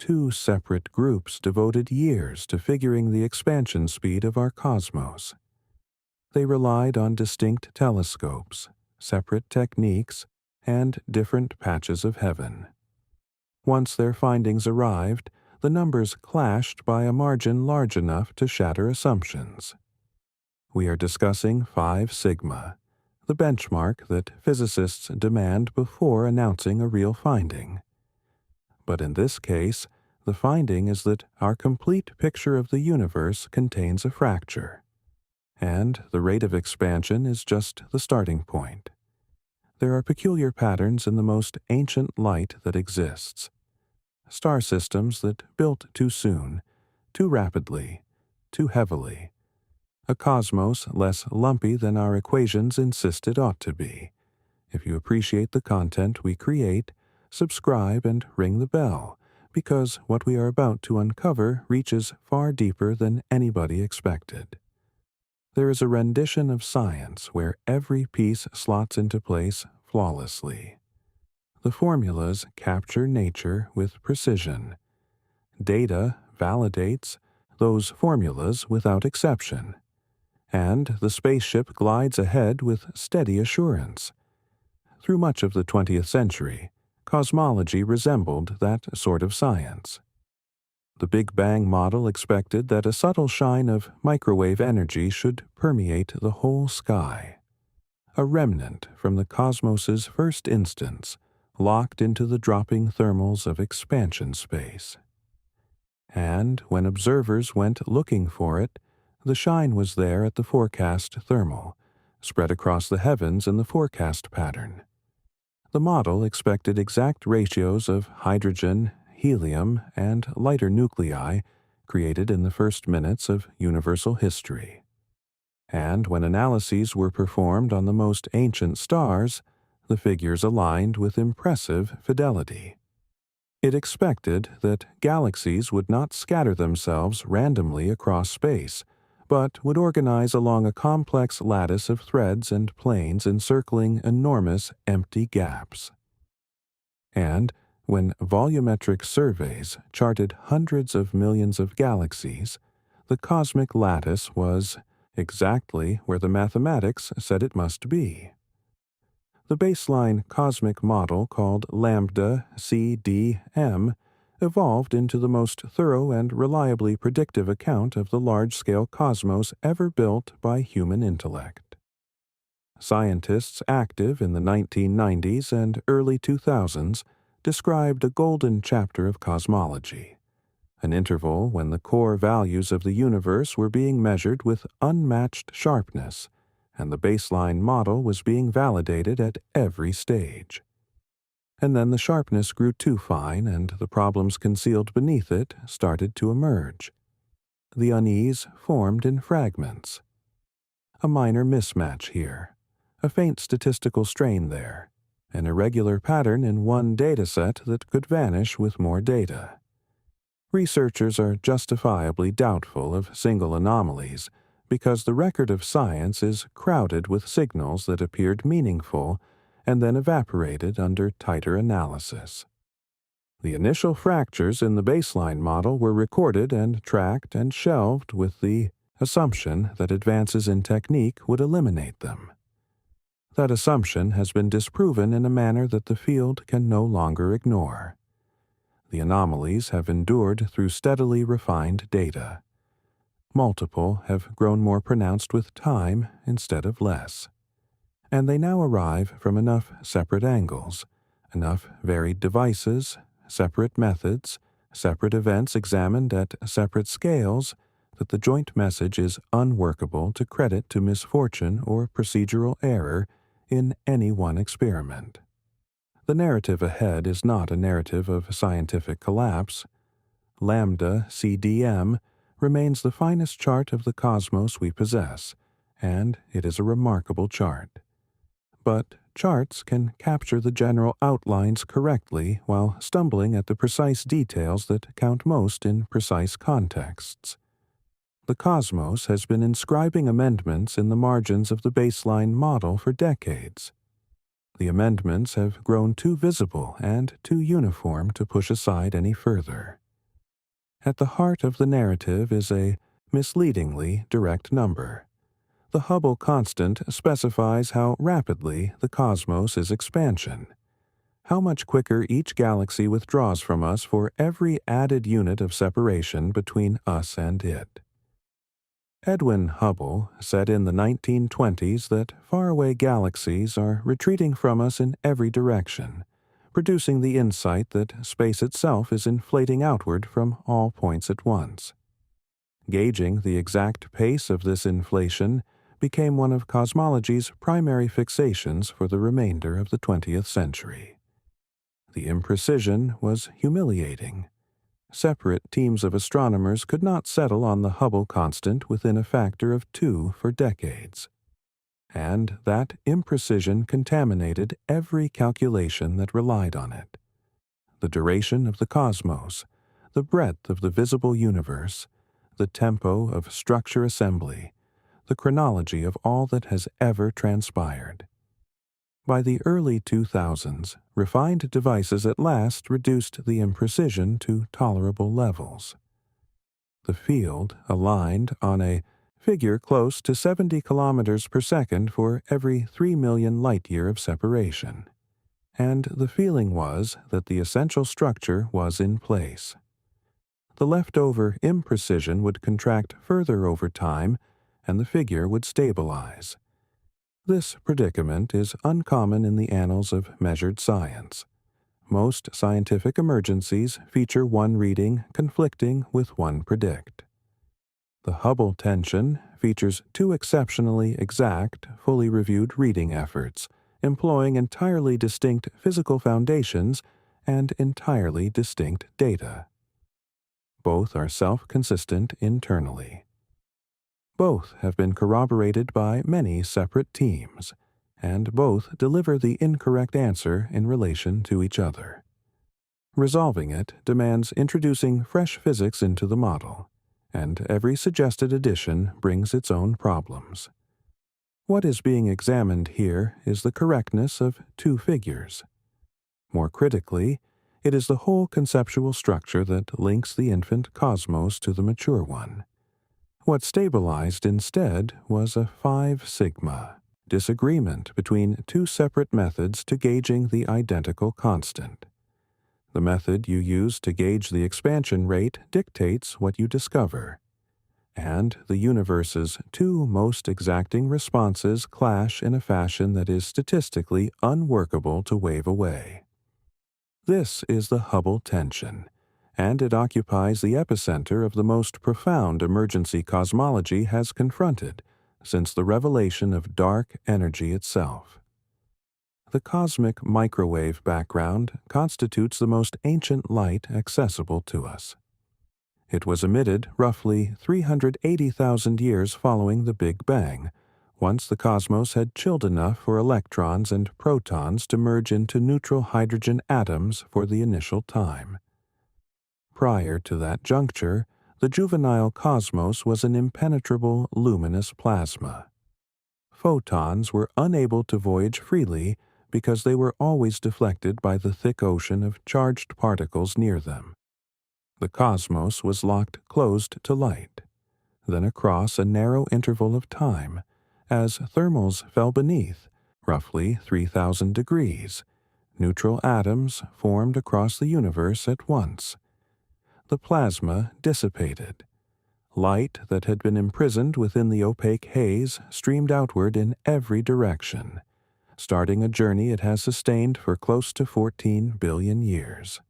two separate groups devoted years to figuring the expansion speed of our cosmos. They relied on distinct telescopes, separate techniques, and different patches of heaven. Once their findings arrived, the numbers clashed by a margin large enough to shatter assumptions. We are discussing 5 sigma, the benchmark that physicists demand before announcing a real finding. But in this case, the finding is that our complete picture of the universe contains a fracture, and the rate of expansion is just the starting point. There are peculiar patterns in the most ancient light that exists. Star systems that built too soon, too rapidly, too heavily. A cosmos less lumpy than our equations insist it ought to be. If you appreciate the content we create, subscribe and ring the bell, because what we are about to uncover reaches far deeper than anybody expected. There is a rendition of science where every piece slots into place flawlessly. The formulas capture nature with precision. Data validates those formulas without exception. And the spaceship glides ahead with steady assurance. Through much of the 20th century, cosmology resembled that sort of science. The Big Bang model expected that a subtle shine of microwave energy should permeate the whole sky, a remnant from the cosmos's first instance, locked into the dropping thermals of expansion space. And when observers went looking for it, the shine was there at the forecast thermal, spread across the heavens in the forecast pattern. The model expected exact ratios of hydrogen, helium, and lighter nuclei created in the first minutes of universal history. And when analyses were performed on the most ancient stars, the figures aligned with impressive fidelity. It expected that galaxies would not scatter themselves randomly across space, but would organize along a complex lattice of threads and planes encircling enormous empty gaps. And when volumetric surveys charted hundreds of millions of galaxies, the cosmic lattice was exactly where the mathematics said it must be. The baseline cosmic model called lambda CDM evolved into the most thorough and reliably predictive account of the large-scale cosmos ever built by human intellect. Scientists active in the 1990s and early 2000s described a golden chapter of cosmology, an interval when the core values of the universe were being measured with unmatched sharpness, and the baseline model was being validated at every stage. And then the sharpness grew too fine, and the problems concealed beneath it started to emerge. The unease formed in fragments. A minor mismatch here, a faint statistical strain there, an irregular pattern in one dataset that could vanish with more data. Researchers are justifiably doubtful of single anomalies because the record of science is crowded with signals that appeared meaningful and then evaporated under tighter analysis. The initial fractures in the baseline model were recorded and tracked and shelved with the assumption that advances in technique would eliminate them. That assumption has been disproven in a manner that the field can no longer ignore. The anomalies have endured through steadily refined data. Multiple have grown more pronounced with time instead of less. And they now arrive from enough separate angles, enough varied devices, separate methods, separate events examined at separate scales, that the joint message is unworkable to credit to misfortune or procedural error in any one experiment. The narrative ahead is not a narrative of scientific collapse. Lambda CDM remains the finest chart of the cosmos we possess, and it is a remarkable chart. But charts can capture the general outlines correctly while stumbling at the precise details that count most in precise contexts. The cosmos has been inscribing amendments in the margins of the baseline model for decades. The amendments have grown too visible and too uniform to push aside any further. At the heart of the narrative is a misleadingly direct number. The Hubble constant specifies how rapidly the cosmos is expansion, how much quicker each galaxy withdraws from us for every added unit of separation between us and it. Edwin Hubble said in the 1920s that faraway galaxies are retreating from us in every direction, producing the insight that space itself is inflating outward from all points at once. Gauging the exact pace of this inflation became one of cosmology's primary fixations for the remainder of the 20th century. The imprecision was humiliating. Separate teams of astronomers could not settle on the Hubble constant within a factor of 2 for decades. And that imprecision contaminated every calculation that relied on it. The duration of the cosmos, the breadth of the visible universe, the tempo of structure assembly, the chronology of all that has ever transpired. By the early 2000s, refined devices at last reduced the imprecision to tolerable levels. The field aligned on a figure close to 70 kilometers per second for every 3 million light-year of separation, and the feeling was that the essential structure was in place. The leftover imprecision would contract further over time, and the figure would stabilize. This predicament is uncommon in the annals of measured science. Most scientific emergencies feature one reading conflicting with one predict. The Hubble tension features two exceptionally exact, fully reviewed reading efforts, employing entirely distinct physical foundations and entirely distinct data. Both are self-consistent internally. Both have been corroborated by many separate teams, and both deliver the incorrect answer in relation to each other. Resolving it demands introducing fresh physics into the model, and every suggested addition brings its own problems. What is being examined here is the correctness of two figures. More critically, it is the whole conceptual structure that links the infant cosmos to the mature one. What stabilized instead was a 5 sigma disagreement between two separate methods to gauging the identical constant. The method you use to gauge the expansion rate dictates what you discover, and the universe's two most exacting responses clash in a fashion that is statistically unworkable to wave away. This is the Hubble tension, and it occupies the epicenter of the most profound emergency cosmology has confronted since the revelation of dark energy itself. The cosmic microwave background constitutes the most ancient light accessible to us. It was emitted roughly 380,000 years following the Big Bang, once the cosmos had chilled enough for electrons and protons to merge into neutral hydrogen atoms for the initial time. Prior to that juncture, the juvenile cosmos was an impenetrable luminous plasma. Photons were unable to voyage freely because they were always deflected by the thick ocean of charged particles near them. The cosmos was locked closed to light. Then across a narrow interval of time, as thermals fell beneath, roughly 3,000 degrees, neutral atoms formed across the universe at once. The plasma dissipated. Light that had been imprisoned within the opaque haze streamed outward in every direction, starting a journey it has sustained for close to 14 billion years.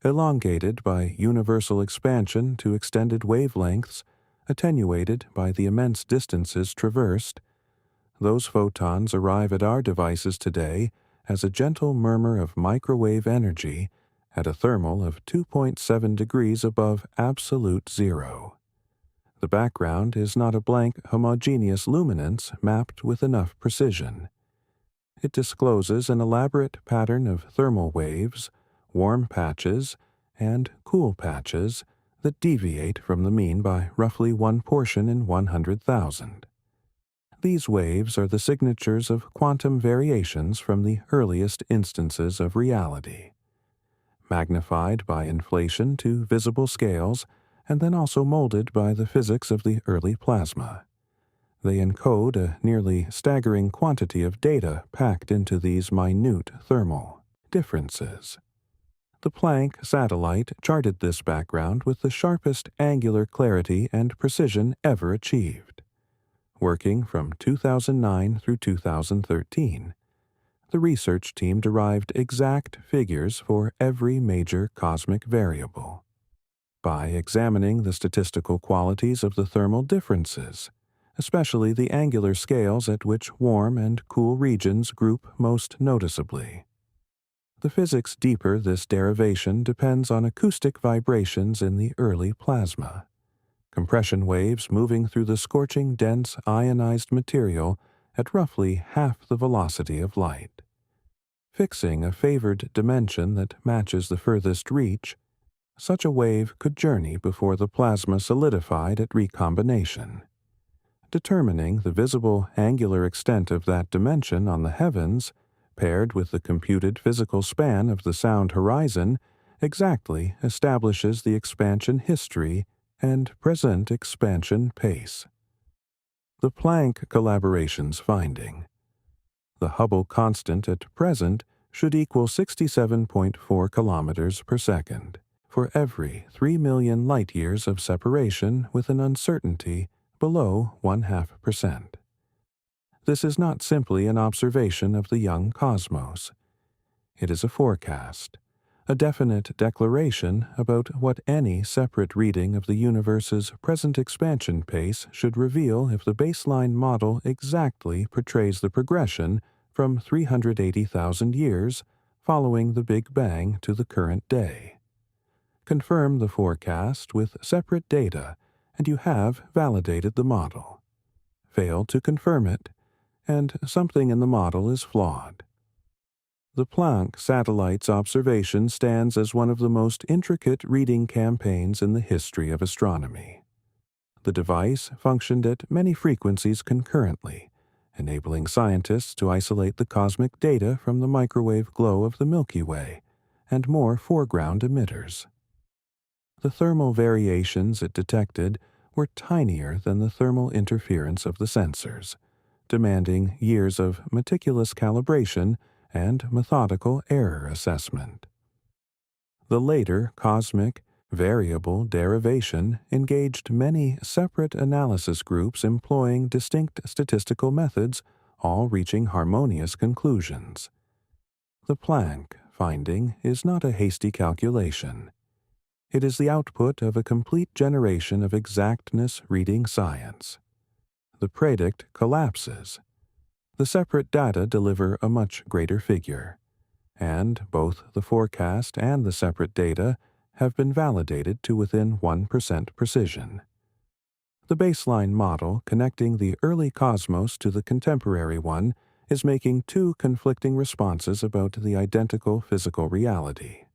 Elongated by universal expansion to extended wavelengths, attenuated by the immense distances traversed, those photons arrive at our devices today as a gentle murmur of microwave energy at a thermal of 2.7 degrees above absolute zero. The background is not a blank homogeneous luminance mapped with enough precision. It discloses an elaborate pattern of thermal waves, warm patches, and cool patches that deviate from the mean by roughly one portion in 100,000. These waves are the signatures of quantum variations from the earliest instances of reality. magnified by inflation to visible scales, and then also molded by the physics of the early plasma. They encode a nearly staggering quantity of data packed into these minute thermal differences. The Planck satellite charted this background with the sharpest angular clarity and precision ever achieved. Working from 2009 through 2013, the research team derived exact figures for every major cosmic variable. By examining the statistical qualities of the thermal differences, especially the angular scales at which warm and cool regions group most noticeably. The physics deeper this derivation depends on acoustic vibrations in the early plasma, compression waves moving through the scorching dense ionized material at roughly half the velocity of light. Fixing a favored dimension that matches the furthest reach, such a wave could journey before the plasma solidified at recombination. Determining the visible angular extent of that dimension on the heavens, paired with the computed physical span of the sound horizon, exactly establishes the expansion history and present expansion pace. The Planck collaboration's finding. The Hubble constant at present should equal 67.4 kilometers per second for every 3 million light-years of separation with an uncertainty below 0.5%. This is not simply an observation of the young cosmos. It is a forecast, a definite declaration about what any separate reading of the universe's present expansion pace should reveal if the baseline model exactly portrays the progression from 380,000 years following the Big Bang to the current day. Confirm the forecast with separate data, and you have validated the model. Fail to confirm it, and something in the model is flawed. The Planck satellite's observation stands as one of the most intricate reading campaigns in the history of astronomy. The device functioned at many frequencies concurrently, enabling scientists to isolate the cosmic data from the microwave glow of the Milky Way and more foreground emitters. The thermal variations it detected were tinier than the thermal interference of the sensors, demanding years of meticulous calibration and methodical error assessment. The later cosmic variable derivation engaged many separate analysis groups employing distinct statistical methods, all reaching harmonious conclusions. The Planck finding is not a hasty calculation. It is the output of a complete generation of exactness reading science. The predict collapses. The separate data deliver a much greater figure, and both the forecast and the separate data have been validated to within 1% precision. The baseline model connecting the early cosmos to the contemporary one is making two conflicting responses about the identical physical reality.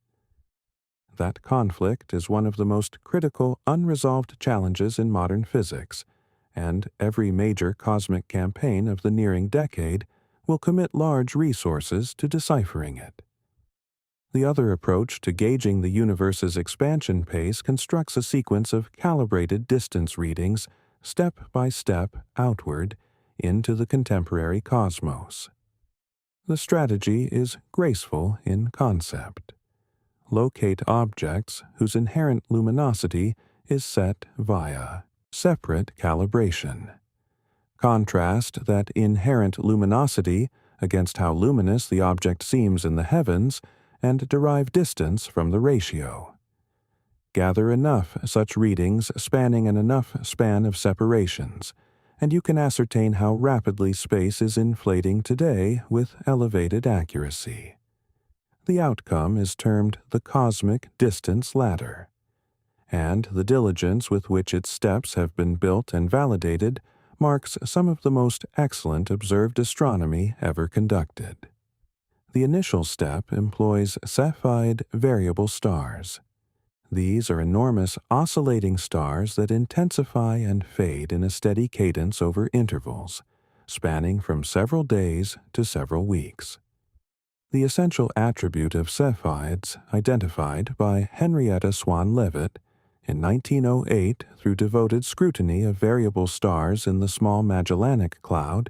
That conflict is one of the most critical unresolved challenges in modern physics, and every major cosmic campaign of the nearing decade will commit large resources to deciphering it. The other approach to gauging the universe's expansion pace constructs a sequence of calibrated distance readings, step by step outward, into the contemporary cosmos. The strategy is graceful in concept. Locate objects whose inherent luminosity is set via separate calibration. Contrast that inherent luminosity against how luminous the object seems in the heavens and derive distance from the ratio. Gather enough such readings spanning an enough span of separations, and you can ascertain how rapidly space is inflating today with elevated accuracy. The outcome is termed the cosmic distance ladder, and the diligence with which its steps have been built and validated marks some of the most excellent observed astronomy ever conducted. The initial step employs Cepheid variable stars. These are enormous oscillating stars that intensify and fade in a steady cadence over intervals, spanning from several days to several weeks. The essential attribute of Cepheids, identified by Henrietta Swan Leavitt in 1908 through devoted scrutiny of variable stars in the Small Magellanic Cloud,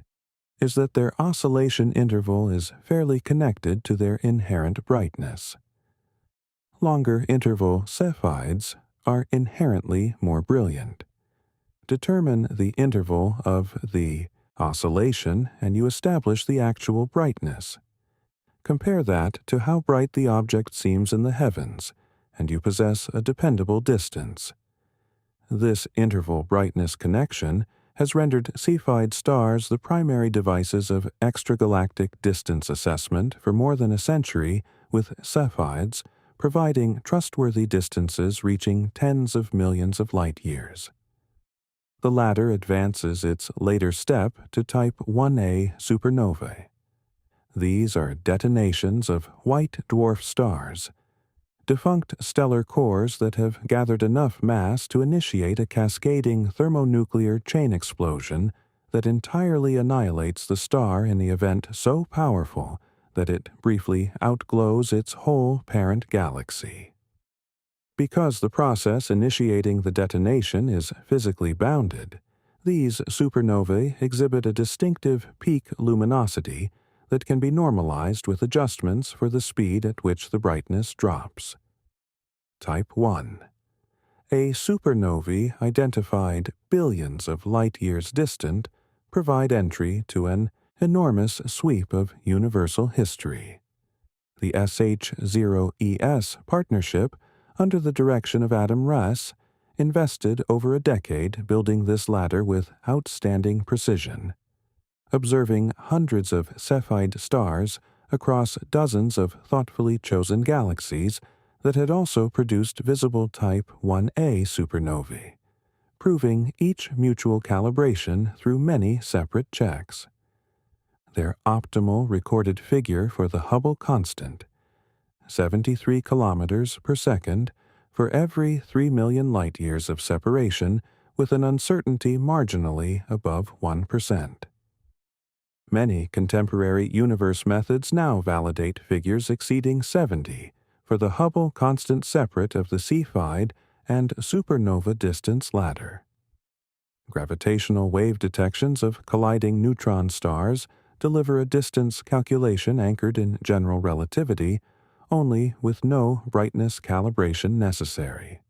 is that their oscillation interval is fairly connected to their inherent brightness. Longer interval Cepheids are inherently more brilliant. Determine the interval of the oscillation and you establish the actual brightness. Compare that to how bright the object seems in the heavens, and you possess a dependable distance. This interval brightness connection has rendered Cepheid stars the primary devices of extragalactic distance assessment for more than a century, with Cepheids providing trustworthy distances reaching tens of millions of light-years. The latter advances its later step to Type 1a supernovae. These are detonations of white dwarf stars, defunct stellar cores that have gathered enough mass to initiate a cascading thermonuclear chain explosion that entirely annihilates the star in the event so powerful that it briefly outglows its whole parent galaxy. Because the process initiating the detonation is physically bounded, these supernovae exhibit a distinctive peak luminosity that can be normalized with adjustments for the speed at which the brightness drops. Type 1. A supernovae identified billions of light-years distant provide entry to an enormous sweep of universal history. The SH0ES partnership, under the direction of Adam Ress, invested over a decade building this ladder with outstanding precision. Observing hundreds of Cepheid stars across dozens of thoughtfully chosen galaxies that had also produced visible Type 1a supernovae, proving each mutual calibration through many separate checks. Their optimal recorded figure for the Hubble constant, 73 kilometers per second for every 3 million light-years of separation, with an uncertainty marginally above 1%. Many contemporary universe methods now validate figures exceeding 70 for the Hubble constant separate of the Cepheid and supernova distance ladder. Gravitational wave detections of colliding neutron stars deliver a distance calculation anchored in general relativity, only with no brightness calibration necessary.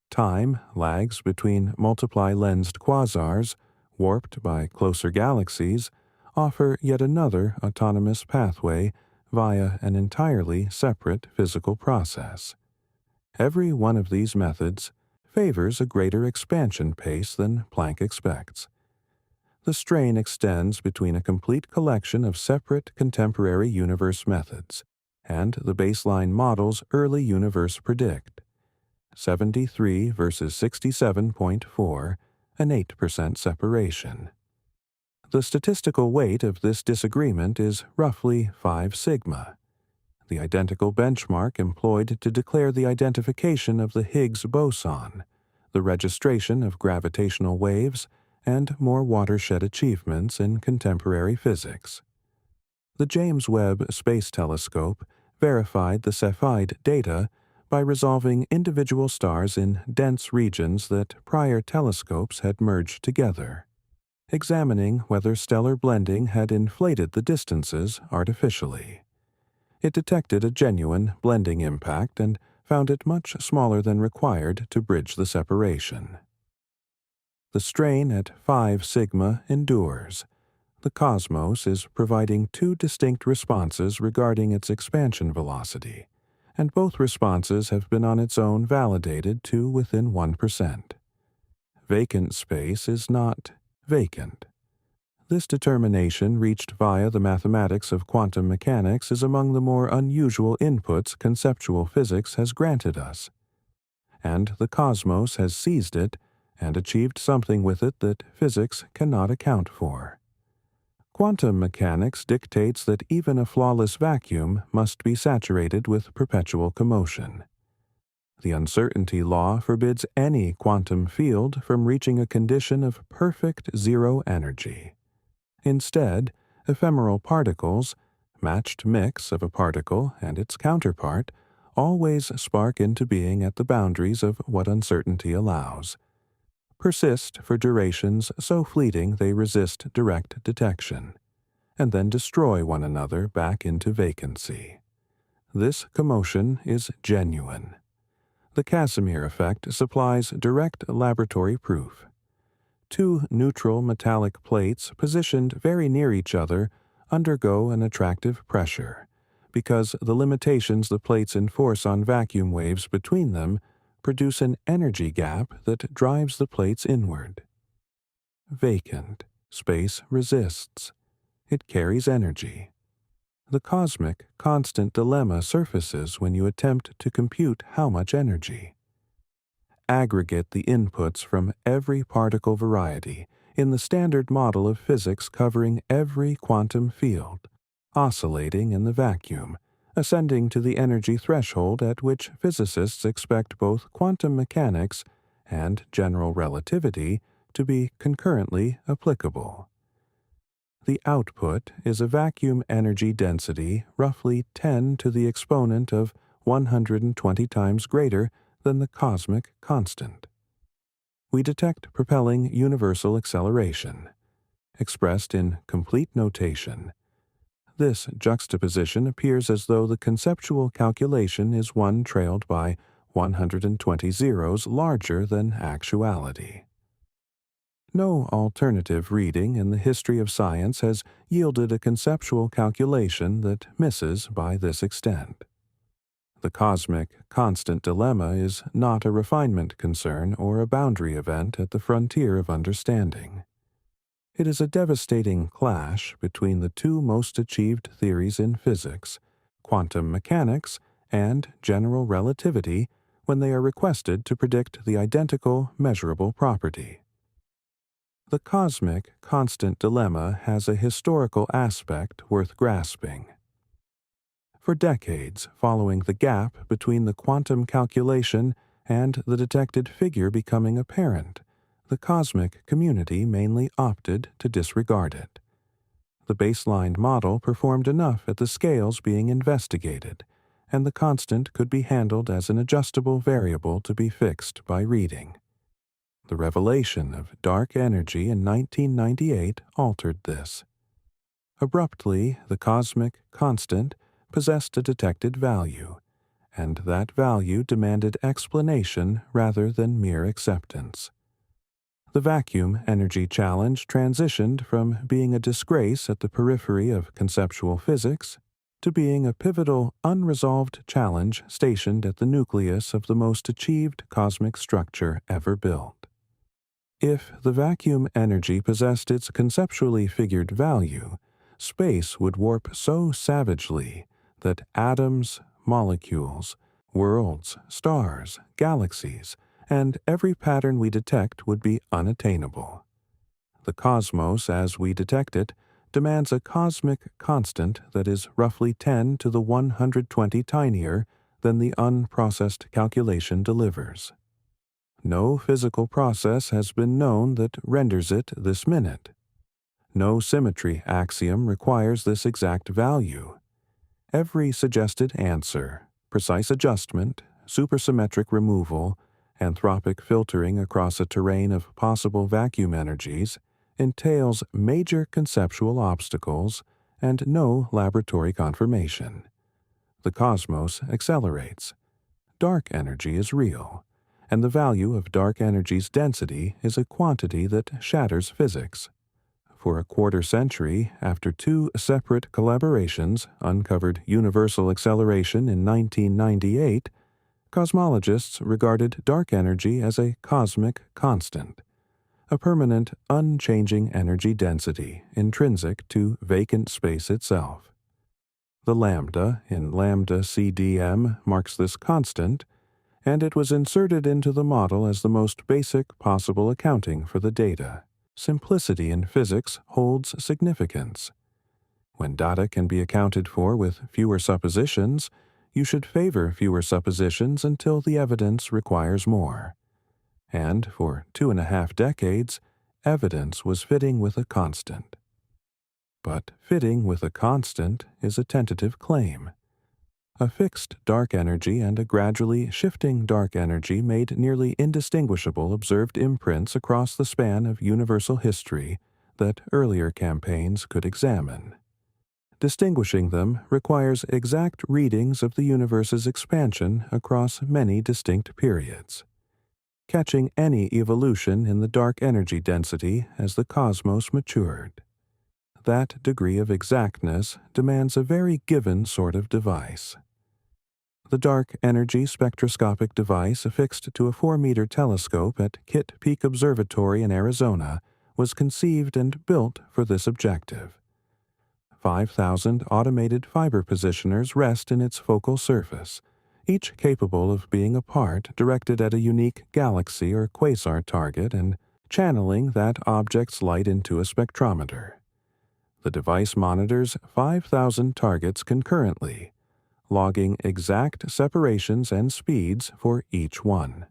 Time lags between multiply-lensed quasars, warped by closer galaxies, offer yet another autonomous pathway via an entirely separate physical process. Every one of these methods favors a greater expansion pace than Planck expects. The strain extends between a complete collection of separate contemporary universe methods and the baseline models early universe predict. 73 versus 67.4, an 8% separation. The statistical weight of this disagreement is roughly 5 sigma, the identical benchmark employed to declare the identification of the Higgs boson, the registration of gravitational waves, and more watershed achievements in contemporary physics. The James Webb Space Telescope verified the Cepheid data by resolving individual stars in dense regions that prior telescopes had merged together, examining whether stellar blending had inflated the distances artificially. It detected a genuine blending impact and found it much smaller than required to bridge the separation. The strain at 5 sigma endures. The cosmos is providing two distinct responses regarding its expansion velocity, and both responses have been on its own validated to within 1%. Vacant space is not vacant. This determination, reached via the mathematics of quantum mechanics, is among the more unusual inputs conceptual physics has granted us, and the cosmos has seized it and achieved something with it that physics cannot account for. Quantum mechanics dictates that even a flawless vacuum must be saturated with perpetual commotion. The uncertainty law forbids any quantum field from reaching a condition of perfect zero energy. Instead, ephemeral particles, matched mix of a particle and its counterpart always spark into being at the boundaries of what uncertainty allows, persist for durations so fleeting they resist direct detection, and then destroy one another back into vacancy. This commotion is genuine. The Casimir effect supplies direct laboratory proof. Two neutral metallic plates positioned very near each other undergo an attractive pressure, because the limitations the plates enforce on vacuum waves between them produce an energy gap that drives the plates inward. Vacant, space resists. It carries energy. The cosmic constant dilemma surfaces when you attempt to compute how much energy. Aggregate the inputs from every particle variety in the standard model of physics covering every quantum field, oscillating in the vacuum, ascending to the energy threshold at which physicists expect both quantum mechanics and general relativity to be concurrently applicable. The output is a vacuum energy density roughly 10 to the exponent of 120 times greater than the cosmic constant. We detect propelling universal acceleration, expressed in complete notation. This juxtaposition appears as though the conceptual calculation is one trailed by 120 zeros larger than actuality. No alternative reading in the history of science has yielded a conceptual calculation that misses by this extent. The cosmic constant dilemma is not a refinement concern or a boundary event at the frontier of understanding. It is a devastating clash between the two most achieved theories in physics, quantum mechanics and general relativity, when they are requested to predict the identical measurable property. The cosmic constant dilemma has a historical aspect worth grasping. For decades following the gap between the quantum calculation and the detected figure becoming apparent, the cosmic community mainly opted to disregard it. The baseline model performed enough at the scales being investigated, and the constant could be handled as an adjustable variable to be fixed by reading. The revelation of dark energy in 1998 altered this. Abruptly, the cosmic constant possessed a detected value, and that value demanded explanation rather than mere acceptance. The vacuum energy challenge transitioned from being a disgrace at the periphery of conceptual physics to being a pivotal, unresolved challenge stationed at the nucleus of the most achieved cosmic structure ever built. If the vacuum energy possessed its conceptually figured value, space would warp so savagely that atoms, molecules, worlds, stars, galaxies, and every pattern we detect would be unattainable. The cosmos, as we detect it, demands a cosmic constant that is roughly 10 to the 120 tinier than the unprocessed calculation delivers. No physical process has been known that renders it this minute. No symmetry axiom requires this exact value. Every suggested answer, precise adjustment, supersymmetric removal, anthropic filtering across a terrain of possible vacuum energies, entails major conceptual obstacles and no laboratory confirmation. The cosmos accelerates. Dark energy is real, and the value of dark energy's density is a quantity that shatters physics. For a quarter century, after two separate collaborations uncovered universal acceleration in 1998, cosmologists regarded dark energy as a cosmic constant, a permanent, unchanging energy density intrinsic to vacant space itself. The lambda in lambda CDM marks this constant, and it was inserted into the model as the most basic possible accounting for the data. Simplicity in physics holds significance. When data can be accounted for with fewer suppositions, you should favor fewer suppositions until the evidence requires more. And for 2.5 decades, evidence was fitting with a constant. But fitting with a constant is a tentative claim. A fixed dark energy and a gradually shifting dark energy made nearly indistinguishable observed imprints across the span of universal history that earlier campaigns could examine. Distinguishing them requires exact readings of the universe's expansion across many distinct periods. Catching any evolution in the dark energy density as the cosmos matured. That degree of exactness demands a very given sort of device. The dark energy spectroscopic device affixed to a 4-meter telescope at Kitt Peak Observatory in Arizona was conceived and built for this objective. 5,000 automated fiber positioners rest in its focal surface, each capable of being a part directed at a unique galaxy or quasar target and channeling that object's light into a spectrometer. The device monitors 5,000 targets concurrently, logging exact separations and speeds for each one.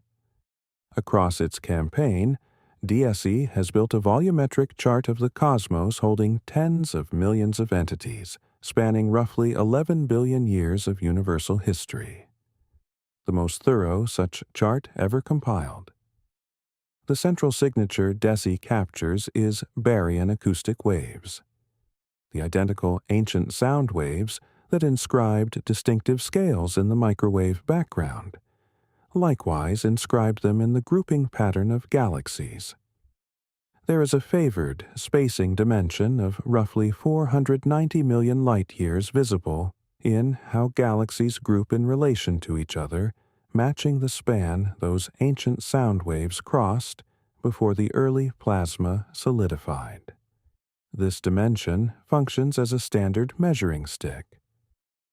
Across its campaign, DSE has built a volumetric chart of the cosmos holding tens of millions of entities, spanning roughly 11 billion years of universal history. The most thorough such chart ever compiled. The central signature DSE captures is baryon acoustic waves. The identical ancient sound waves that inscribed distinctive scales in the microwave background, likewise inscribed them in the grouping pattern of galaxies. There is a favored spacing dimension of roughly 490 million light-years visible in how galaxies group in relation to each other, matching the span those ancient sound waves crossed before the early plasma solidified. This dimension functions as a standard measuring stick,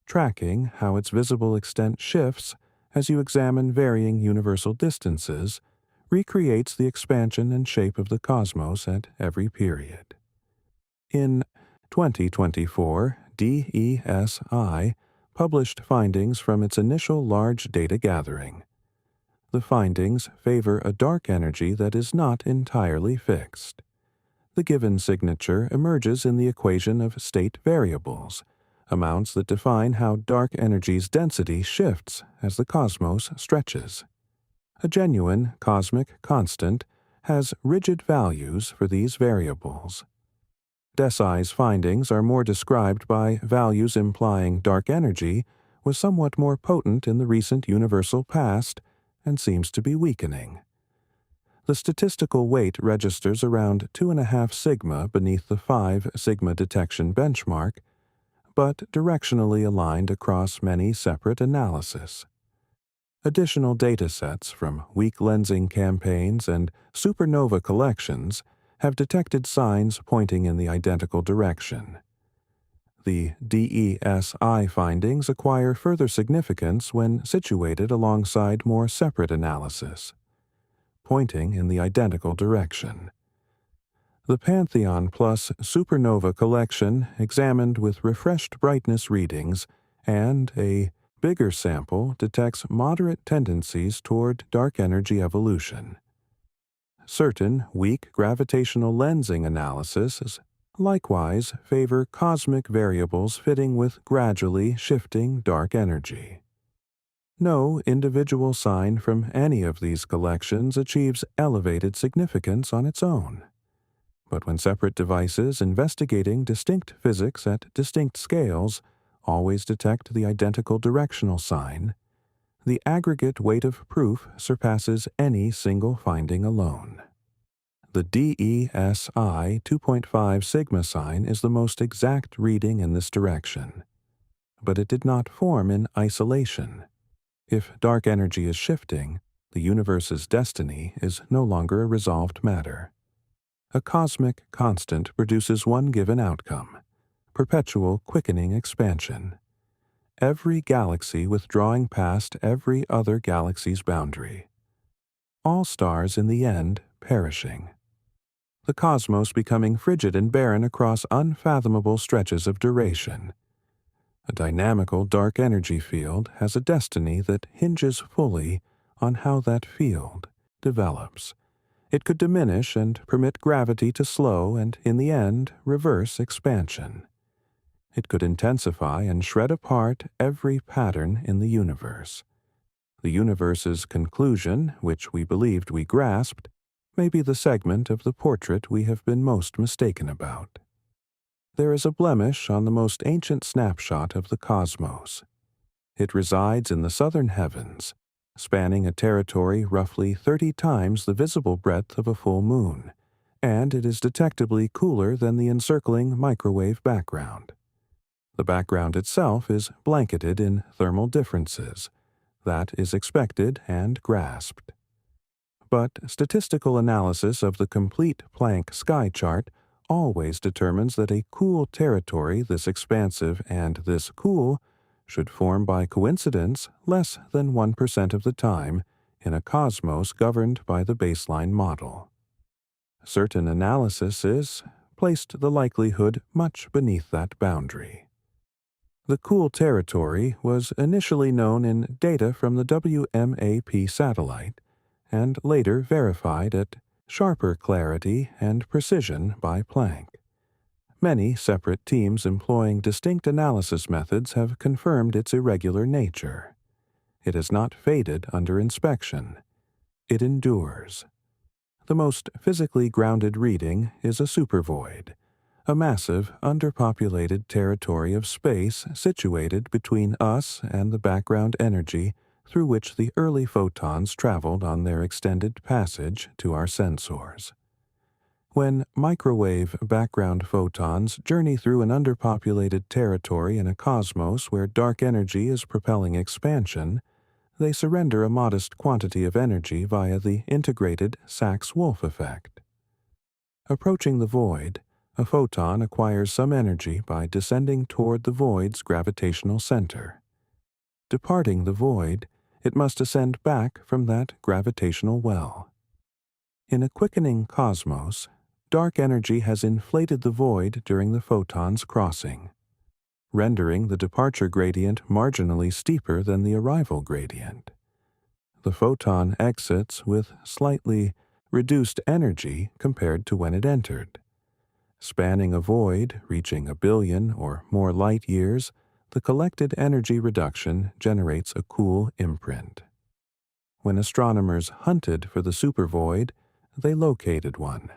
tracking how its visible extent shifts as you examine varying universal distances, recreates the expansion and shape of the cosmos at every period. In 2024, DESI published findings from its initial large data gathering. The findings favor a dark energy that is not entirely fixed. The given signature emerges in the equation of state variables, amounts that define how dark energy's density shifts as the cosmos stretches. A genuine cosmic constant has rigid values for these variables. DESI's findings are more described by values implying dark energy was somewhat more potent in the recent universal past and seems to be weakening. The statistical weight registers around 2.5 sigma beneath the 5 sigma detection benchmark, but directionally aligned across many separate analyses. Additional datasets from weak lensing campaigns and supernova collections have detected signs pointing in the identical direction. The DESI findings acquire further significance when situated alongside more separate analysis, pointing in the identical direction. The Pantheon Plus supernova collection examined with refreshed brightness readings and a bigger sample detects moderate tendencies toward dark energy evolution. Certain weak gravitational lensing analyses likewise favor cosmic variables fitting with gradually shifting dark energy. No individual sign from any of these collections achieves elevated significance on its own. But when separate devices investigating distinct physics at distinct scales always detect the identical directional sign, the aggregate weight of proof surpasses any single finding alone. The DESI 2.5 sigma sign is the most exact reading in this direction, but it did not form in isolation. If dark energy is shifting, the universe's destiny is no longer a resolved matter. A cosmic constant produces one given outcome: perpetual quickening expansion. Every galaxy withdrawing past every other galaxy's boundary. All stars in the end perishing. The cosmos becoming frigid and barren across unfathomable stretches of duration. A dynamical dark energy field has a destiny that hinges fully on how that field develops, It could diminish and permit gravity to slow and, in the end, reverse expansion. It could intensify and shred apart every pattern in the universe. The universe's conclusion, which we believed we grasped, may be the segment of the portrait we have been most mistaken about. There is a blemish on the most ancient snapshot of the cosmos. It resides in the southern heavens, spanning a territory roughly 30 times the visible breadth of a full moon, and it is detectably cooler than the encircling microwave background. The background itself is blanketed in thermal differences. That is expected and grasped. But statistical analysis of the complete Planck sky chart always determines that a cool territory this expansive and this cool should form by coincidence less than 1% of the time in a cosmos governed by the baseline model. Certain analyses placed the likelihood much beneath that boundary. The cool territory was initially known in data from the WMAP satellite and later verified at sharper clarity and precision by Planck. Many separate teams employing distinct analysis methods have confirmed its irregular nature. It has not faded under inspection. It endures. The most physically grounded reading is a supervoid, a massive, underpopulated territory of space situated between us and the background energy through which the early photons traveled on their extended passage to our sensors. When microwave background photons journey through an underpopulated territory in a cosmos where dark energy is propelling expansion, they surrender a modest quantity of energy via the integrated Sachs-Wolf effect. Approaching the void, a photon acquires some energy by descending toward the void's gravitational center. Departing the void, it must ascend back from that gravitational well. In a quickening cosmos, dark energy has inflated the void during the photon's crossing, rendering the departure gradient marginally steeper than the arrival gradient. The photon exits with slightly reduced energy compared to when it entered. Spanning a void reaching 1 billion or more light years, the collected energy reduction generates a cool imprint. When astronomers hunted for the supervoid, they located one,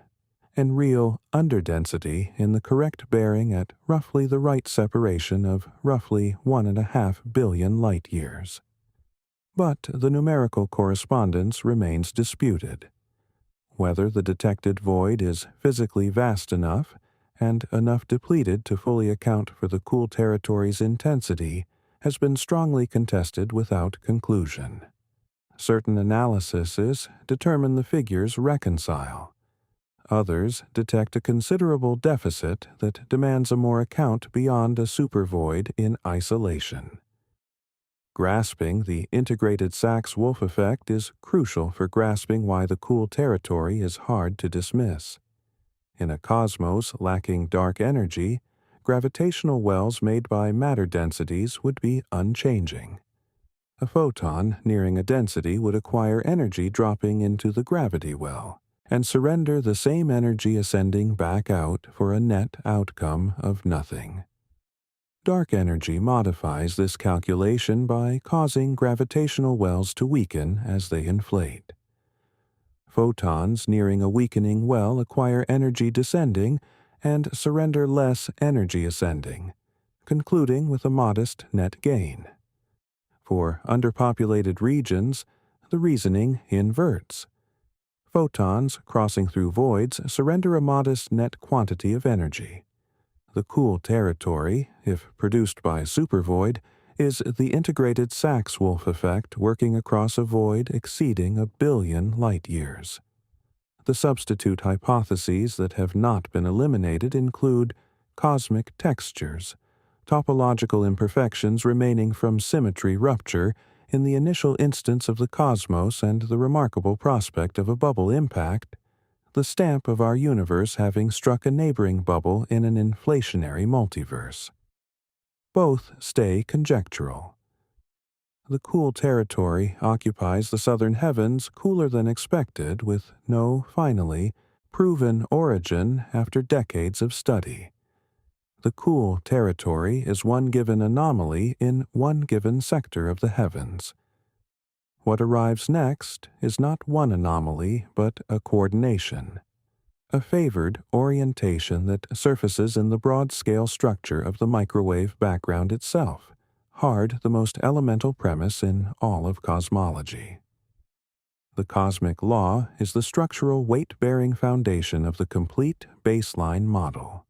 and real underdensity in the correct bearing at roughly the right separation of roughly 1.5 billion light years. But the numerical correspondence remains disputed. Whether the detected void is physically vast enough and enough depleted to fully account for the cool territory's intensity has been strongly contested without conclusion. Certain analyses determine the figures reconcile. Others detect a considerable deficit that demands a more account beyond a supervoid in isolation. Grasping the integrated Sachs-Wolf effect is crucial for grasping why the cool territory is hard to dismiss. In a cosmos lacking dark energy, gravitational wells made by matter densities would be unchanging. A photon nearing a density would acquire energy dropping into the gravity well, and surrender the same energy ascending back out for a net outcome of nothing. Dark energy modifies this calculation by causing gravitational wells to weaken as they inflate. Photons nearing a weakening well acquire energy descending and surrender less energy ascending, concluding with a modest net gain. For underpopulated regions, the reasoning inverts. Photons crossing through voids surrender a modest net quantity of energy. The cool territory, if produced by a supervoid, is the integrated Sachs-Wolf effect working across a void exceeding 1 billion light years. The substitute hypotheses that have not been eliminated include cosmic textures, topological imperfections remaining from symmetry rupture in the initial instance of the cosmos and the remarkable prospect of a bubble impact, the stamp of our universe having struck a neighboring bubble in an inflationary multiverse. Both stay conjectural. The cool territory occupies the southern heavens cooler than expected, with no, finally, proven origin after decades of study. The cool territory is one given anomaly in one given sector of the heavens. What arrives next is not one anomaly, but a coordination, a favored orientation that surfaces in the broad-scale structure of the microwave background itself, hard the most elemental premise in all of cosmology. The cosmic law is the structural weight-bearing foundation of the complete baseline model.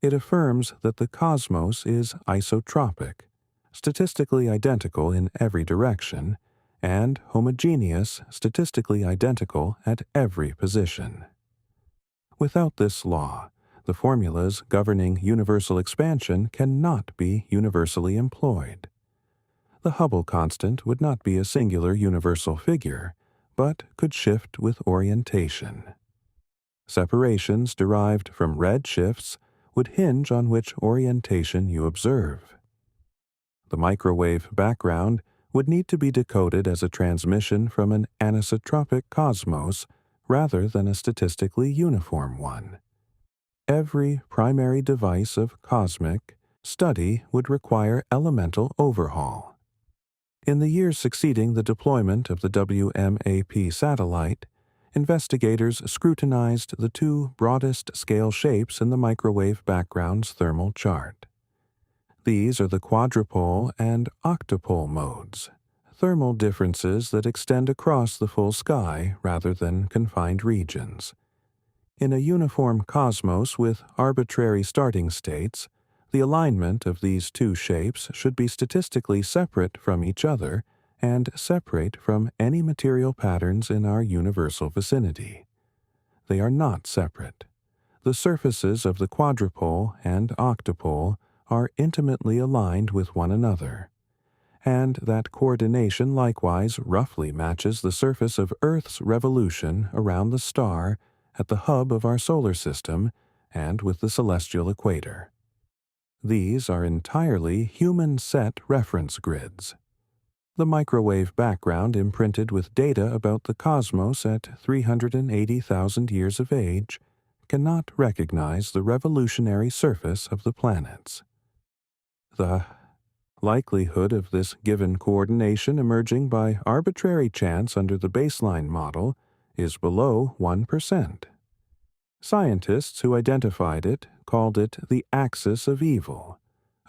It affirms that the cosmos is isotropic, statistically identical in every direction, and homogeneous, statistically identical at every position. Without this law, the formulas governing universal expansion cannot be universally employed. The Hubble constant would not be a singular universal figure, but could shift with orientation. Separations derived from red shifts would hinge on which orientation you observe. The microwave background would need to be decoded as a transmission from an anisotropic cosmos rather than a statistically uniform one. Every primary device of cosmic study would require elemental overhaul. In the years succeeding the deployment of the WMAP satellite, investigators scrutinized the two broadest scale shapes in the microwave background's thermal chart. These are the quadrupole and octupole modes, thermal differences that extend across the full sky rather than confined regions. In a uniform cosmos with arbitrary starting states, the alignment of these two shapes should be statistically separate from each other and separate from any material patterns in our universal vicinity. They are not separate. The surfaces of the quadrupole and octupole are intimately aligned with one another, and that coordination likewise roughly matches the surface of Earth's revolution around the star at the hub of our solar system and with the celestial equator. These are entirely human-set reference grids. The microwave background imprinted with data about the cosmos at 380,000 years of age cannot recognize the revolutionary surface of the planets. The likelihood of this given coordination emerging by arbitrary chance under the baseline model is below 1%. Scientists who identified it called it the axis of evil,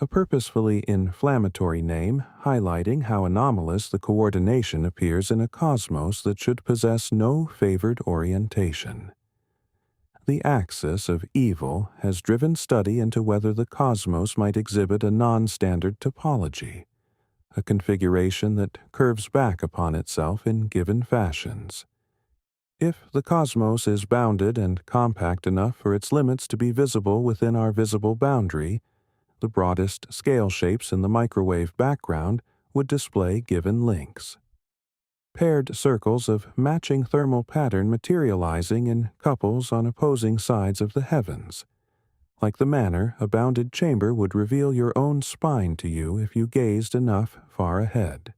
a purposefully inflammatory name highlighting how anomalous the coordination appears in a cosmos that should possess no favored orientation. The axis of evil has driven study into whether the cosmos might exhibit a non-standard topology, a configuration that curves back upon itself in given fashions. If the cosmos is bounded and compact enough for its limits to be visible within our visible boundary, the broadest scale shapes in the microwave background would display given links. Paired circles of matching thermal pattern materializing in couples on opposing sides of the heavens. Like the manner a bounded chamber would reveal your own spine to you if you gazed enough far ahead.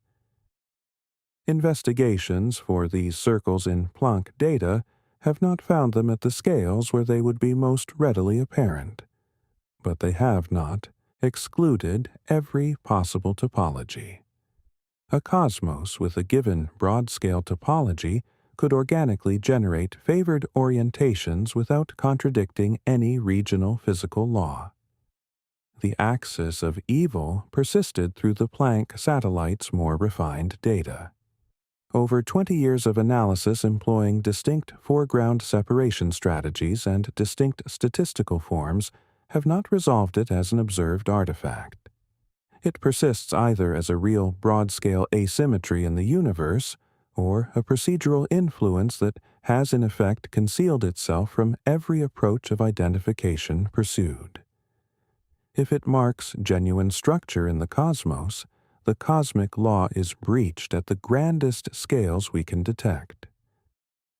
Investigations for these circles in Planck data have not found them at the scales where they would be most readily apparent, but they have not excluded every possible topology. A cosmos with a given broad-scale topology could organically generate favored orientations without contradicting any regional physical law. The axis of evil persisted through the Planck satellite's more refined data. Over 20 years of analysis employing distinct foreground separation strategies and distinct statistical forms have not resolved it as an observed artifact. It persists either as a real broad-scale asymmetry in the universe or a procedural influence that has in effect concealed itself from every approach of identification pursued. If it marks genuine structure in the cosmos, the cosmic law is breached at the grandest scales we can detect.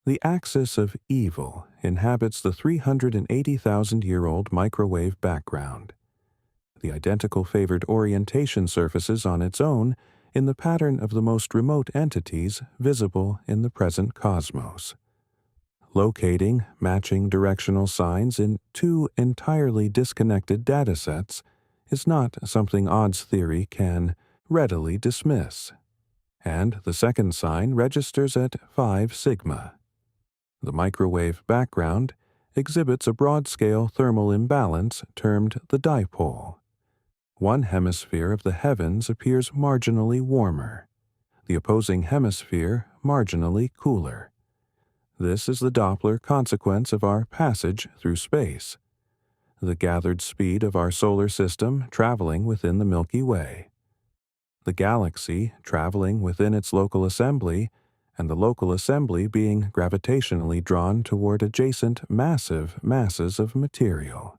The axis of evil inhabits the 380,000-year-old microwave background. The identical favored orientation surfaces on its own in the pattern of the most remote entities visible in the present cosmos. Locating matching directional signs in two entirely disconnected datasets is not something odds theory can readily dismiss, and the second sign registers at 5 sigma. The microwave background exhibits a broad-scale thermal imbalance termed the dipole. One hemisphere of the heavens appears marginally warmer, the opposing hemisphere marginally cooler. This is the Doppler consequence of our passage through space, the gathered speed of our solar system traveling within the Milky Way, the galaxy traveling within its local assembly, and the local assembly being gravitationally drawn toward adjacent massive masses of material,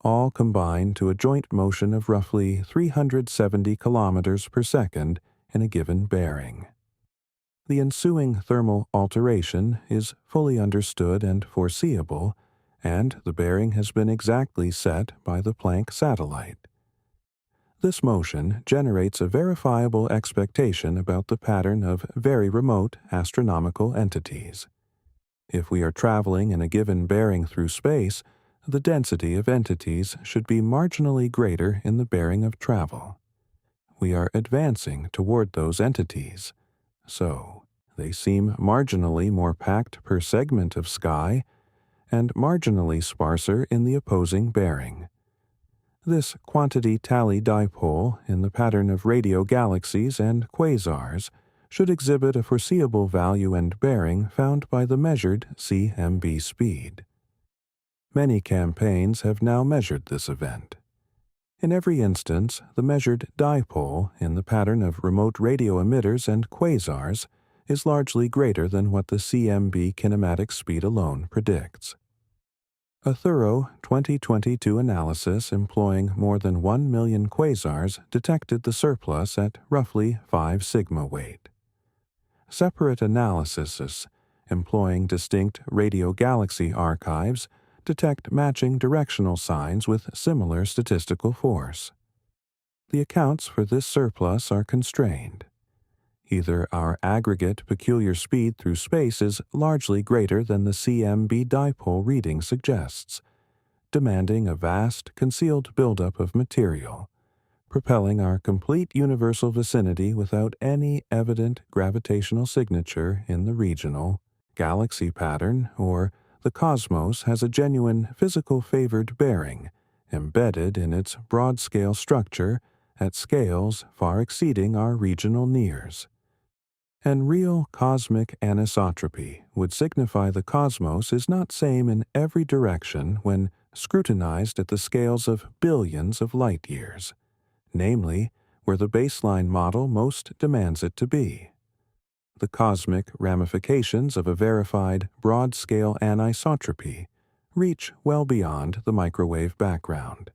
all combine to a joint motion of roughly 370 kilometers per second in a given bearing. The ensuing thermal alteration is fully understood and foreseeable, and the bearing has been exactly set by the Planck satellite. This motion generates a verifiable expectation about the pattern of very remote astronomical entities. If we are traveling in a given bearing through space, the density of entities should be marginally greater in the bearing of travel. We are advancing toward those entities, so they seem marginally more packed per segment of sky and marginally sparser in the opposing bearing. This quantity-tally dipole in the pattern of radio galaxies and quasars should exhibit a foreseeable value and bearing found by the measured CMB speed. Many campaigns have now measured this event. In every instance, the measured dipole in the pattern of remote radio emitters and quasars is largely greater than what the CMB kinematic speed alone predicts. A thorough 2022 analysis employing more than 1 million quasars detected the surplus at roughly 5 sigma weight. Separate analyses employing distinct radio galaxy archives detect matching directional signs with similar statistical force. The accounts for this surplus are constrained. Either our aggregate peculiar speed through space is largely greater than the CMB dipole reading suggests, demanding a vast concealed buildup of material, propelling our complete universal vicinity without any evident gravitational signature in the regional galaxy pattern, or the cosmos has a genuine physical favored bearing embedded in its broad-scale structure at scales far exceeding our regional nears. And real cosmic anisotropy would signify the cosmos is not same in every direction when scrutinized at the scales of billions of light years, namely, where the baseline model most demands it to be. The cosmic ramifications of a verified broad-scale anisotropy reach well beyond the microwave background.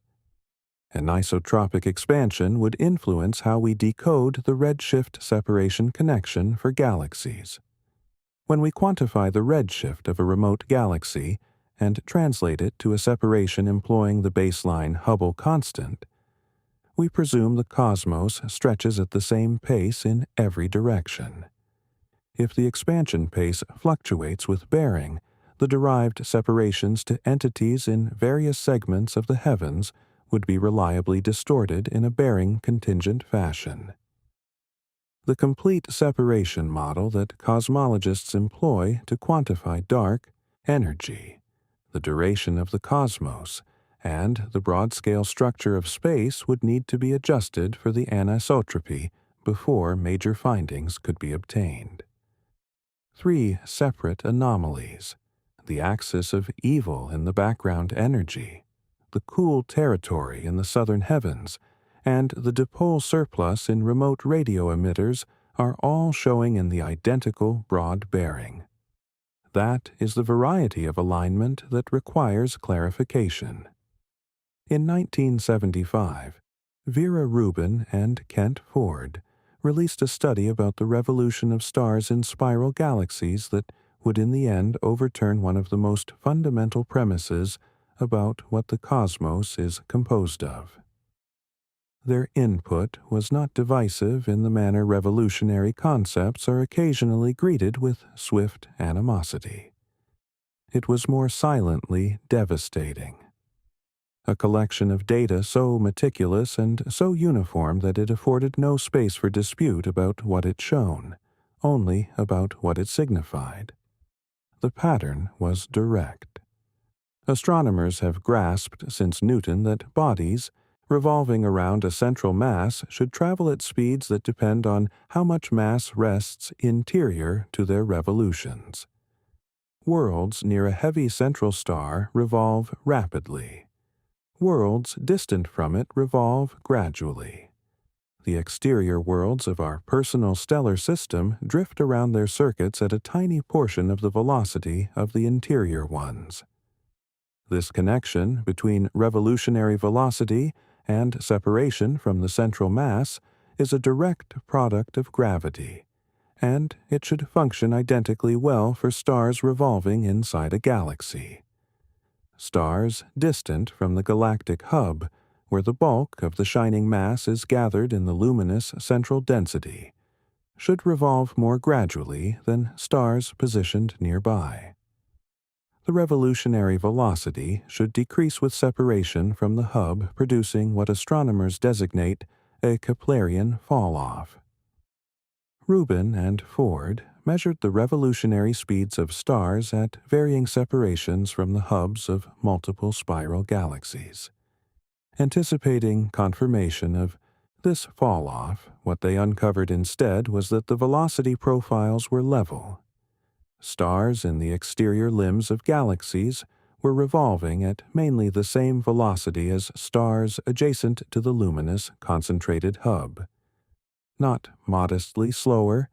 Anisotropic expansion would influence how we decode the redshift separation connection for galaxies. When we quantify the redshift of a remote galaxy and translate it to a separation employing the baseline Hubble constant, we presume the cosmos stretches at the same pace in every direction. If the expansion pace fluctuates with bearing, the derived separations to entities in various segments of the heavens would be reliably distorted in a bearing contingent fashion. The complete separation model that cosmologists employ to quantify dark, energy, the duration of the cosmos, and the broad-scale structure of space would need to be adjusted for the anisotropy before major findings could be obtained. 3 separate anomalies: the axis of evil in the background energy, the cool territory in the southern heavens, and the dipole surplus in remote radio emitters are all showing in the identical broad bearing. That is the variety of alignment that requires clarification. In 1975, Vera Rubin and Kent Ford released a study about the revolution of stars in spiral galaxies that would in the end overturn one of the most fundamental premises about what the cosmos is composed of. Their input was not divisive in the manner revolutionary concepts are occasionally greeted with swift animosity. It was more silently devastating. A collection of data so meticulous and so uniform that it afforded no space for dispute about what it shone, only about what it signified. The pattern was direct. Astronomers have grasped since Newton that bodies, revolving around a central mass, should travel at speeds that depend on how much mass rests interior to their revolutions. Worlds near a heavy central star revolve rapidly. Worlds distant from it revolve gradually. The exterior worlds of our personal stellar system drift around their circuits at a tiny portion of the velocity of the interior ones. This connection between revolutionary velocity and separation from the central mass is a direct product of gravity, and it should function identically well for stars revolving inside a galaxy. Stars distant from the galactic hub, where the bulk of the shining mass is gathered in the luminous central density, should revolve more gradually than stars positioned nearby. The revolutionary velocity should decrease with separation from the hub, producing what astronomers designate a Keplerian fall-off. Rubin and Ford measured the revolutionary speeds of stars at varying separations from the hubs of multiple spiral galaxies. Anticipating confirmation of this fall-off, what they uncovered instead was that the velocity profiles were level. Stars in the exterior limbs of galaxies were revolving at mainly the same velocity as stars adjacent to the luminous concentrated hub. Not modestly slower,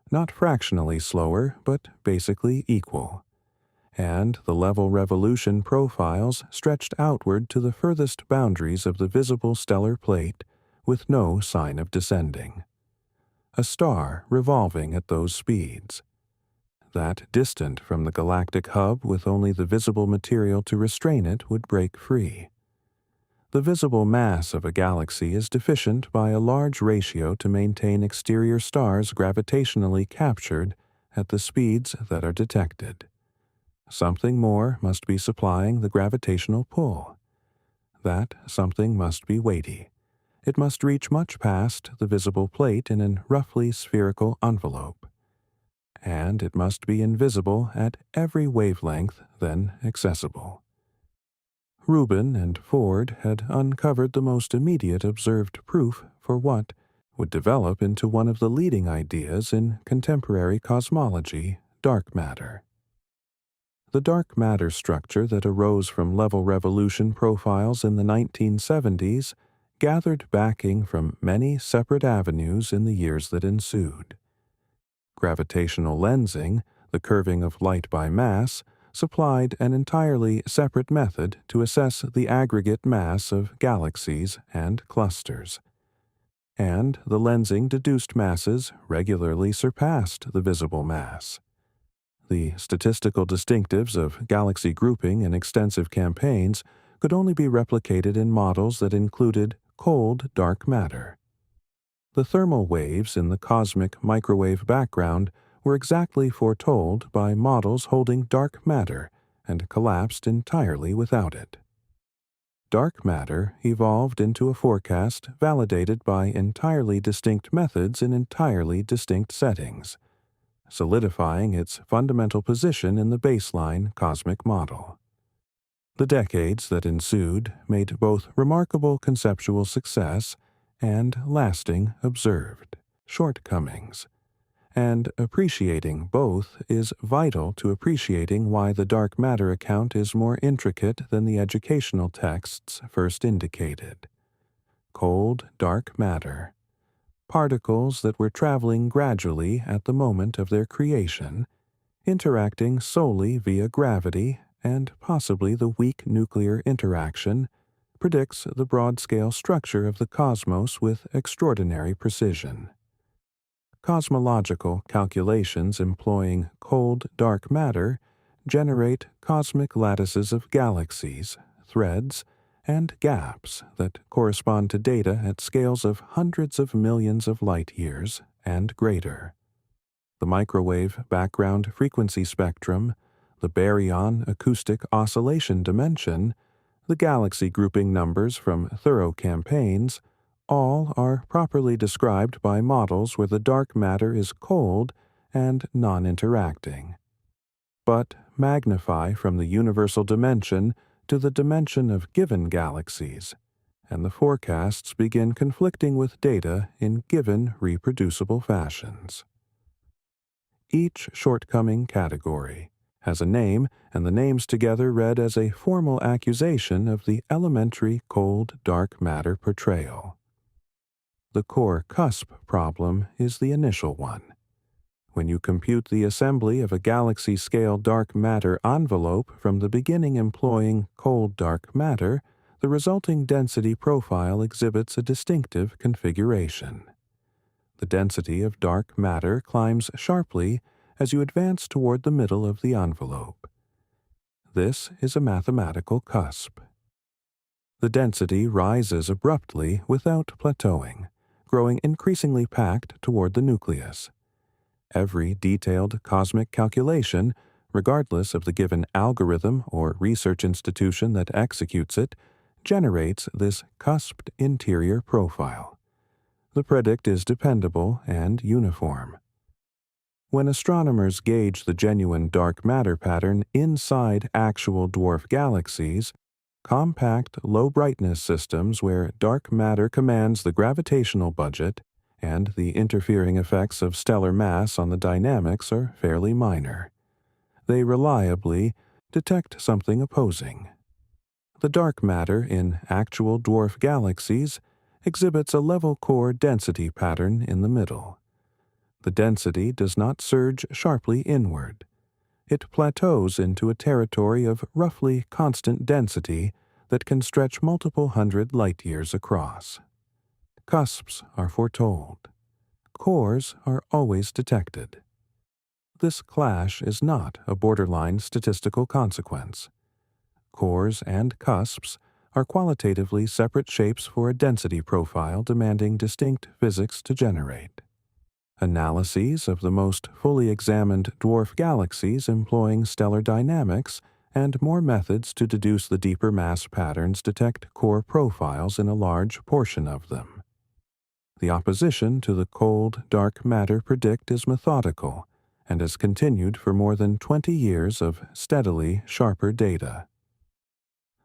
not fractionally slower, but basically equal. And the level revolution profiles stretched outward to the furthest boundaries of the visible stellar plate with no sign of descending. A star revolving at those speeds. That distant from the galactic hub with only the visible material to restrain it would break free. The visible mass of a galaxy is deficient by a large ratio to maintain exterior stars gravitationally captured at the speeds that are detected. Something more must be supplying the gravitational pull. That something must be weighty. It must reach much past the visible plate in a roughly spherical envelope. And it must be invisible at every wavelength then accessible. Rubin and Ford had uncovered the most immediate observed proof for what would develop into one of the leading ideas in contemporary cosmology, dark matter. The dark matter structure that arose from level revolution profiles in the 1970s gathered backing from many separate avenues in the years that ensued. Gravitational lensing, the curving of light by mass, supplied an entirely separate method to assess the aggregate mass of galaxies and clusters. And the lensing deduced masses regularly surpassed the visible mass. The statistical distinctives of galaxy grouping in extensive campaigns could only be replicated in models that included cold dark matter. The thermal waves in the cosmic microwave background were exactly foretold by models holding dark matter and collapsed entirely without it. Dark matter evolved into a forecast validated by entirely distinct methods in entirely distinct settings, solidifying its fundamental position in the baseline cosmic model. The decades that ensued made both remarkable conceptual success and lasting observed shortcomings, and appreciating both is vital to appreciating why the dark matter account is more intricate than the educational texts first indicated. Cold, dark matter. Particles that were traveling gradually at the moment of their creation, interacting solely via gravity and possibly the weak nuclear interaction, predicts the broad-scale structure of the cosmos with extraordinary precision. Cosmological calculations employing cold dark matter generate cosmic lattices of galaxies, threads, and gaps that correspond to data at scales of hundreds of millions of light-years and greater. The microwave background frequency spectrum, the baryon acoustic oscillation dimension, the galaxy grouping numbers from thorough campaigns, all are properly described by models where the dark matter is cold and non-interacting. But magnify from the universal dimension to the dimension of given galaxies, and the forecasts begin conflicting with data in given reproducible fashions. Each shortcoming category has a name, and the names together read as a formal accusation of the elementary cold dark matter portrayal. The core cusp problem is the initial one. When you compute the assembly of a galaxy-scale dark matter envelope from the beginning employing cold dark matter, the resulting density profile exhibits a distinctive configuration. The density of dark matter climbs sharply as you advance toward the middle of the envelope. This is a mathematical cusp. The density rises abruptly without plateauing, growing increasingly packed toward the nucleus. Every detailed cosmic calculation, regardless of the given algorithm or research institution that executes it, generates this cusped interior profile. The predict is dependable and uniform. When astronomers gauge the genuine dark matter pattern inside actual dwarf galaxies, compact low-brightness systems where dark matter commands the gravitational budget and the interfering effects of stellar mass on the dynamics are fairly minor. They reliably detect something opposing. The dark matter in actual dwarf galaxies exhibits a level core density pattern in the middle. The density does not surge sharply inward. It plateaus into a territory of roughly constant density that can stretch multiple hundred light-years across. Cusps are foretold. Cores are always detected. This clash is not a borderline statistical consequence. Cores and cusps are qualitatively separate shapes for a density profile demanding distinct physics to generate. Analyses of the most fully examined dwarf galaxies employing stellar dynamics and more methods to deduce the deeper mass patterns detect core profiles in a large portion of them. The opposition to the cold, dark matter predict is methodical and has continued for more than 20 years of steadily sharper data.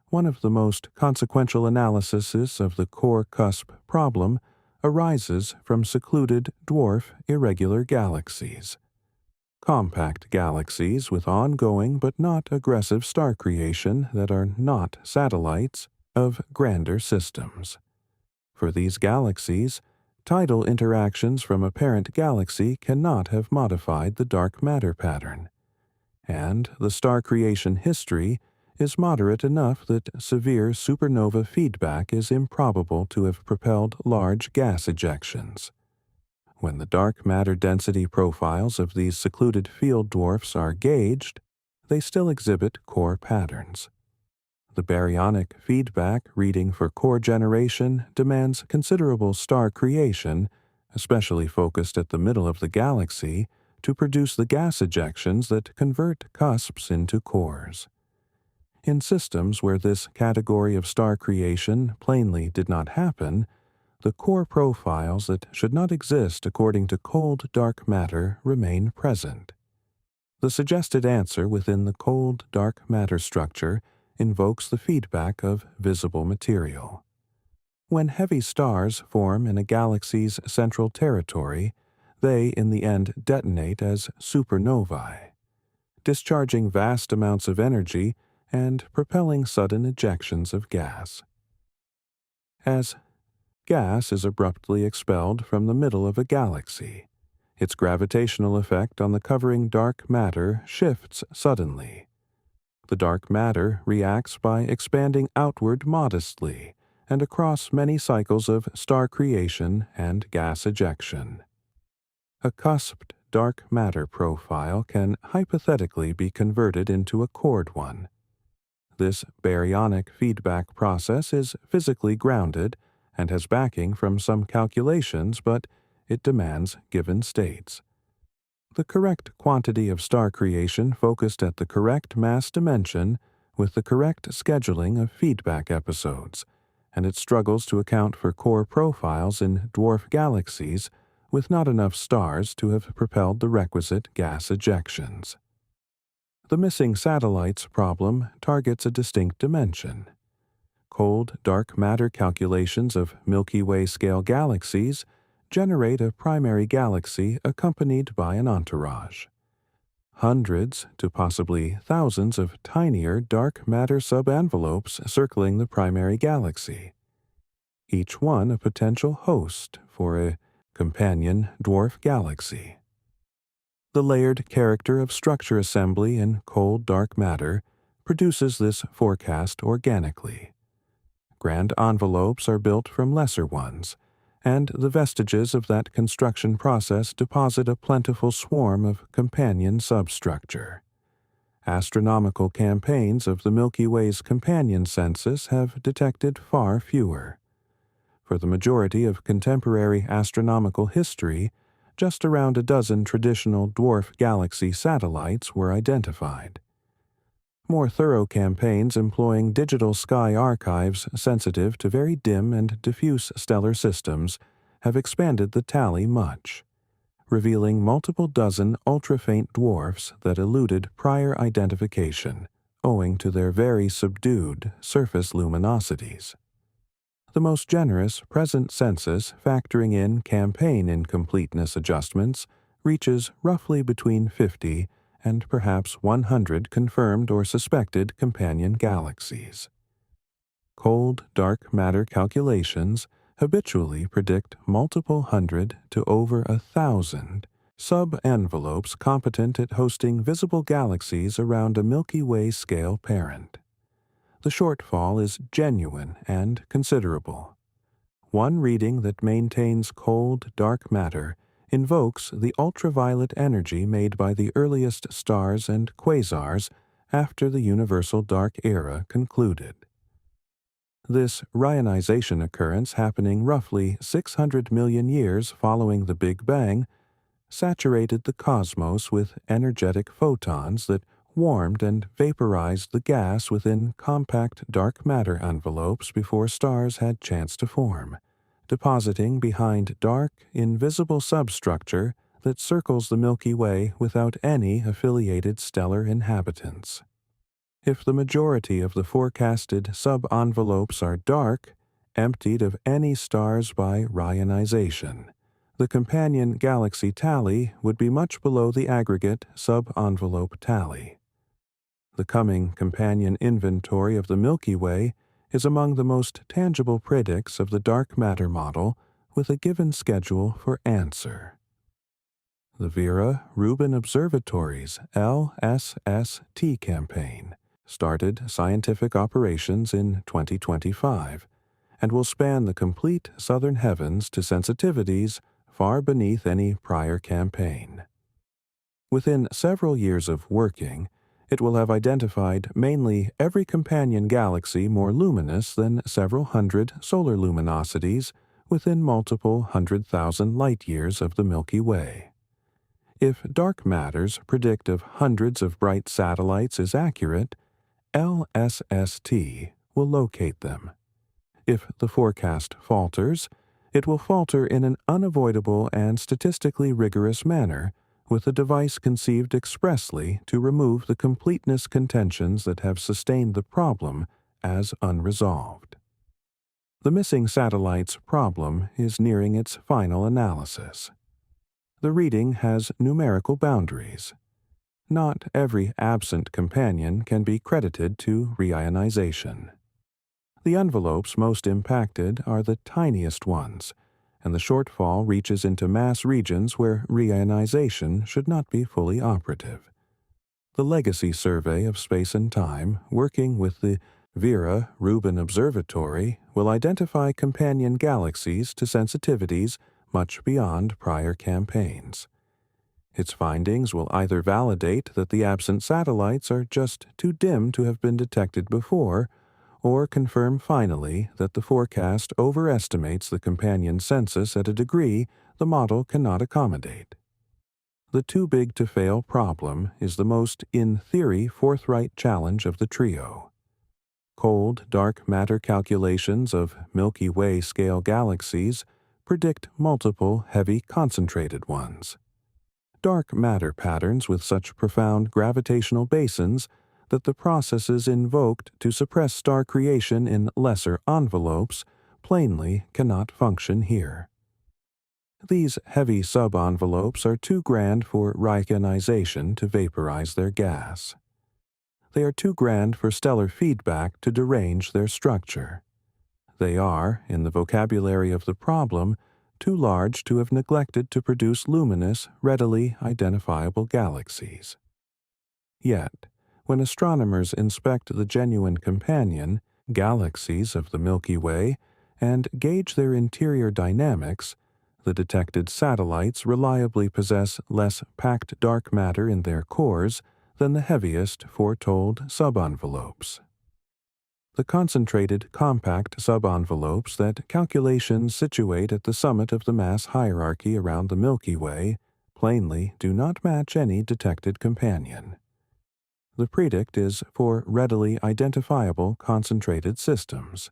One of the most consequential analyses of the core cusp problem arises from secluded dwarf irregular galaxies. Compact galaxies with ongoing but not aggressive star creation that are not satellites of grander systems. For these galaxies, tidal interactions from a parent galaxy cannot have modified the dark matter pattern, and the star creation history is moderate enough that severe supernova feedback is improbable to have propelled large gas ejections. When the dark matter density profiles of these secluded field dwarfs are gauged, they still exhibit core patterns. The baryonic feedback reading for core generation demands considerable star creation, especially focused at the middle of the galaxy, to produce the gas ejections that convert cusps into cores. In systems where this category of star creation plainly did not happen, the core profiles that should not exist according to cold dark matter remain present. The suggested answer within the cold dark matter structure invokes the feedback of visible material. When heavy stars form in a galaxy's central territory, they in the end detonate as supernovae, discharging vast amounts of energy and propelling sudden ejections of gas. As gas is abruptly expelled from the middle of a galaxy, its gravitational effect on the covering dark matter shifts suddenly. The dark matter reacts by expanding outward modestly and across many cycles of star creation and gas ejection. A cusped dark matter profile can hypothetically be converted into a chord one. This baryonic feedback process is physically grounded and has backing from some calculations, but it demands given states. The correct quantity of star creation focused at the correct mass dimension with the correct scheduling of feedback episodes, and it struggles to account for core profiles in dwarf galaxies with not enough stars to have propelled the requisite gas ejections. The missing satellites problem targets a distinct dimension. Cold, dark matter calculations of Milky Way-scale galaxies generate a primary galaxy accompanied by an entourage. Hundreds to possibly thousands of tinier dark matter subenvelopes circling the primary galaxy, each one a potential host for a companion dwarf galaxy. The layered character of structure assembly in cold dark matter produces this forecast organically. Grand envelopes are built from lesser ones, and the vestiges of that construction process deposit a plentiful swarm of companion substructure. Astronomical campaigns of the Milky Way's companion census have detected far fewer. For the majority of contemporary astronomical history, just around a dozen traditional dwarf galaxy satellites were identified. More thorough campaigns employing digital sky archives sensitive to very dim and diffuse stellar systems have expanded the tally much, revealing multiple dozen ultra-faint dwarfs that eluded prior identification owing to their very subdued surface luminosities. The most generous present census, factoring in campaign incompleteness adjustments, reaches roughly between 50 and perhaps 100 confirmed or suspected companion galaxies. Cold, dark matter calculations habitually predict multiple hundred to over 1,000 sub-envelopes competent at hosting visible galaxies around a Milky Way-scale parent. The shortfall is genuine and considerable. One reading that maintains cold, dark matter invokes the ultraviolet energy made by the earliest stars and quasars after the universal dark era concluded. This Ryanization occurrence, happening roughly 600 million years following the Big Bang, saturated the cosmos with energetic photons that warmed and vaporized the gas within compact dark matter envelopes before stars had chance to form, depositing behind dark, invisible substructure that circles the Milky Way without any affiliated stellar inhabitants. If the majority of the forecasted sub-envelopes are dark, emptied of any stars by Ryanization, the companion galaxy tally would be much below the aggregate sub-envelope tally. The coming companion inventory of the Milky Way is among the most tangible predicts of the dark matter model with a given schedule for answer. The Vera-Rubin Observatory's LSST campaign started scientific operations in 2025 and will span the complete southern heavens to sensitivities far beneath any prior campaign. Within several years of working, it will have identified mainly every companion galaxy more luminous than several hundred solar luminosities within multiple 100,000 light-years of the Milky Way. If dark matter's predict of hundreds of bright satellites is accurate, LSST will locate them. If the forecast falters, it will falter in an unavoidable and statistically rigorous manner, with a device conceived expressly to remove the completeness contentions that have sustained the problem as unresolved. The missing satellites problem is nearing its final analysis. The reading has numerical boundaries. Not every absent companion can be credited to reionization. The envelopes most impacted are the tiniest ones, and the shortfall reaches into mass regions where reionization should not be fully operative. The Legacy Survey of Space and Time, working with the Vera-Rubin Observatory, will identify companion galaxies to sensitivities much beyond prior campaigns. Its findings will either validate that the absent satellites are just too dim to have been detected before, or confirm finally that the forecast overestimates the companion census at a degree the model cannot accommodate. The too-big-to-fail problem is the most, in theory, forthright challenge of the trio. Cold, dark matter calculations of Milky Way-scale galaxies predict multiple, heavy, concentrated ones. Dark matter patterns with such profound gravitational basins that the processes invoked to suppress star creation in lesser envelopes plainly cannot function here. These heavy sub-envelopes are too grand for Reichenization to vaporize their gas. They are too grand for stellar feedback to derange their structure. They are, in the vocabulary of the problem, too large to have neglected to produce luminous, readily identifiable galaxies. Yet, when astronomers inspect the genuine companion, galaxies of the Milky Way, and gauge their interior dynamics, the detected satellites reliably possess less packed dark matter in their cores than the heaviest foretold subenvelopes. The concentrated, compact subenvelopes that calculations situate at the summit of the mass hierarchy around the Milky Way plainly do not match any detected companion. The predict is for readily identifiable concentrated systems.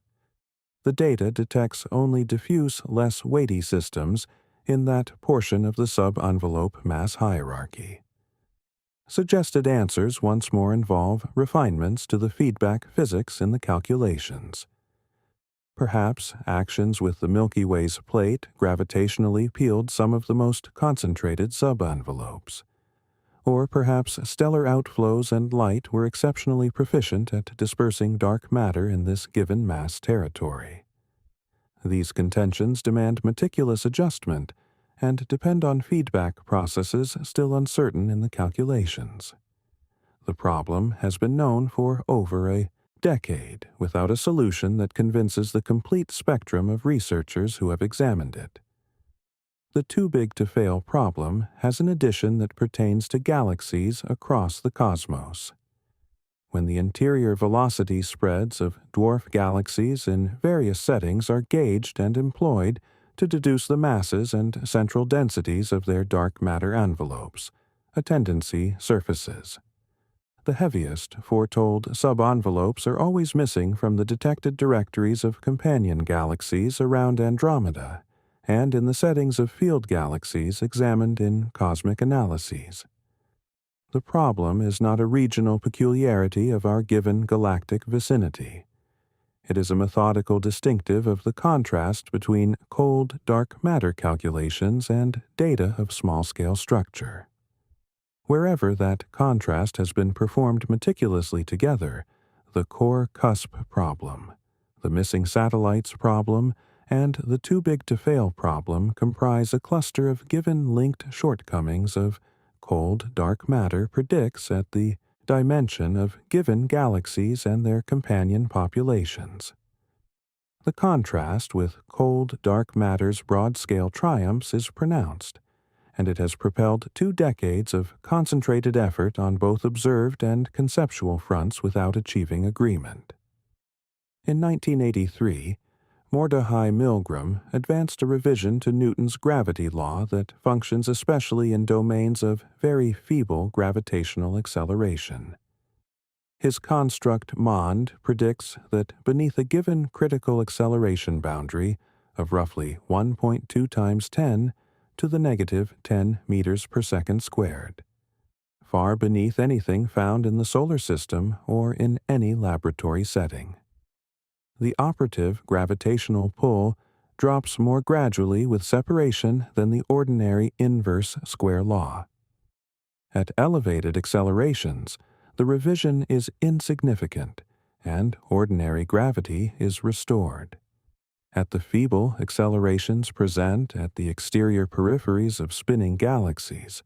The data detects only diffuse, less weighty systems in that portion of the sub-envelope mass hierarchy. Suggested answers once more involve refinements to the feedback physics in the calculations. Perhaps actions with the Milky Way's plate gravitationally peeled some of the most concentrated sub-envelopes. Or perhaps stellar outflows and light were exceptionally proficient at dispersing dark matter in this given mass territory. These contentions demand meticulous adjustment and depend on feedback processes still uncertain in the calculations. The problem has been known for over a decade without a solution that convinces the complete spectrum of researchers who have examined it. The too-big-to-fail problem has an addition that pertains to galaxies across the cosmos. When the interior velocity spreads of dwarf galaxies in various settings are gauged and employed to deduce the masses and central densities of their dark matter envelopes, a tendency surfaces. The heaviest foretold sub-envelopes are always missing from the detected directories of companion galaxies around Andromeda, and in the settings of field galaxies examined in cosmic analyses. The problem is not a regional peculiarity of our given galactic vicinity. It is a methodical distinctive of the contrast between cold, dark matter calculations and data of small-scale structure. Wherever that contrast has been performed meticulously together, the core cusp problem, the missing satellites problem, and the too-big-to-fail problem comprise a cluster of given linked shortcomings of cold, dark matter predicts at the dimension of given galaxies and their companion populations. The contrast with cold, dark matter's broad-scale triumphs is pronounced, and it has propelled 2 decades of concentrated effort on both observed and conceptual fronts without achieving agreement. In 1983, Mordechai Milgram advanced a revision to Newton's gravity law that functions especially in domains of very feeble gravitational acceleration. His construct MOND predicts that beneath a given critical acceleration boundary of roughly 1.2 times 10 to the negative 10 meters per second squared, far beneath anything found in the solar system or in any laboratory setting, the operative gravitational pull drops more gradually with separation than the ordinary inverse square law. At elevated accelerations, the revision is insignificant, and ordinary gravity is restored. At the feeble accelerations present at the exterior peripheries of spinning galaxies,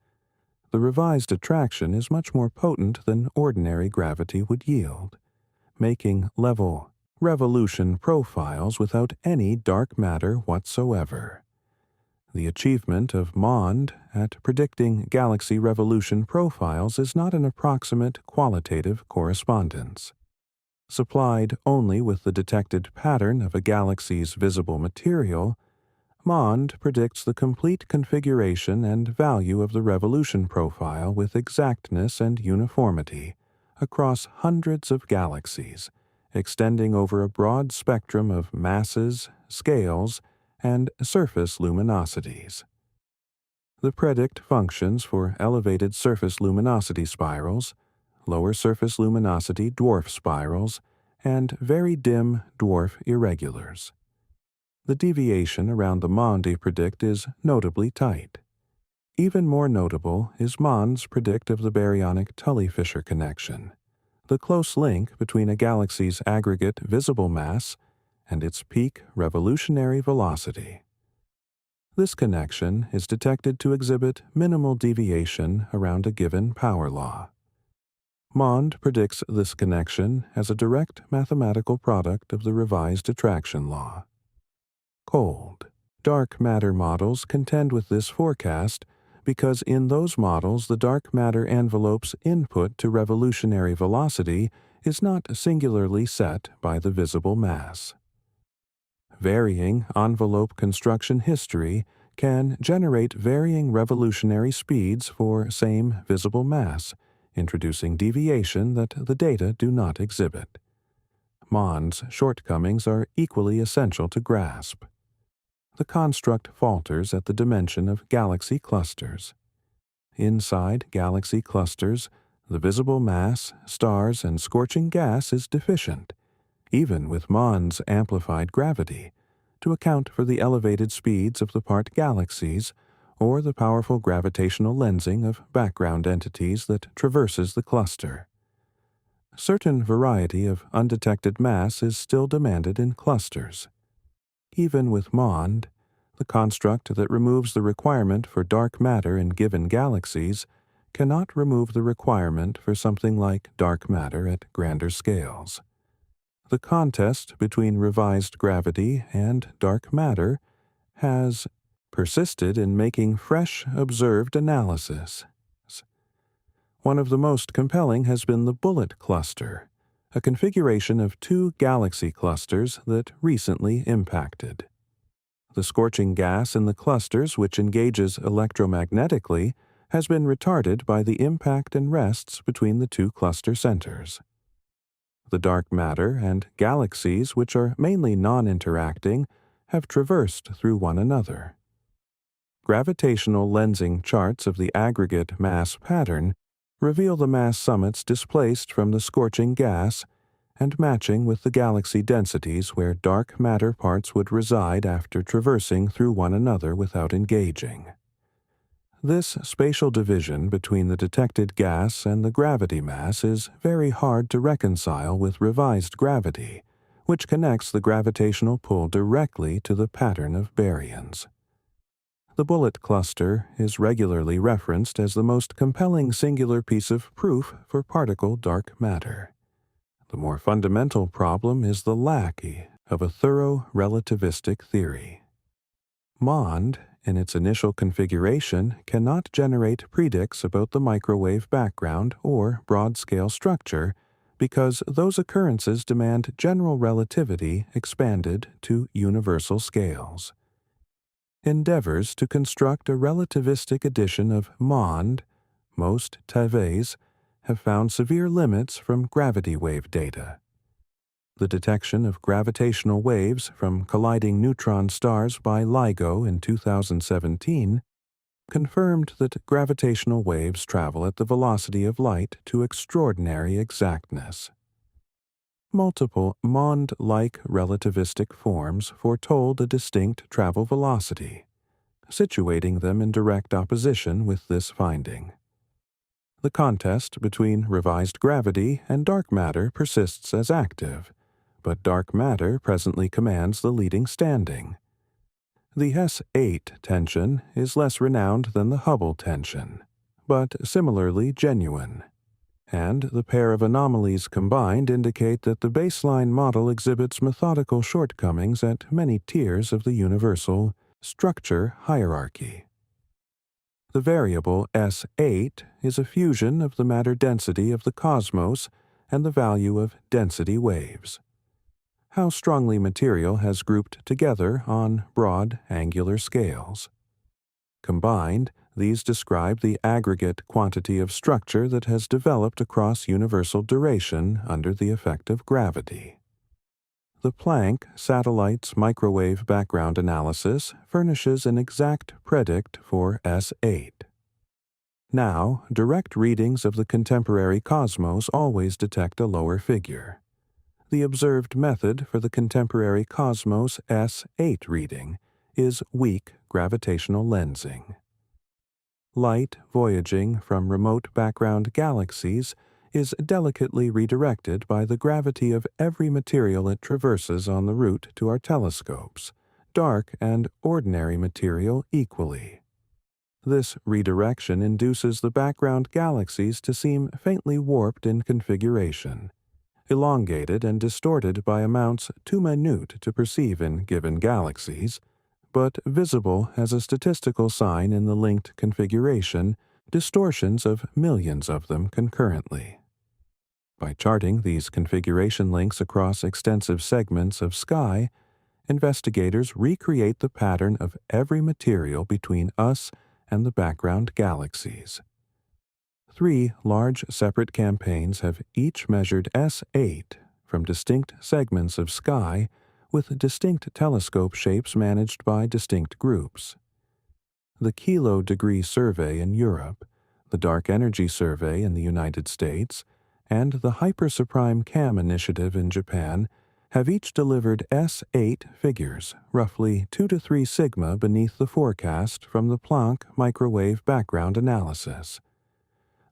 the revised attraction is much more potent than ordinary gravity would yield, making level revolution profiles without any dark matter whatsoever. The achievement of Mond at predicting galaxy revolution profiles is not an approximate qualitative correspondence. Supplied only with the detected pattern of a galaxy's visible material, Mond predicts the complete configuration and value of the revolution profile with exactness and uniformity across hundreds of galaxies, extending over a broad spectrum of masses, scales, and surface luminosities. The predict functions for elevated surface luminosity spirals, lower surface luminosity dwarf spirals, and very dim dwarf irregulars. The deviation around the Mondi predict is notably tight. Even more notable is Mond's predict of the baryonic Tully-Fisher connection, the close link between a galaxy's aggregate visible mass and its peak revolutionary velocity. This connection is detected to exhibit minimal deviation around a given power law. Mond predicts this connection as a direct mathematical product of the revised attraction law. Cold, dark matter models contend with this forecast because in those models the dark matter envelope's input to revolutionary velocity is not singularly set by the visible mass. Varying envelope construction history can generate varying revolutionary speeds for same visible mass, introducing deviation that the data do not exhibit. Mond's shortcomings are equally essential to grasp. The construct falters at the dimension of galaxy clusters. Inside galaxy clusters, the visible mass, stars, and scorching gas is deficient, even with Mond's amplified gravity, to account for the elevated speeds of the part galaxies or the powerful gravitational lensing of background entities that traverses the cluster. Certain variety of undetected mass is still demanded in clusters. Even with Mond, the construct that removes the requirement for dark matter in given galaxies cannot remove the requirement for something like dark matter at grander scales. The contest between revised gravity and dark matter has persisted in making fresh observed analysis. One of the most compelling has been the bullet cluster, a configuration of two galaxy clusters that recently impacted. The scorching gas in the clusters, which engages electromagnetically, has been retarded by the impact and rests between the two cluster centers. The dark matter and galaxies, which are mainly non-interacting, have traversed through one another. Gravitational lensing charts of the aggregate mass pattern reveal the mass summits displaced from the scorching gas and matching with the galaxy densities where dark matter parts would reside after traversing through one another without engaging. This spatial division between the detected gas and the gravity mass is very hard to reconcile with revised gravity, which connects the gravitational pull directly to the pattern of baryons. The bullet cluster is regularly referenced as the most compelling singular piece of proof for particle dark matter. The more fundamental problem is the lack of a thorough relativistic theory. Mond, in its initial configuration, cannot generate predicts about the microwave background or broad-scale structure because those occurrences demand general relativity expanded to universal scales. Endeavors to construct a relativistic edition of Mond, most TeVes, have found severe limits from gravity wave data. The detection of gravitational waves from colliding neutron stars by LIGO in 2017 confirmed that gravitational waves travel at the velocity of light to extraordinary exactness. Multiple Mond-like relativistic forms foretold a distinct travel velocity, situating them in direct opposition with this finding. The contest between revised gravity and dark matter persists as active, but dark matter presently commands the leading standing. The S8 tension is less renowned than the Hubble tension, but similarly genuine, and the pair of anomalies combined indicate that the baseline model exhibits methodical shortcomings at many tiers of the universal Structure hierarchy. The variable S8 is a fusion of the matter density of the cosmos and the value of density waves. How strongly material has grouped together on broad angular scales. Combined, these describe the aggregate quantity of structure that has developed across universal duration under the effect of gravity. The Planck satellite's microwave background analysis furnishes an exact predict for S8. Now, direct readings of the contemporary cosmos always detect a lower figure. The observed method for the contemporary cosmos S8 reading is weak gravitational lensing. Light voyaging from remote background galaxies is delicately redirected by the gravity of every material it traverses on the route to our telescopes, dark and ordinary material equally. This redirection induces the background galaxies to seem faintly warped in configuration, elongated and distorted by amounts too minute to perceive in given galaxies, but visible as a statistical sign in the linked configuration, distortions of millions of them concurrently. By charting these configuration links across extensive segments of sky, investigators recreate the pattern of every material between us and the background galaxies. 3 large separate campaigns have each measured S8 from distinct segments of sky with distinct telescope shapes managed by distinct groups. The Kilo Degree Survey in Europe, the Dark Energy Survey in the United States, and the Hypersuprime CAM initiative in Japan have each delivered S8 figures, roughly 2 to 3 sigma beneath the forecast from the Planck microwave background analysis.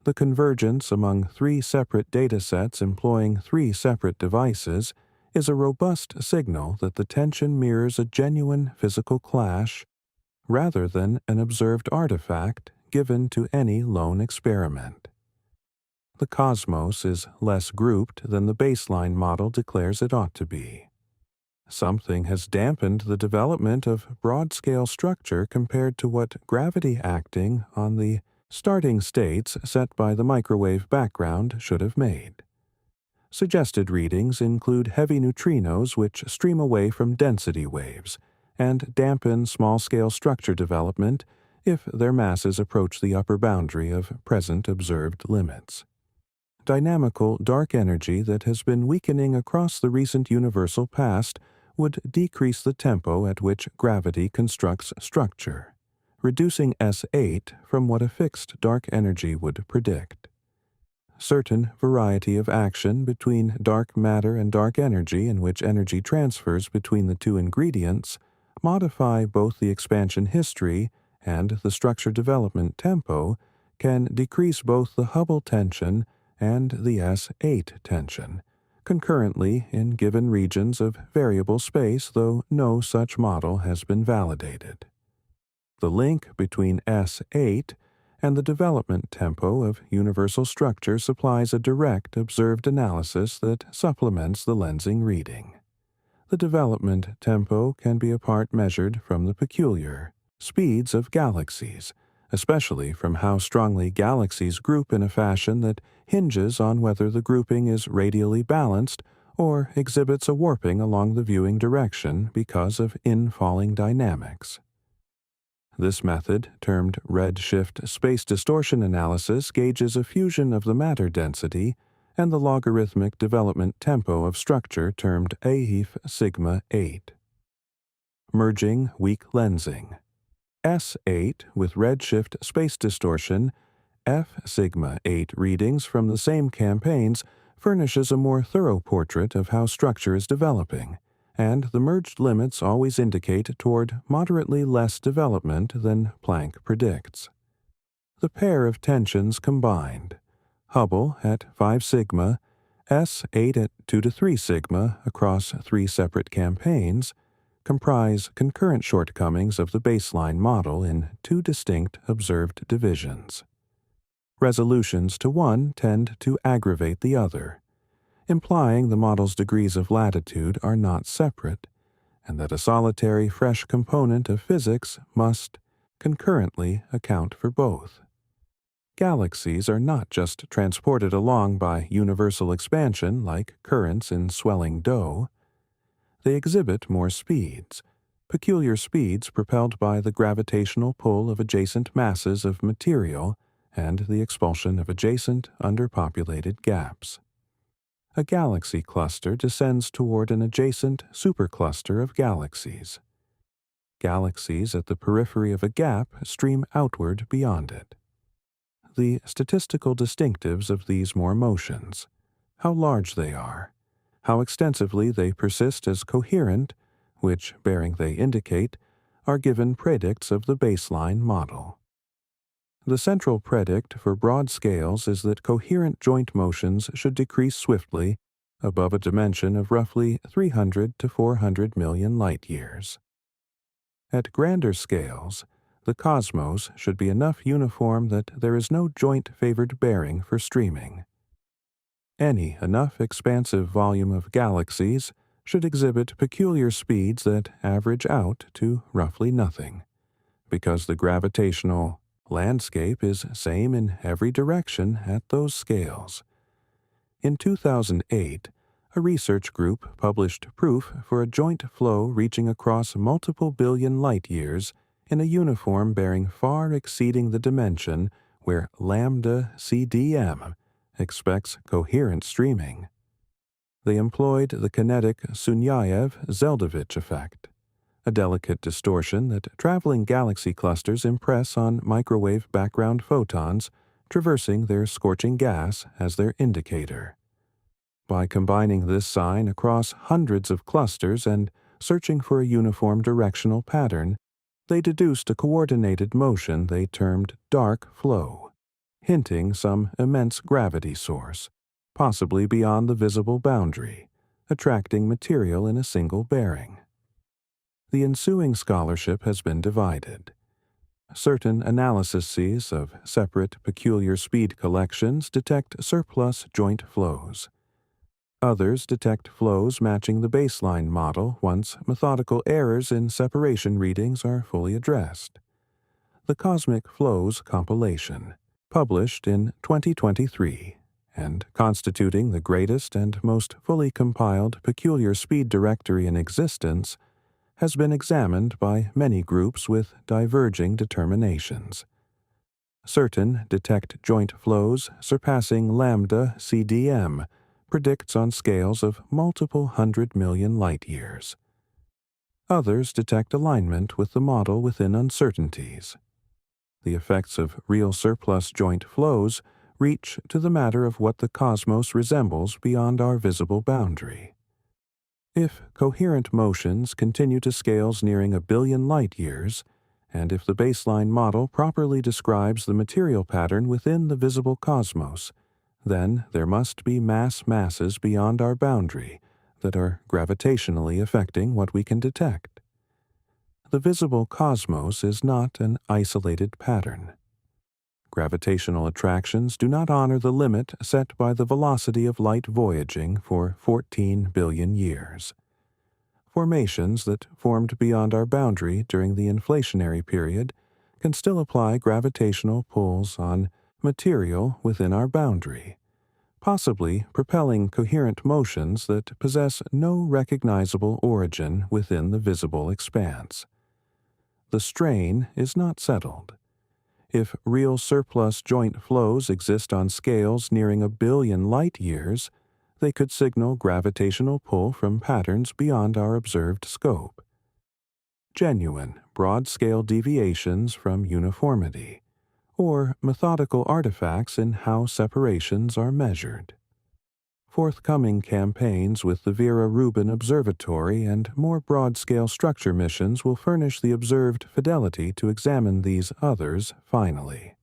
The convergence among 3 separate datasets employing 3 separate devices is a robust signal that the tension mirrors a genuine physical clash rather than an observed artifact given to any lone experiment. The cosmos is less grouped than the baseline model declares it ought to be. Something has dampened the development of broad-scale structure compared to what gravity acting on the starting states set by the microwave background should have made. Suggested readings include heavy neutrinos which stream away from density waves and dampen small-scale structure development if their masses approach the upper boundary of present observed limits. Dynamical dark energy that has been weakening across the recent universal past would decrease the tempo at which gravity constructs structure, reducing S8 from what a fixed dark energy would predict. Certain variety of action between dark matter and dark energy in which energy transfers between the two ingredients modify both the expansion history and the structure development tempo can decrease both the Hubble tension and the S8 tension, concurrently in given regions of variable space, though no such model has been validated. The link between S8 and the development tempo of universal structure supplies a direct observed analysis that supplements the lensing reading. The development tempo can be apart measured from the peculiar speeds of galaxies, especially from how strongly galaxies group in a fashion that hinges on whether the grouping is radially balanced or exhibits a warping along the viewing direction because of infalling dynamics. This method, termed redshift space distortion analysis, gauges a fusion of the matter density and the logarithmic development tempo of structure termed AHEF sigma 8. Merging weak lensing. S8 with redshift space distortion, F sigma 8 readings from the same campaigns furnishes a more thorough portrait of how structure is developing, and the merged limits always indicate toward moderately less development than Planck predicts. The pair of tensions combined, Hubble at 5 sigma, S8 at 2 to 3 sigma across 3 separate campaigns, comprise concurrent shortcomings of the baseline model in 2 distinct observed divisions. Resolutions to one tend to aggravate the other, implying the model's degrees of latitude are not separate, and that a solitary fresh component of physics must concurrently account for both. Galaxies are not just transported along by universal expansion like currents in swelling dough. They exhibit more speeds, peculiar speeds propelled by the gravitational pull of adjacent masses of material and the expulsion of adjacent underpopulated gaps. A galaxy cluster descends toward an adjacent supercluster of galaxies. Galaxies at the periphery of a gap stream outward beyond it. The statistical distinctives of these more motions, how large they are, how extensively they persist as coherent, which bearing they indicate, are given predicts of the baseline model. The central predict for broad scales is that coherent joint motions should decrease swiftly above a dimension of roughly 300 to 400 million light-years. At grander scales, the cosmos should be enough uniform that there is no joint-favored bearing for streaming. Any enough expansive volume of galaxies should exhibit peculiar speeds that average out to roughly nothing, because the gravitational landscape is same in every direction at those scales. In 2008, a research group published proof for a joint flow reaching across multiple billion light-years in a uniform bearing far exceeding the dimension where lambda CDM expects coherent streaming. They employed the kinetic Sunyaev-Zeldovich effect, a delicate distortion that traveling galaxy clusters impress on microwave background photons traversing their scorching gas as their indicator. By combining this sign across hundreds of clusters and searching for a uniform directional pattern, they deduced a coordinated motion they termed dark flow, hinting some immense gravity source, possibly beyond the visible boundary, attracting material in a single bearing. The ensuing scholarship has been divided. Certain analyses of separate peculiar speed collections detect surplus joint flows. Others detect flows matching the baseline model once methodical errors in separation readings are fully addressed. The Cosmic Flows compilation, published in 2023, and constituting the greatest and most fully compiled peculiar speed directory in existence, has been examined by many groups with diverging determinations. Certain detect joint flows surpassing lambda CDM, predicts on scales of multiple 100 million light-years. Others detect alignment with the model within uncertainties. The effects of real surplus joint flows reach to the matter of what the cosmos resembles beyond our visible boundary. If coherent motions continue to scales nearing 1 billion light-years, and if the baseline model properly describes the material pattern within the visible cosmos, then there must be masses beyond our boundary that are gravitationally affecting what we can detect. The visible cosmos is not an isolated pattern. Gravitational attractions do not honor the limit set by the velocity of light voyaging for 14 billion years. Formations that formed beyond our boundary during the inflationary period can still apply gravitational pulls on material within our boundary, possibly propelling coherent motions that possess no recognizable origin within the visible expanse. The strain is not settled. If real surplus joint flows exist on scales nearing 1 billion light-years, they could signal gravitational pull from patterns beyond our observed scope. Genuine, broad-scale deviations from uniformity, or methodical artifacts in how separations are measured. Forthcoming campaigns with the Vera Rubin Observatory and more broad-scale structure missions will furnish the observed fidelity to examine these others finally.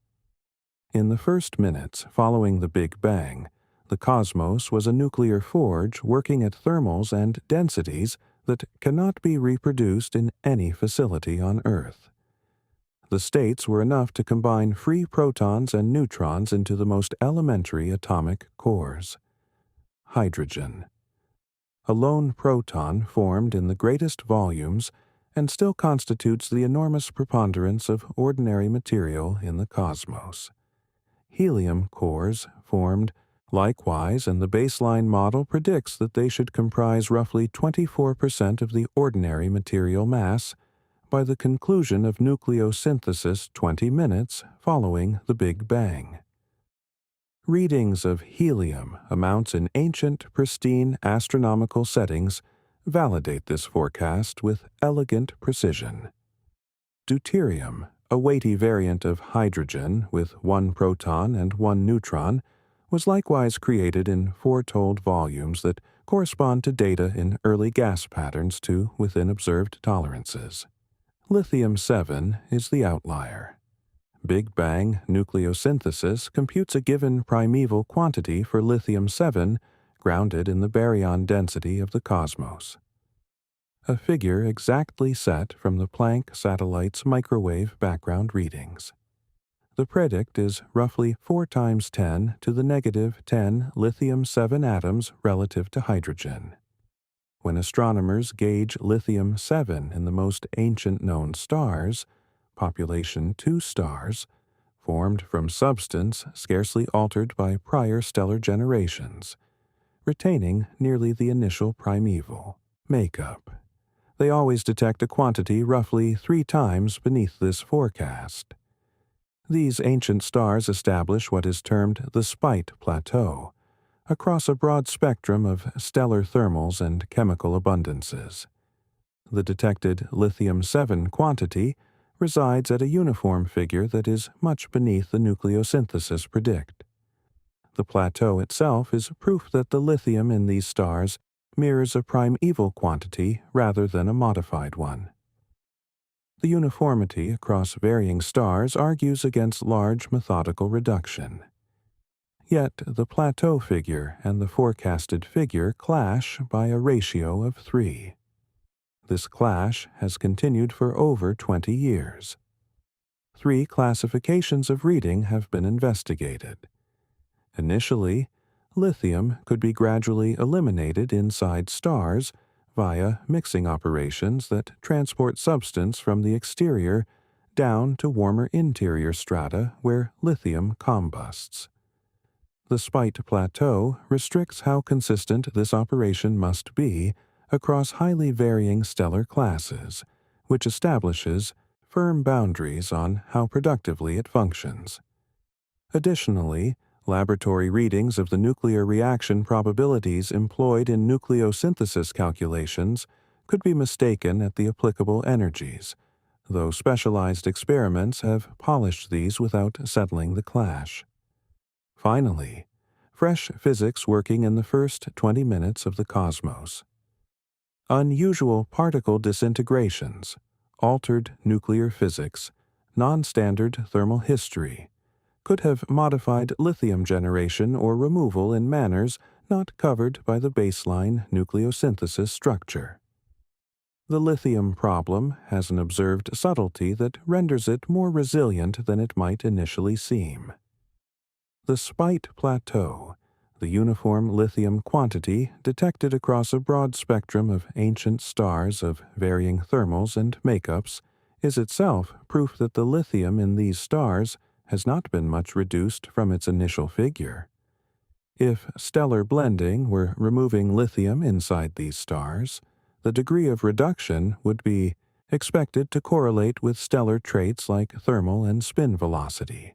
In the first minutes following the Big Bang, the cosmos was a nuclear forge working at thermals and densities that cannot be reproduced in any facility on Earth. The states were enough to combine free protons and neutrons into the most elementary atomic cores. Hydrogen. a lone proton formed in the greatest volumes and still constitutes the enormous preponderance of ordinary material in the cosmos. Helium cores formed likewise, and the baseline model predicts that they should comprise roughly 24% of the ordinary material mass by the conclusion of nucleosynthesis 20 minutes following the Big Bang. Readings of helium amounts in ancient, pristine astronomical settings validate this forecast with elegant precision. Deuterium, a weighty variant of hydrogen with 1 proton and 1 neutron, was likewise created in foretold volumes that correspond to data in early gas patterns to within observed tolerances. Lithium-7 is the outlier. Big Bang nucleosynthesis computes a given primeval quantity for lithium-7 grounded in the baryon density of the cosmos. A figure exactly set from the Planck satellite's microwave background readings. The predict is roughly 4 × 10 to the negative 10 lithium-7 atoms relative to hydrogen. When astronomers gauge lithium-7 in the most ancient known stars, population 2 stars, formed from substance scarcely altered by prior stellar generations, retaining nearly the initial primeval makeup, they always detect a quantity roughly 3 times beneath this forecast. These ancient stars establish what is termed the Spite Plateau, across a broad spectrum of stellar thermals and chemical abundances. The detected lithium-7 quantity resides at a uniform figure that is much beneath the nucleosynthesis predict. The plateau itself is proof that the lithium in these stars mirrors a primeval quantity rather than a modified one. The uniformity across varying stars argues against large methodical reduction. Yet the plateau figure and the forecasted figure clash by a ratio of 3. This clash has continued for over 20 years. 3 classifications of reading have been investigated. Initially, lithium could be gradually eliminated inside stars via mixing operations that transport substance from the exterior down to warmer interior strata where lithium combusts. The Spite Plateau restricts how consistent this operation must be across highly varying stellar classes, which establishes firm boundaries on how productively it functions. Additionally, laboratory readings of the nuclear reaction probabilities employed in nucleosynthesis calculations could be mistaken at the applicable energies, though specialized experiments have polished these without settling the clash. Finally, fresh physics working in the first 20 minutes of the cosmos. Unusual particle disintegrations, altered nuclear physics, non-standard thermal history, could have modified lithium generation or removal in manners not covered by the baseline nucleosynthesis structure. The lithium problem has an observed subtlety that renders it more resilient than it might initially seem. The Spite Plateau, the uniform lithium quantity detected across a broad spectrum of ancient stars of varying thermals and makeups, is itself proof that the lithium in these stars has not been much reduced from its initial figure. If stellar blending were removing lithium inside these stars, the degree of reduction would be expected to correlate with stellar traits like thermal and spin velocity,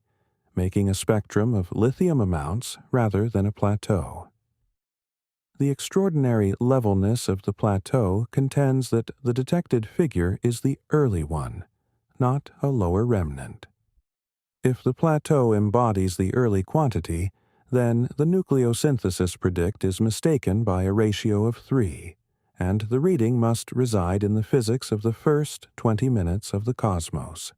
making a spectrum of lithium amounts rather than a plateau. The extraordinary levelness of the plateau contends that the detected figure is the early one, not a lower remnant. If the plateau embodies the early quantity, then the nucleosynthesis predict is mistaken by a ratio of 3, and the reading must reside in the physics of the first 20 minutes of the cosmos.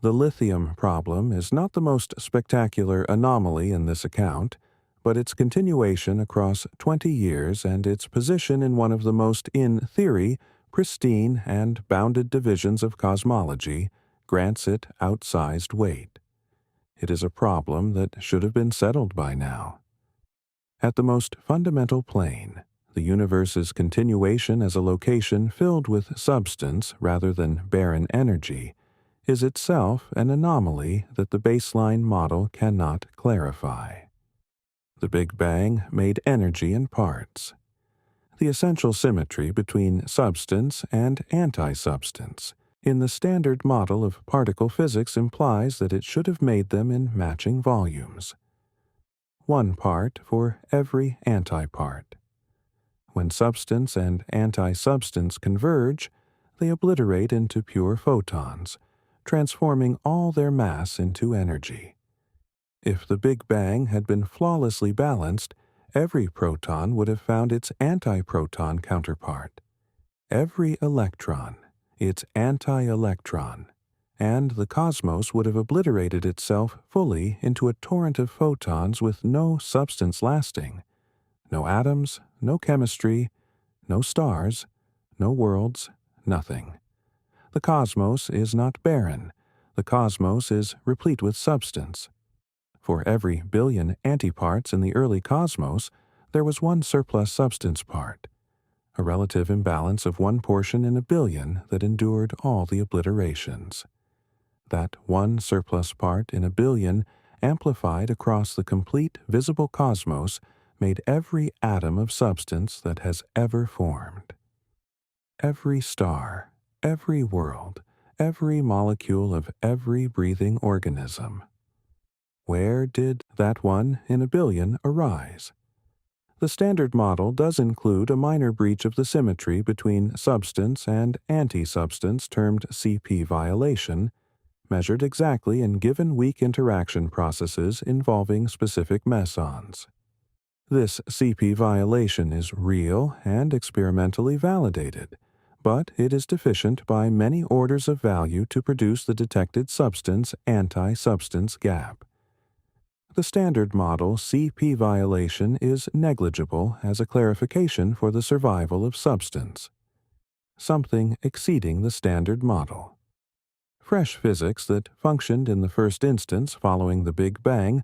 The lithium problem is not the most spectacular anomaly in this account, but its continuation across 20 years and its position in one of the most, in theory, pristine and bounded divisions of cosmology grants it outsized weight. It is a problem that should have been settled by now. At the most fundamental plane, The universe's continuation as a location filled with substance rather than barren energy is itself an anomaly that the baseline model cannot clarify. The Big Bang made energy in parts. The essential symmetry between substance and anti-substance in the standard model of particle physics implies that it should have made them in matching volumes. One part for every antipart. When substance and anti-substance converge, they obliterate into pure photons, transforming all their mass into energy. If the Big Bang had been flawlessly balanced, every proton would have found its antiproton counterpart, every electron its anti-electron, and the cosmos would have obliterated itself fully into a torrent of photons with no substance lasting, no atoms, no chemistry, no stars, no worlds, nothing. The cosmos is not barren. The cosmos is replete with substance. For every billion antiparts in the early cosmos, there was one surplus substance part, a relative imbalance of one portion in a billion that endured all the obliterations. That one surplus part in a billion, amplified across the complete visible cosmos, made every atom of substance that has ever formed. Every star, every world, every molecule of every breathing organism. Where did that one in a billion arise? The standard model does include a minor breach of the symmetry between substance and anti-substance termed CP violation, measured exactly in given weak interaction processes involving specific mesons. This CP violation is real and experimentally validated, but it is deficient by many orders of value to produce the detected substance anti-substance gap. The standard model CP violation is negligible as a clarification for the survival of substance, something exceeding the standard model. Fresh physics that functioned in the first instance following the Big Bang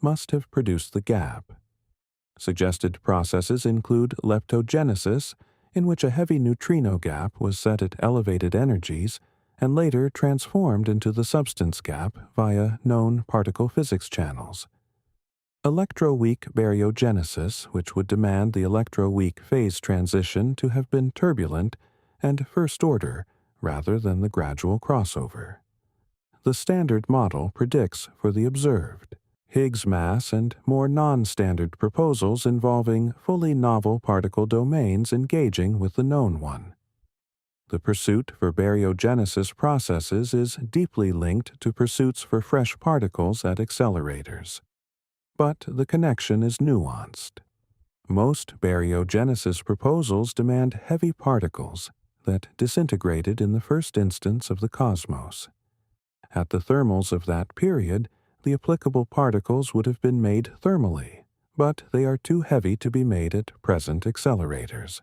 must have produced the gap. Suggested processes include leptogenesis, in which a heavy neutrino gap was set at elevated energies and later transformed into the substance gap via known particle physics channels. Electroweak baryogenesis, which would demand the electroweak phase transition to have been turbulent and first order rather than the gradual crossover. The standard model predicts for the observed, Higgs mass and more non-standard proposals involving fully novel particle domains engaging with the known one. The pursuit for baryogenesis processes is deeply linked to pursuits for fresh particles at accelerators. But the connection is nuanced. Most baryogenesis proposals demand heavy particles that disintegrated in the first instance of the cosmos. At the thermals of that period, the applicable particles would have been made thermally, but they are too heavy to be made at present accelerators.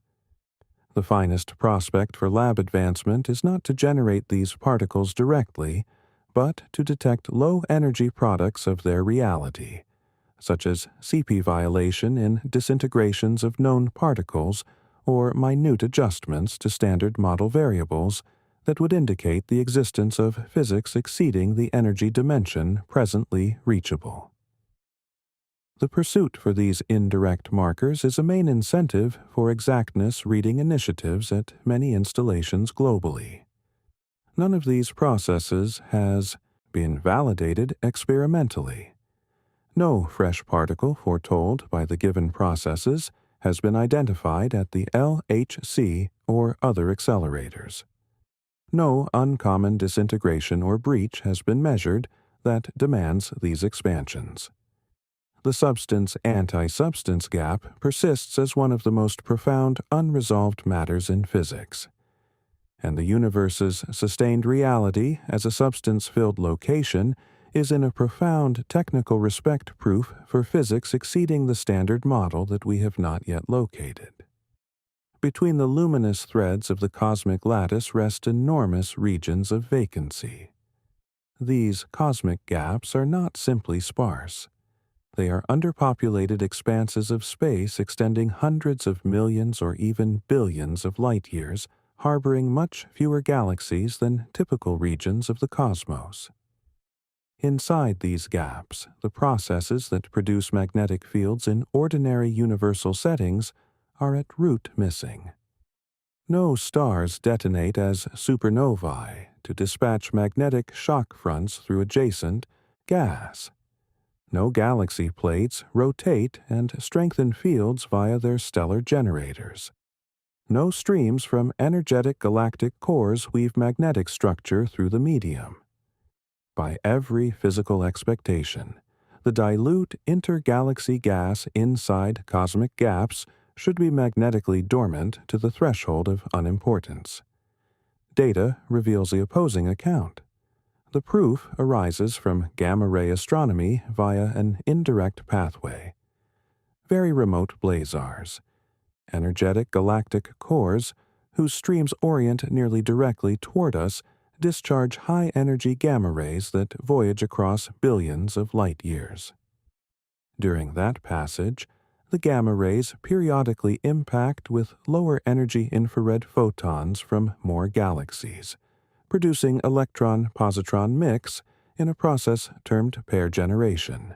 The finest prospect for lab advancement is not to generate these particles directly, but to detect low-energy products of their reality, such as CP violation in disintegrations of known particles or minute adjustments to standard model variables that would indicate the existence of physics exceeding the energy dimension presently reachable. The pursuit for these indirect markers is a main incentive for exactness reading initiatives at many installations globally. None of these processes has been validated experimentally. No fresh particle foretold by the given processes has been identified at the LHC or other accelerators. No uncommon disintegration or breach has been measured that demands these expansions. The substance anti-substance gap persists as one of the most profound unresolved matters in physics, and the universe's sustained reality as a substance-filled location is in a profound technical respect proof for physics exceeding the standard model that we have not yet located. Between the luminous threads of the cosmic lattice rest enormous regions of vacancy. These cosmic gaps are not simply sparse. They are underpopulated expanses of space extending hundreds of millions or even billions of light years, harboring much fewer galaxies than typical regions of the cosmos. Inside these gaps, the processes that produce magnetic fields in ordinary universal settings are at root missing. No stars detonate as supernovae to dispatch magnetic shock fronts through adjacent gas. No galaxy plates rotate and strengthen fields via their stellar generators. No streams from energetic galactic cores weave magnetic structure through the medium. By every physical expectation, the dilute intergalaxy gas inside cosmic gaps should be magnetically dormant to the threshold of unimportance. Data reveals the opposing account. The proof arises from gamma-ray astronomy via an indirect pathway. Very remote blazars, energetic galactic cores whose streams orient nearly directly toward us, discharge high-energy gamma rays that voyage across billions of light years. During that passage, the gamma rays periodically impact with lower-energy infrared photons from more galaxies, producing electron-positron mix in a process termed pair generation.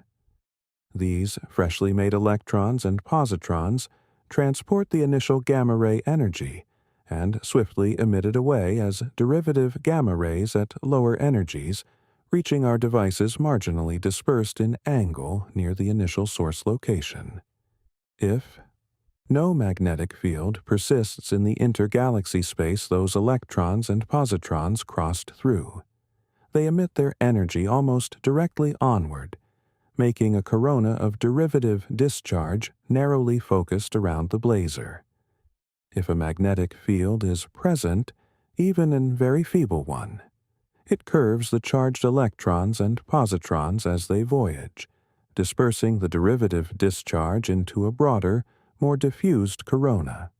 These freshly made electrons and positrons transport the initial gamma-ray energy and swiftly emit it away as derivative gamma rays at lower energies, reaching our devices marginally dispersed in angle near the initial source location. If no magnetic field persists in the intergalaxy space those electrons and positrons crossed through, they emit their energy almost directly onward, making a corona of derivative discharge narrowly focused around the blazer. If a magnetic field is present, even a very feeble one, it curves the charged electrons and positrons as they voyage, dispersing the derivative discharge into a broader, more diffused corona.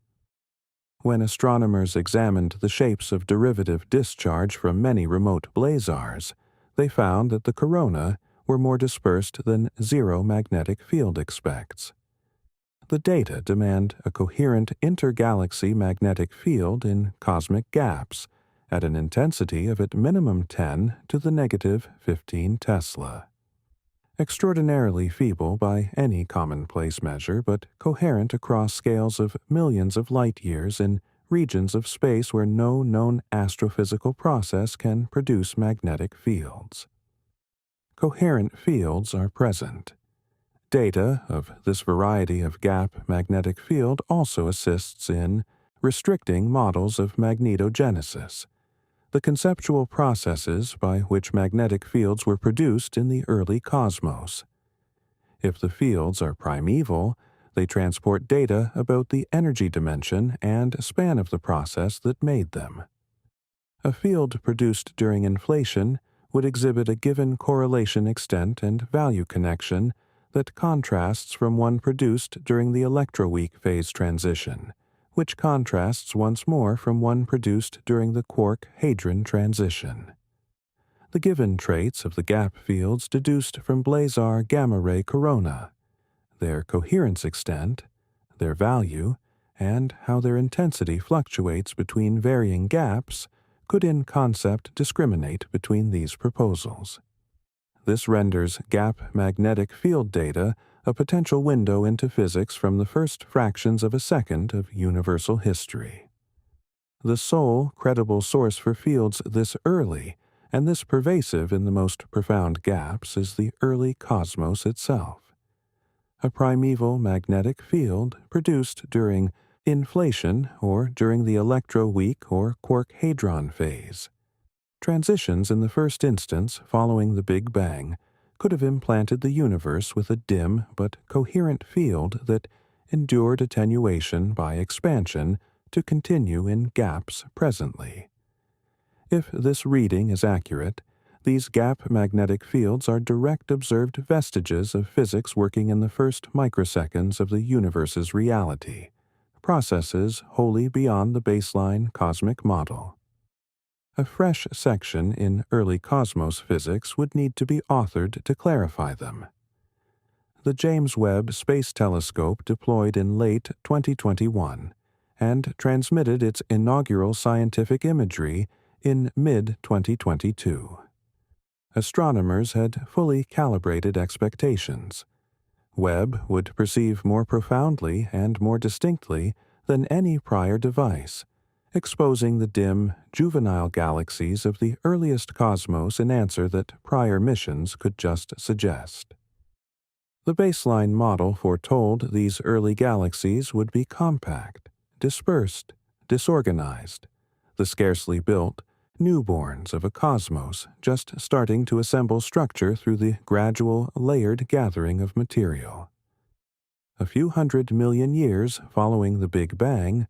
When astronomers examined the shapes of derivative discharge from many remote blazars, they found that the corona were more dispersed than zero magnetic field expects. The data demand a coherent intergalaxy magnetic field in cosmic gaps at an intensity of at minimum 10 to the negative 15 Tesla. Extraordinarily feeble by any commonplace measure, but coherent across scales of millions of light years in regions of space where no known astrophysical process can produce magnetic fields. Coherent fields are present. Data of this variety of gap magnetic field also assists in restricting models of magnetogenesis, the conceptual processes by which magnetic fields were produced in the early cosmos. If the fields are primeval, they transport data about the energy dimension and span of the process that made them. A field produced during inflation would exhibit a given correlation extent and value connection that contrasts from one produced during the electroweak phase transition, which contrasts once more from one produced during the quark-hadron transition. The given traits of the gap fields deduced from blazar gamma-ray corona, their coherence extent, their value, and how their intensity fluctuates between varying gaps could in concept discriminate between these proposals. This renders gap magnetic field data a potential window into physics from the first fractions of a second of universal history. The sole credible source for fields this early and this pervasive in the most profound gaps is the early cosmos itself. A primeval magnetic field produced during inflation or during the electroweak or quark-hadron phase. Transitions in the first instance following the Big Bang could have implanted the universe with a dim but coherent field that endured attenuation by expansion to continue in gaps presently. If this reading is accurate, these gap magnetic fields are direct observed vestiges of physics working in the first microseconds of the universe's reality, processes wholly beyond the baseline cosmic model. A fresh section in early cosmos physics would need to be authored to clarify them. the James Webb Space Telescope deployed in late 2021 and transmitted its inaugural scientific imagery in mid-2022. Astronomers had fully calibrated expectations. Webb would perceive more profoundly and more distinctly than any prior device, exposing the dim, juvenile galaxies of the earliest cosmos in answer that prior missions could just suggest. The baseline model foretold these early galaxies would be compact, dispersed, disorganized, the scarcely built newborns of a cosmos just starting to assemble structure through the gradual, layered gathering of material. A few 100 million years following the Big Bang,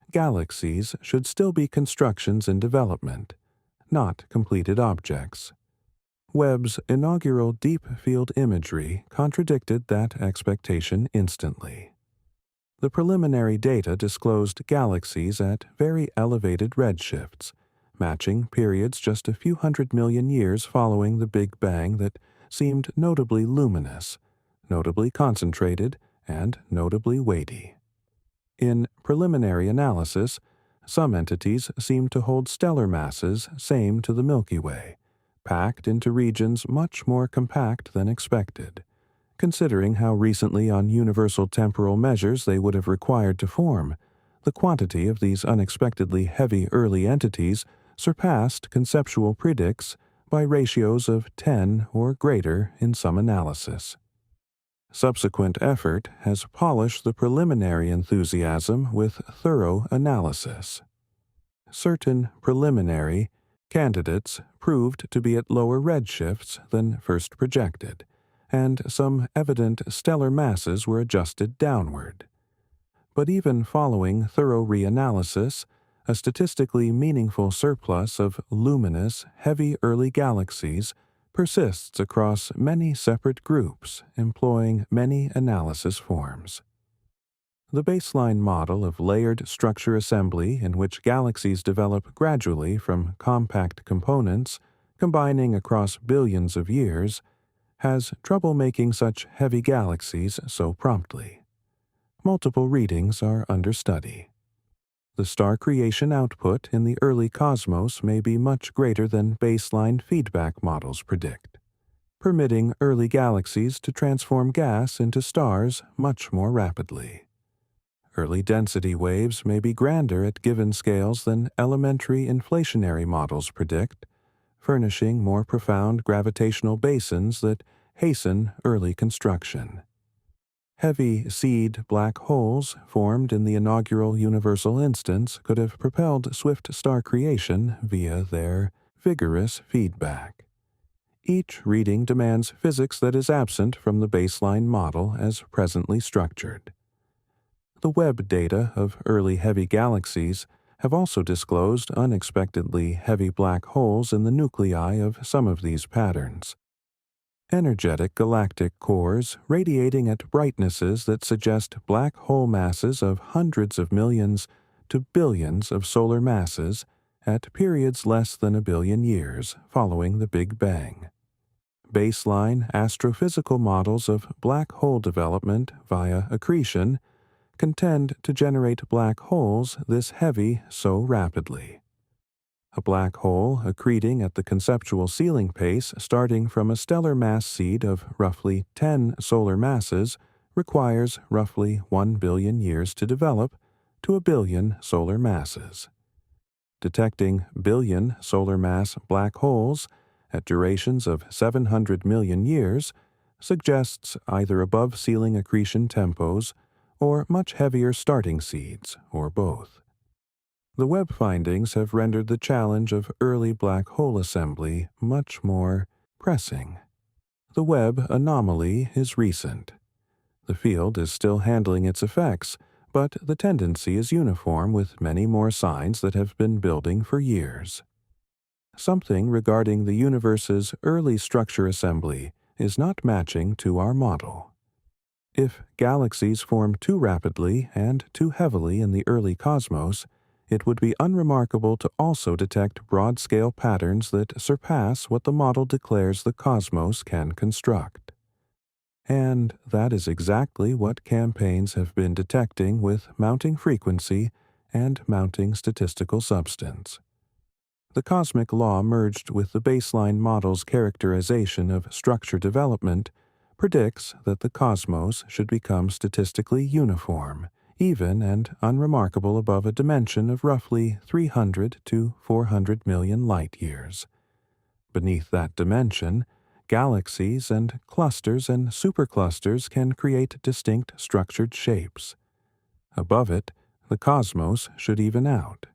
galaxies should still be constructions in development, not completed objects. Webb's inaugural deep field imagery contradicted that expectation instantly. The preliminary data disclosed galaxies at very elevated redshifts, matching periods just a few 100 million years following the Big Bang that seemed notably luminous, notably concentrated, and notably weighty. In preliminary analysis, some entities seemed to hold stellar masses same to the Milky Way, packed into regions much more compact than expected, considering how recently on universal temporal measures they would have required to form. The quantity of these unexpectedly heavy early entities surpassed conceptual predicts by ratios of 10 or greater in some analysis. Subsequent effort has polished the preliminary enthusiasm with thorough analysis. Certain preliminary candidates proved to be at lower redshifts than first projected, and some evident stellar masses were adjusted downward. But even following thorough reanalysis, a statistically meaningful surplus of luminous, heavy early galaxies persists across many separate groups employing many analysis forms. The baseline model of layered structure assembly in which galaxies develop gradually from compact components, combining across billions of years, has trouble making such heavy galaxies so promptly. Multiple readings are under study. The star creation output in the early cosmos may be much greater than baseline feedback models predict, permitting early galaxies to transform gas into stars much more rapidly. Early density waves may be grander at given scales than elementary inflationary models predict, furnishing more profound gravitational basins that hasten early construction. Heavy seed black holes formed in the inaugural universal instance could have propelled swift star creation via their vigorous feedback. Each reading demands physics that is absent from the baseline model as presently structured. The Webb data of early heavy galaxies have also disclosed unexpectedly heavy black holes in the nuclei of some of these patterns. Energetic galactic cores radiating at brightnesses that suggest black hole masses of hundreds of millions to billions of solar masses at periods less than a billion years following the Big Bang. Baseline astrophysical models of black hole development via accretion contend to generate black holes this heavy so rapidly. A black hole accreting at the conceptual ceiling pace starting from a stellar mass seed of roughly 10 solar masses requires roughly 1 billion years to develop to a billion solar masses. Detecting billion solar mass black holes at durations of 700 million years suggests either above ceiling accretion tempos or much heavier starting seeds, or both. The Webb findings have rendered the challenge of early black hole assembly much more pressing. The Webb anomaly is recent. The field is still handling its effects, but the tendency is uniform with many more signs that have been building for years. Something regarding the universe's early structure assembly is not matching to our model. If galaxies form too rapidly and too heavily in the early cosmos, it would be unremarkable to also detect broad-scale patterns that surpass what the model declares the cosmos can construct. And that is exactly what campaigns have been detecting with mounting frequency and mounting statistical substance. The cosmic law merged with the baseline model's characterization of structure development predicts that the cosmos should become statistically uniform, even and unremarkable above a dimension of roughly 300 to 400 million light-years. Beneath that dimension, galaxies and clusters and superclusters can create distinct structured shapes. Above it, the cosmos should even out.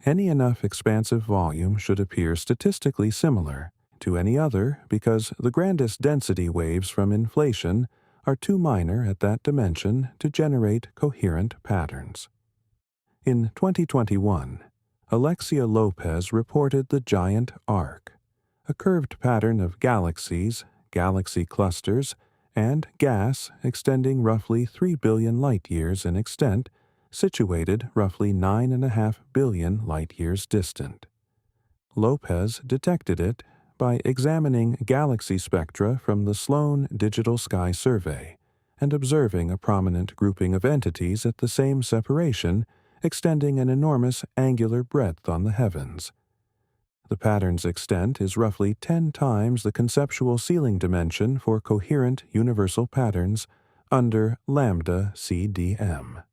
Any enough expansive volume should appear statistically similar to any other because the grandest density waves from inflation are too minor at that dimension to generate coherent patterns. In 2021, Alexia Lopez reported the giant arc, a curved pattern of galaxies, galaxy clusters, and gas extending roughly 3 billion light-years in extent, situated roughly 9.5 billion light-years distant. Lopez detected it by examining galaxy spectra from the Sloan Digital Sky Survey and observing a prominent grouping of entities at the same separation, extending an enormous angular breadth on the heavens. The pattern's extent is roughly 10 times the conceptual ceiling dimension for coherent universal patterns under lambda CDM.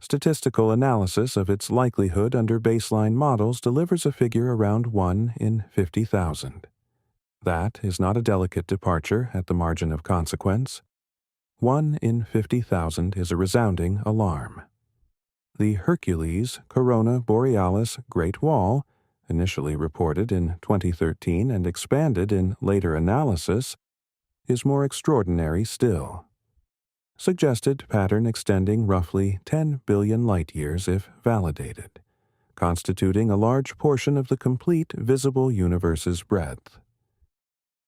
Statistical analysis of its likelihood under baseline models delivers a figure around 1 in 50,000. That is not a delicate departure at the margin of consequence. 1 in 50,000 is a resounding alarm. The Hercules Corona Borealis Great Wall, initially reported in 2013 and expanded in later analysis, is more extraordinary still. Suggested pattern extending roughly 10 billion light-years if validated, constituting a large portion of the complete visible universe's breadth.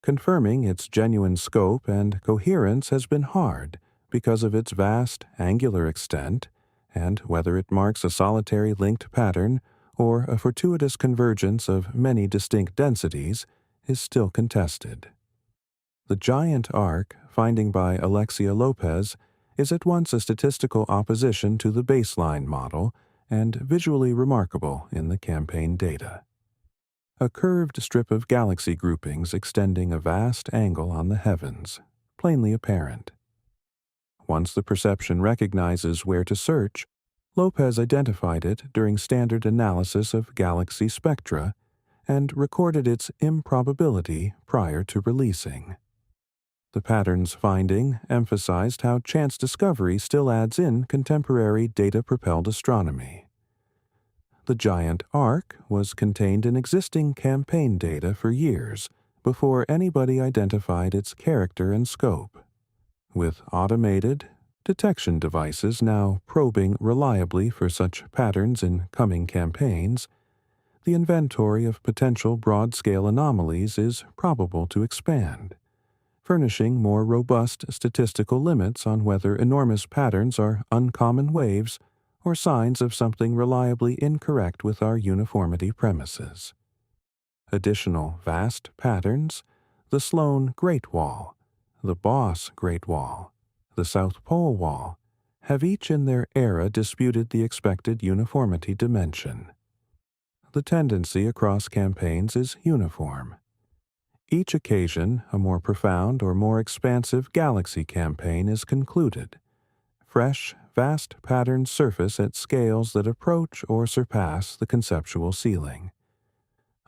Confirming its genuine scope and coherence has been hard because of its vast angular extent, and whether it marks a solitary linked pattern or a fortuitous convergence of many distinct densities is still contested. The giant arc, finding by Alexia Lopez, is at once a statistical opposition to the baseline model and visually remarkable in the campaign data. A curved strip of galaxy groupings extending a vast angle on the heavens, plainly apparent. Once the perception recognizes where to search, Lopez identified it during standard analysis of galaxy spectra and recorded its improbability prior to releasing. The pattern's finding emphasized how chance discovery still adds in contemporary data-propelled astronomy. The giant arc was contained in existing campaign data for years before anybody identified its character and scope. With automated detection devices now probing reliably for such patterns in coming campaigns, the inventory of potential broad-scale anomalies is probable to expand, furnishing more robust statistical limits on whether enormous patterns are uncommon waves or signs of something reliably incorrect with our uniformity premises. Additional vast patterns, the Sloan Great Wall, the Boss Great Wall, the South Pole Wall, have each in their era disputed the expected uniformity dimension. The tendency across campaigns is uniform. Each occasion, a more profound or more expansive galaxy campaign is concluded. Fresh, vast patterns surface at scales that approach or surpass the conceptual ceiling.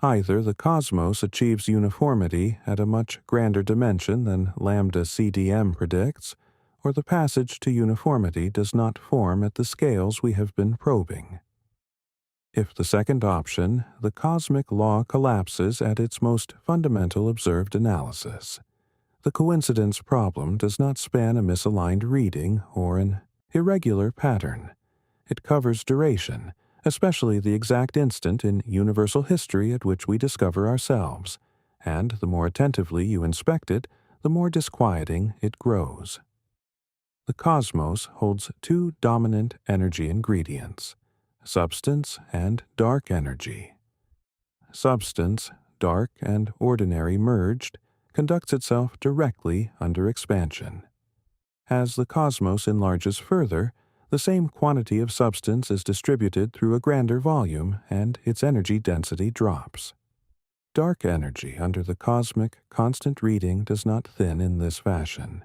Either the cosmos achieves uniformity at a much grander dimension than lambda CDM predicts, or the passage to uniformity does not form at the scales we have been probing. If the second option, the cosmic law collapses at its most fundamental observed analysis. The coincidence problem does not span a misaligned reading or an irregular pattern. It covers duration, especially the exact instant in universal history at which we discover ourselves, and the more attentively you inspect it, the more disquieting it grows. The cosmos holds two dominant energy ingredients: substance and dark energy. Substance, dark and ordinary merged, conducts itself directly under expansion. As the cosmos enlarges further, the same quantity of substance is distributed through a grander volume and its energy density drops. Dark energy under the cosmic constant reading does not thin in this fashion.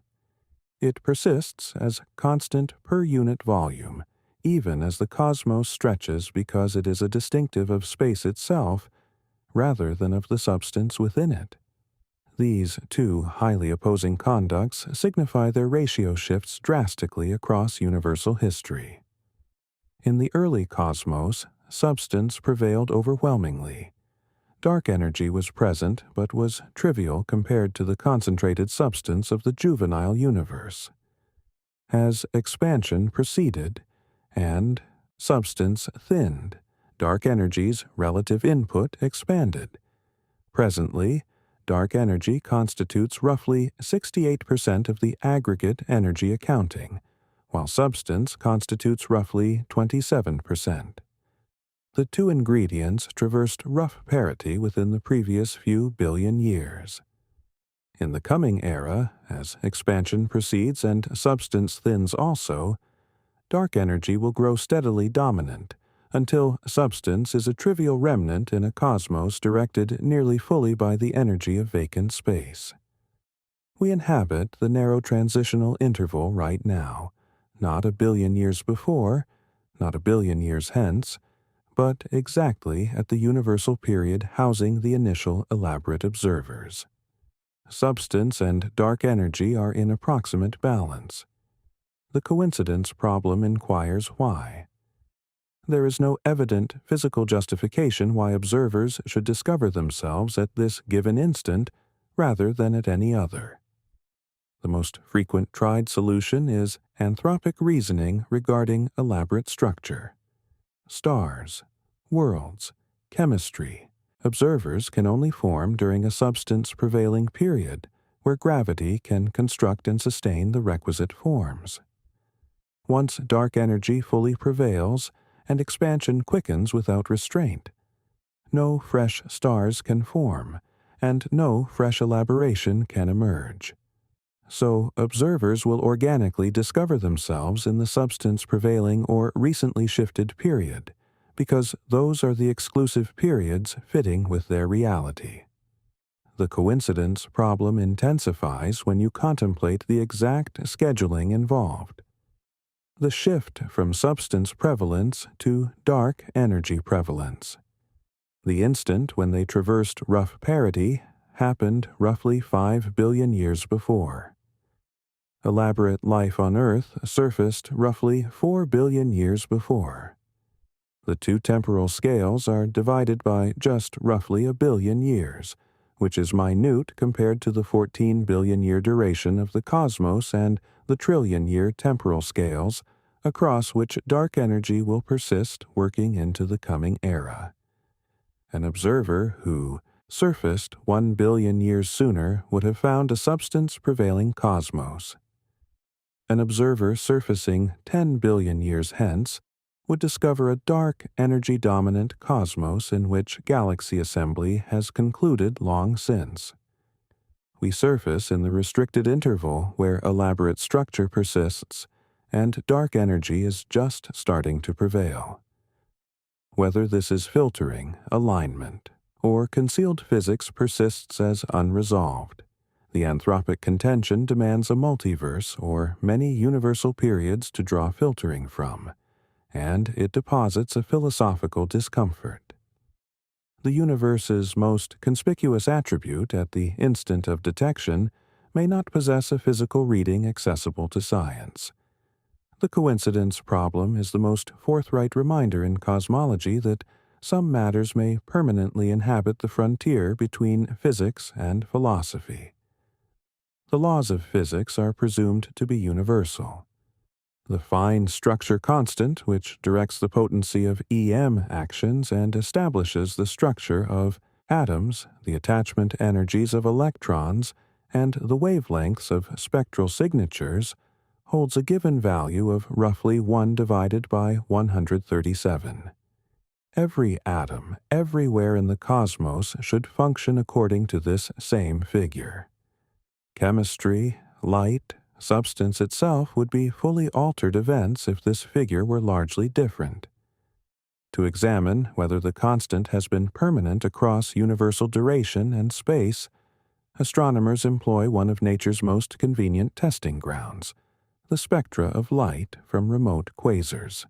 It persists as constant per unit volume, even as the cosmos stretches, because it is a distinctive of space itself rather than of the substance within it. These two highly opposing conducts signify their ratio shifts drastically across universal history. In the early cosmos, substance prevailed overwhelmingly. Dark energy was present but was trivial compared to the concentrated substance of the juvenile universe. As expansion proceeded and substance thinned, dark energy's relative input expanded. Presently, dark energy constitutes roughly 68% of the aggregate energy accounting, while substance constitutes roughly 27%. The two ingredients traversed rough parity within the previous few billion years. In the coming era, as expansion proceeds and substance thins also, dark energy will grow steadily dominant, until substance is a trivial remnant in a cosmos directed nearly fully by the energy of vacant space. We inhabit the narrow transitional interval right now, not a billion years before, not a billion years hence, but exactly at the universal period housing the initial elaborate observers. Substance and dark energy are in approximate balance. The coincidence problem inquires why. There is no evident physical justification why observers should discover themselves at this given instant rather than at any other. The most frequent tried solution is anthropic reasoning regarding elaborate structure. Stars, worlds, chemistry. Observers can only form during a substance prevailing period where gravity can construct and sustain the requisite forms. Once dark energy fully prevails, and expansion quickens without restraint, no fresh stars can form, and no fresh elaboration can emerge. So observers will organically discover themselves in the substance prevailing or recently shifted period, because those are the exclusive periods fitting with their reality. The coincidence problem intensifies when you contemplate the exact scheduling involved. The shift from substance prevalence to dark energy prevalence. The instant when they traversed rough parity happened roughly 5 billion years before. Elaborate life on Earth surfaced roughly 4 billion years before. The two temporal scales are divided by just roughly 1 billion years, which is minute compared to the 14 billion year duration of the cosmos and the trillion-year temporal scales, across which dark energy will persist working into the coming era. An observer who surfaced 1 billion years sooner would have found a substance-prevailing cosmos. An observer surfacing 10 billion years hence would discover a dark, energy-dominant cosmos in which galaxy assembly has concluded long since. We surface in the restricted interval where elaborate structure persists, and dark energy is just starting to prevail. Whether this is filtering, alignment, or concealed physics persists as unresolved. The anthropic contention demands a multiverse or many universal periods to draw filtering from, and it deposits a philosophical discomfort. The universe's most conspicuous attribute at the instant of detection may not possess a physical reading accessible to science. The coincidence problem is the most forthright reminder in cosmology that some matters may permanently inhabit the frontier between physics and philosophy. The laws of physics are presumed to be universal. The fine structure constant, which directs the potency of EM actions and establishes the structure of atoms, the attachment energies of electrons, and the wavelengths of spectral signatures, holds a given value of roughly 1 divided by 137. Every atom, everywhere in the cosmos, should function according to this same figure. Chemistry, light, substance itself would be fully altered events if this figure were largely different. To examine whether the constant has been permanent across universal duration and space, astronomers employ one of nature's most convenient testing grounds, the spectra of light from remote quasars.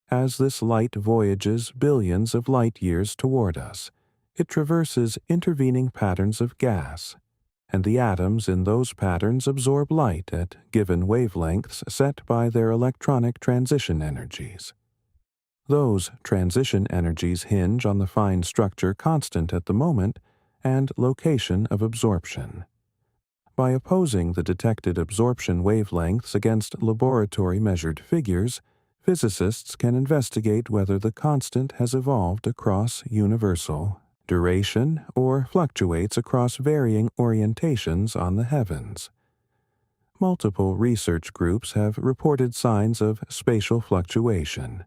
As this light voyages billions of light years toward us, it traverses intervening patterns of gas, and the atoms in those patterns absorb light at given wavelengths set by their electronic transition energies. Those transition energies hinge on the fine structure constant at the moment and location of absorption. By opposing the detected absorption wavelengths against laboratory-measured figures, physicists can investigate whether the constant has evolved across universal duration or fluctuates across varying orientations on the heavens. Multiple research groups have reported signs of spatial fluctuation.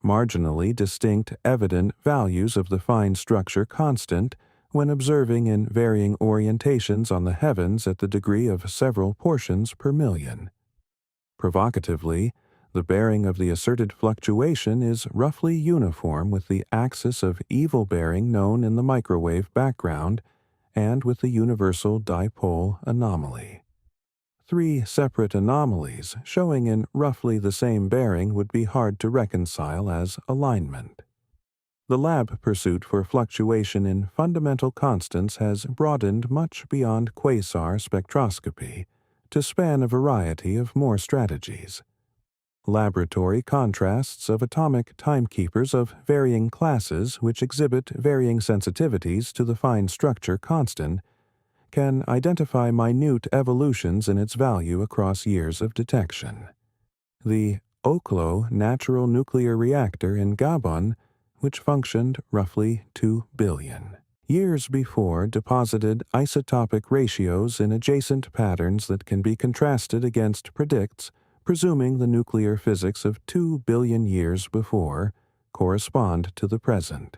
Marginally distinct evident values of the fine structure constant when observing in varying orientations on the heavens at the degree of several portions per million. Provocatively, the bearing of the asserted fluctuation is roughly uniform with the axis of evil bearing known in the microwave background and with the universal dipole anomaly. Three separate anomalies showing in roughly the same bearing would be hard to reconcile as alignment. The lab pursuit for fluctuation in fundamental constants has broadened much beyond quasar spectroscopy to span a variety of more strategies. Laboratory contrasts of atomic timekeepers of varying classes which exhibit varying sensitivities to the fine structure constant can identify minute evolutions in its value across years of detection. The Oklo natural nuclear reactor in Gabon, which functioned roughly 2 billion years before, deposited isotopic ratios in adjacent patterns that can be contrasted against predicts, presuming the nuclear physics of 2 billion years before correspond to the present.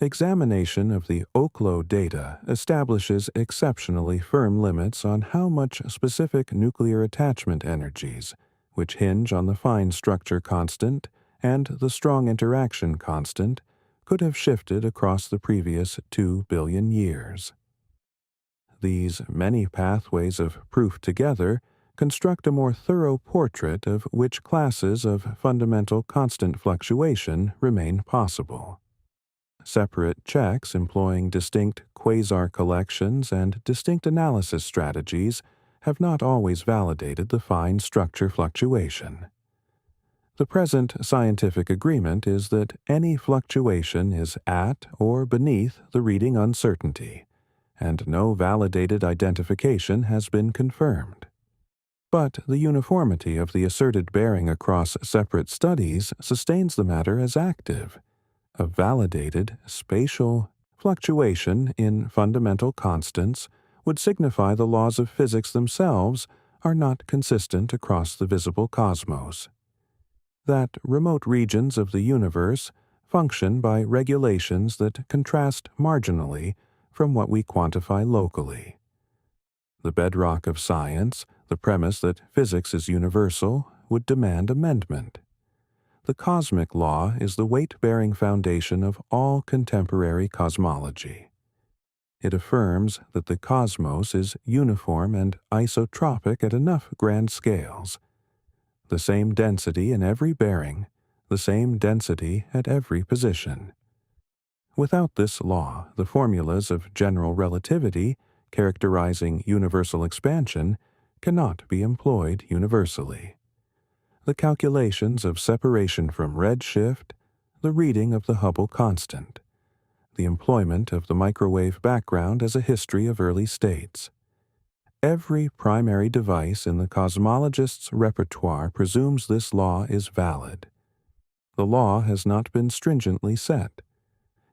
Examination of the Oklo data establishes exceptionally firm limits on how much specific nuclear attachment energies, which hinge on the fine structure constant and the strong interaction constant, could have shifted across the previous 2 billion years. These many pathways of proof together construct a more thorough portrait of which classes of fundamental constant fluctuation remain possible. Separate checks employing distinct quasar collections and distinct analysis strategies have not always validated the fine structure fluctuation. The present scientific agreement is that any fluctuation is at or beneath the reading uncertainty, and no validated identification has been confirmed. But the uniformity of the asserted bearing across separate studies sustains the matter as active. A validated spatial fluctuation in fundamental constants would signify the laws of physics themselves are not consistent across the visible cosmos. That remote regions of the universe function by regulations that contrast marginally from what we quantify locally. The bedrock of science, the premise that physics is universal, would demand amendment. The cosmic law is the weight-bearing foundation of all contemporary cosmology. It affirms that the cosmos is uniform and isotropic at enough grand scales. The same density in every bearing, the same density at every position. Without this law, the formulas of general relativity characterizing universal expansion cannot be employed universally. The calculations of separation from redshift, the reading of the Hubble constant, the employment of the microwave background as a history of early states. Every primary device in the cosmologist's repertoire presumes this law is valid. The law has not been stringently set.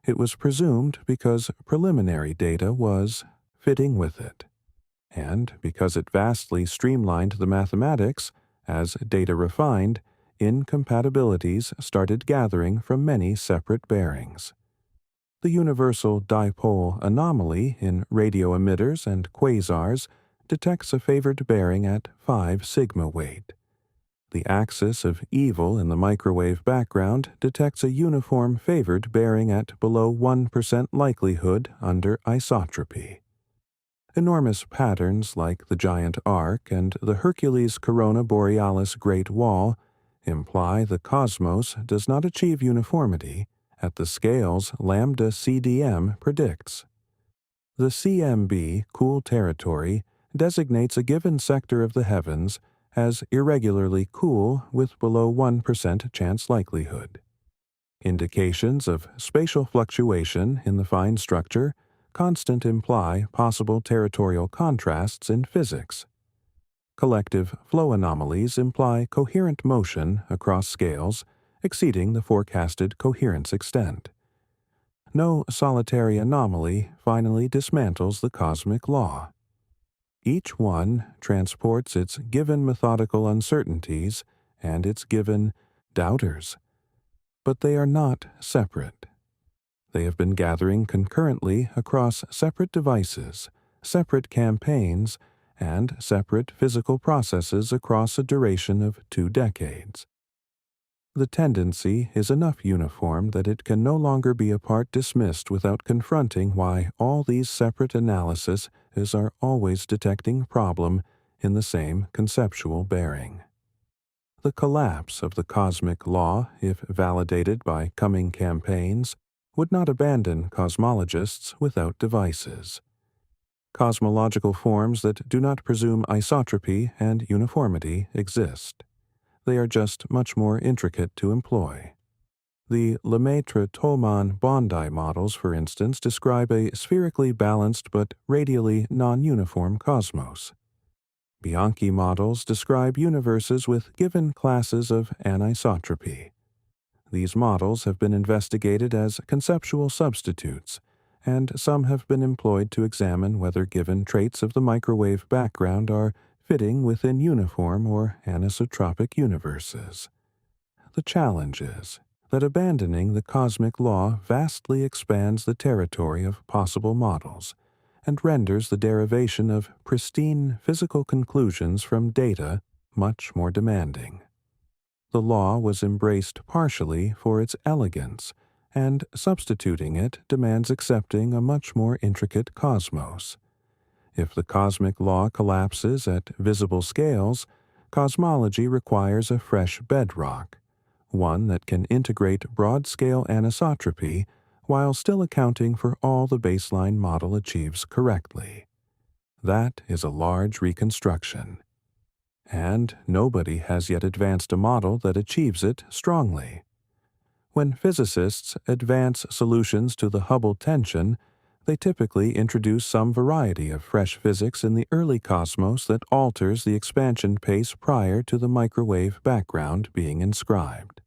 It was presumed because preliminary data was fitting with it, and because it vastly streamlined the mathematics. As data refined, incompatibilities started gathering from many separate bearings. The universal dipole anomaly in radio emitters and quasars detects a favored bearing at 5 sigma weight. The axis of evil in the microwave background detects a uniform favored bearing at below 1% likelihood under isotropy. Enormous patterns like the giant arc and the Hercules Corona Borealis Great Wall imply the cosmos does not achieve uniformity at the scales lambda CDM predicts. The CMB, cool territory, designates a given sector of the heavens as irregularly cool with below 1% chance likelihood. Indications of spatial fluctuation in the fine structure constant imply possible territorial contrasts in physics. Collective flow anomalies imply coherent motion across scales exceeding the forecasted coherence extent. No solitary anomaly finally dismantles the cosmic law. Each one transports its given methodical uncertainties and its given doubters. But they are not separate. They have been gathering concurrently across separate devices, separate campaigns, and separate physical processes across a duration of 2 decades. The tendency is enough uniform that it can no longer be a part dismissed without confronting why all these separate analyses are always detecting problem in the same conceptual bearing. The collapse of the cosmic law, if validated by coming campaigns, would not abandon cosmologists without devices. Cosmological forms that do not presume isotropy and uniformity exist. They are just much more intricate to employ. The Lemaitre-Tolman-Bondi models, for instance, describe a spherically balanced but radially non-uniform cosmos. Bianchi models describe universes with given classes of anisotropy. These models have been investigated as conceptual substitutes, and some have been employed to examine whether given traits of the microwave background are fitting within uniform or anisotropic universes. The challenge is that abandoning the cosmic law vastly expands the territory of possible models and renders the derivation of pristine physical conclusions from data much more demanding. The law was embraced partially for its elegance, and substituting it demands accepting a much more intricate cosmos. If the cosmic law collapses at visible scales, cosmology requires a fresh bedrock, one that can integrate broad-scale anisotropy while still accounting for all the baseline model achieves correctly. That is a large reconstruction, and nobody has yet advanced a model that achieves it strongly. When physicists advance solutions to the Hubble tension, they typically introduce some variety of fresh physics in the early cosmos that alters the expansion pace prior to the microwave background being inscribed.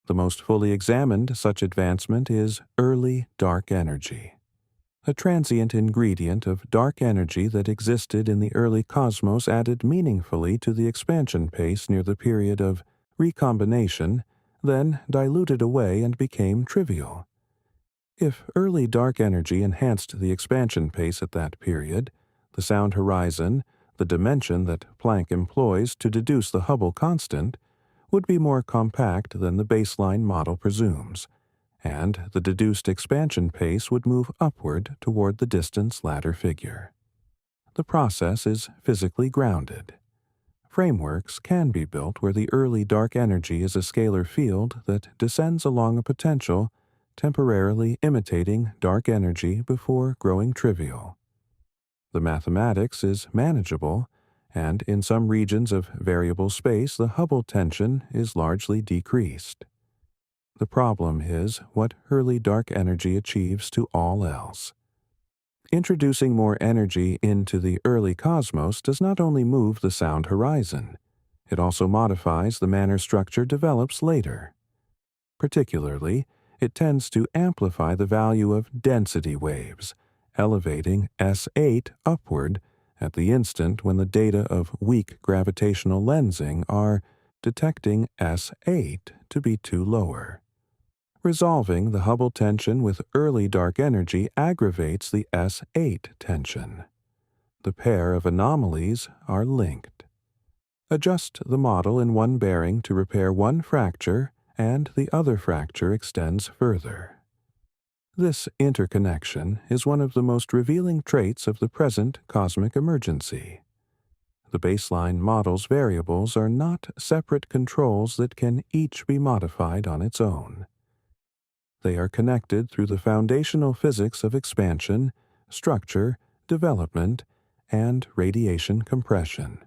The most fully examined such advancement is early dark energy, a transient ingredient of dark energy that existed in the early cosmos added meaningfully to the expansion pace near the period of recombination, then diluted away and became trivial. If early dark energy enhanced the expansion pace at that period, the sound horizon, the dimension that Planck employs to deduce the Hubble constant, would be more compact than the baseline model presumes, and the deduced expansion pace would move upward toward the distance ladder figure. The process is physically grounded. Frameworks can be built where the early dark energy is a scalar field that descends along a potential, temporarily imitating dark energy before growing trivial. The mathematics is manageable, and in some regions of variable space the Hubble tension is largely decreased. The problem is what early dark energy achieves to all else. Introducing more energy into the early cosmos does not only move the sound horizon, it also modifies the manner structure develops later. Particularly, it tends to amplify the value of density waves, elevating S8 upward at the instant when the data of weak gravitational lensing are detecting S8 to be too lower. Resolving the Hubble tension with early dark energy aggravates the S8 tension. The pair of anomalies are linked. Adjust the model in one bearing to repair one fracture, and the other fracture extends further. This interconnection is one of the most revealing traits of the present cosmic emergency. The baseline model's variables are not separate controls that can each be modified on its own. They are connected through the foundational physics of expansion, structure, development, and radiation compression.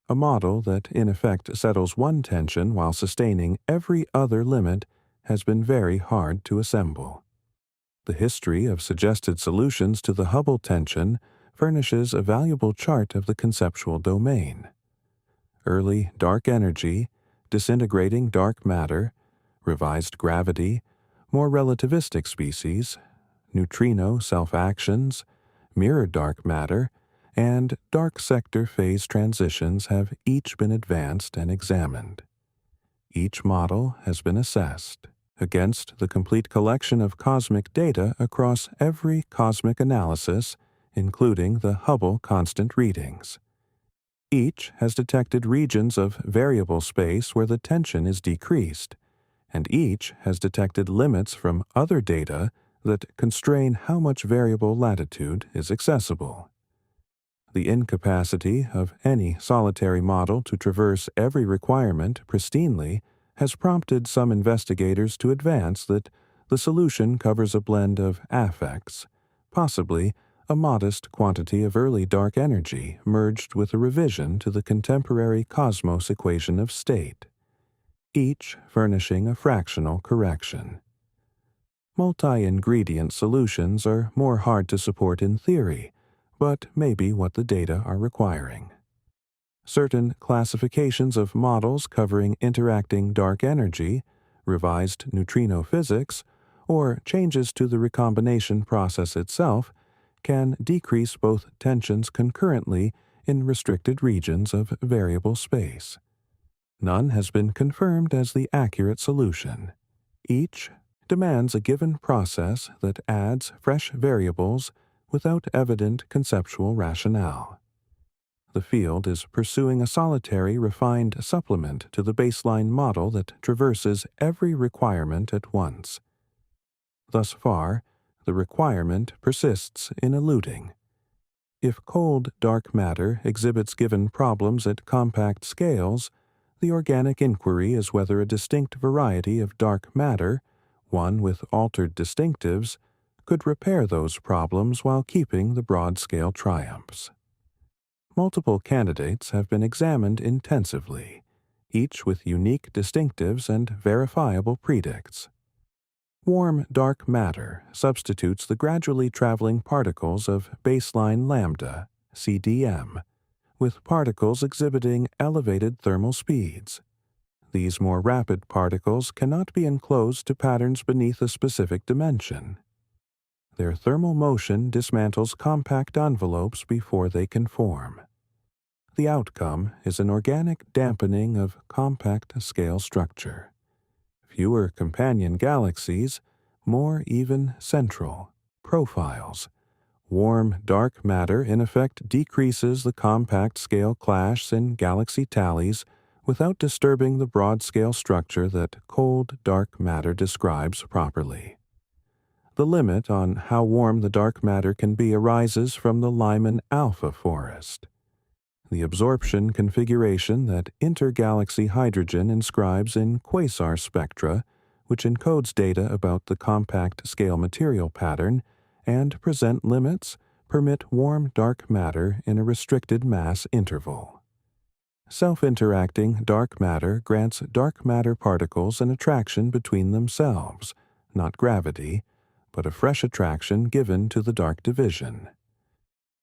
A model that in effect settles one tension while sustaining every other limit has been very hard to assemble. The history of suggested solutions to the Hubble tension furnishes a valuable chart of the conceptual domain. Early dark energy, disintegrating dark matter, revised gravity, more relativistic species, neutrino self-actions, mirror dark matter, and dark sector phase transitions have each been advanced and examined. Each model has been assessed against the complete collection of cosmic data across every cosmic analysis, including the Hubble constant readings. Each has detected regions of variable space where the tension is decreased, and each has detected limits from other data that constrain how much variable latitude is accessible. The incapacity of any solitary model to traverse every requirement pristinely has prompted some investigators to advance that the solution covers a blend of affects, possibly a modest quantity of early dark energy merged with a revision to the contemporary cosmos equation of state, each furnishing a fractional correction. Multi-ingredient solutions are more hard to support in theory, but may be what the data are requiring. Certain classifications of models covering interacting dark energy, revised neutrino physics, or changes to the recombination process itself can decrease both tensions concurrently in restricted regions of variable space. None has been confirmed as the accurate solution. Each demands a given process that adds fresh variables without evident conceptual rationale. The field is pursuing a solitary, refined supplement to the baseline model that traverses every requirement at once. Thus far, the requirement persists in eluding. If cold, dark matter exhibits given problems at compact scales, the organic inquiry is whether a distinct variety of dark matter, one with altered distinctives, could repair those problems while keeping the broad-scale triumphs. Multiple candidates have been examined intensively, each with unique distinctives and verifiable predicts. Warm dark matter substitutes the gradually traveling particles of baseline lambda, CDM, with particles exhibiting elevated thermal speeds. These more rapid particles cannot be enclosed to patterns beneath a specific dimension. Their thermal motion dismantles compact envelopes before they can form. The outcome is an organic dampening of compact scale structure. Fewer companion galaxies, more even central profiles. Warm dark matter in effect decreases the compact scale clash in galaxy tallies without disturbing the broad scale structure that cold dark matter describes properly. The limit on how warm the dark matter can be arises from the Lyman alpha forest, the absorption configuration that intergalaxy hydrogen inscribes in quasar spectra, which encodes data about the compact scale material pattern, and present limits permit warm dark matter in a restricted mass interval. Self-interacting dark matter grants dark matter particles an attraction between themselves, not gravity, but a fresh attraction given to the dark division.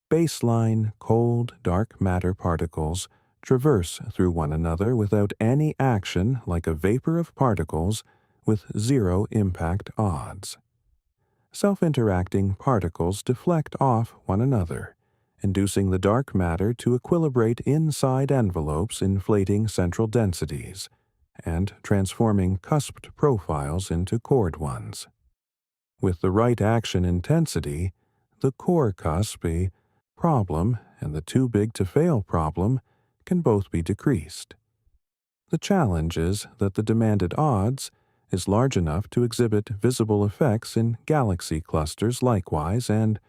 Baseline cold dark matter particles traverse through one another without any action like a vapor of particles with zero impact odds. Self-interacting particles deflect off one another, inducing the dark matter to equilibrate inside envelopes inflating central densities, and transforming cusped profiles into chord ones. With the right action intensity, the core cusp, a problem, and the too big to fail problem can both be decreased. The challenge is that the demanded odds is large enough to exhibit visible effects in galaxy clusters likewise, and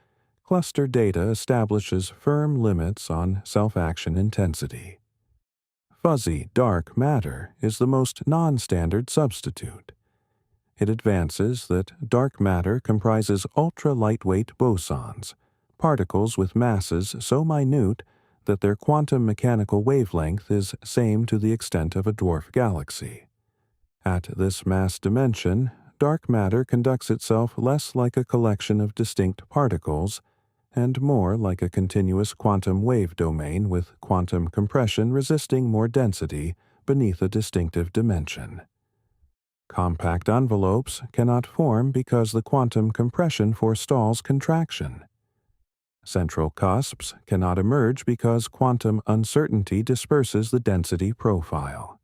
cluster data establishes firm limits on self-action intensity. Fuzzy dark matter is the most non-standard substitute. It advances that dark matter comprises ultra-lightweight bosons, particles with masses so minute that their quantum mechanical wavelength is same to the extent of a dwarf galaxy. At this mass dimension, dark matter conducts itself less like a collection of distinct particles and more like a continuous quantum wave domain with quantum compression resisting more density beneath a distinctive dimension. Compact envelopes cannot form because the quantum compression forestalls contraction. Central cusps cannot emerge because quantum uncertainty disperses the density profile.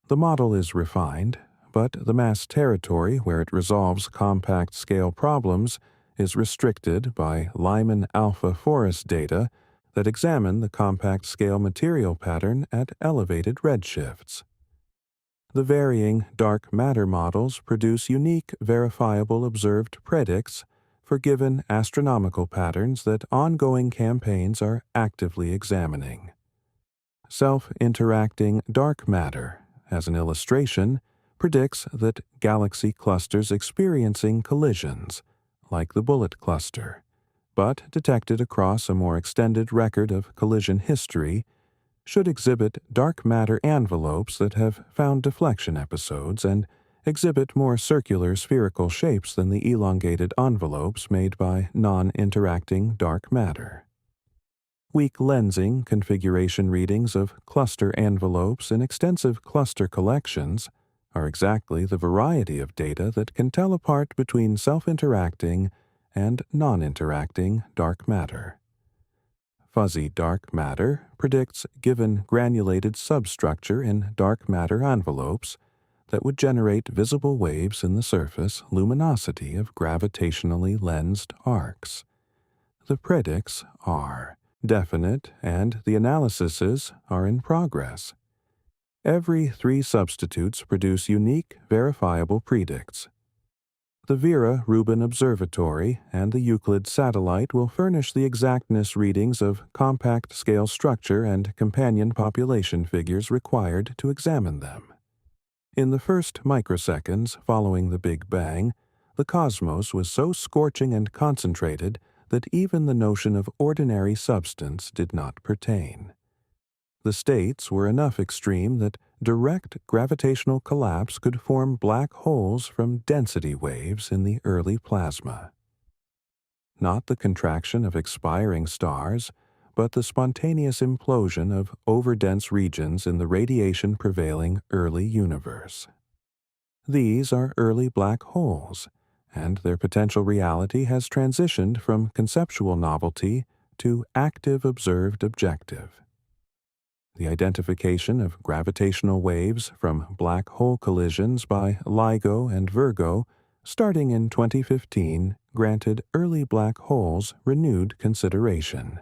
The model is refined, but the mass territory where it resolves compact scale problems is restricted by Lyman alpha forest data that examine the compact scale material pattern at elevated redshifts. The varying dark matter models produce unique verifiable observed predicts for given astronomical patterns that ongoing campaigns are actively examining. Self-interacting dark matter, as an illustration, predicts that galaxy clusters experiencing collisions, like the Bullet cluster, but detected across a more extended record of collision history, should exhibit dark matter envelopes that have found deflection episodes and exhibit more circular spherical shapes than the elongated envelopes made by non-interacting dark matter. Weak lensing configuration readings of cluster envelopes in extensive cluster collections are exactly the variety of data that can tell apart between self-interacting and non-interacting dark matter. Fuzzy dark matter predicts given granulated substructure in dark matter envelopes that would generate visible waves in the surface luminosity of gravitationally lensed arcs. The predicts are definite and the analyses are in progress. Every 3 substitutes produce unique, verifiable predicts. The Vera Rubin Observatory and the Euclid satellite will furnish the exactness readings of compact scale structure and companion population figures required to examine them. In the first microseconds following the Big Bang, the cosmos was so scorching and concentrated that even the notion of ordinary substance did not pertain. The states were enough extreme that direct gravitational collapse could form black holes from density waves in the early plasma. Not the contraction of expiring stars, but the spontaneous implosion of overdense regions in the radiation prevailing early universe. These are early black holes, and their potential reality has transitioned from conceptual novelty to active observed objective. The identification of gravitational waves from black hole collisions by LIGO and Virgo starting in 2015 granted early black holes renewed consideration.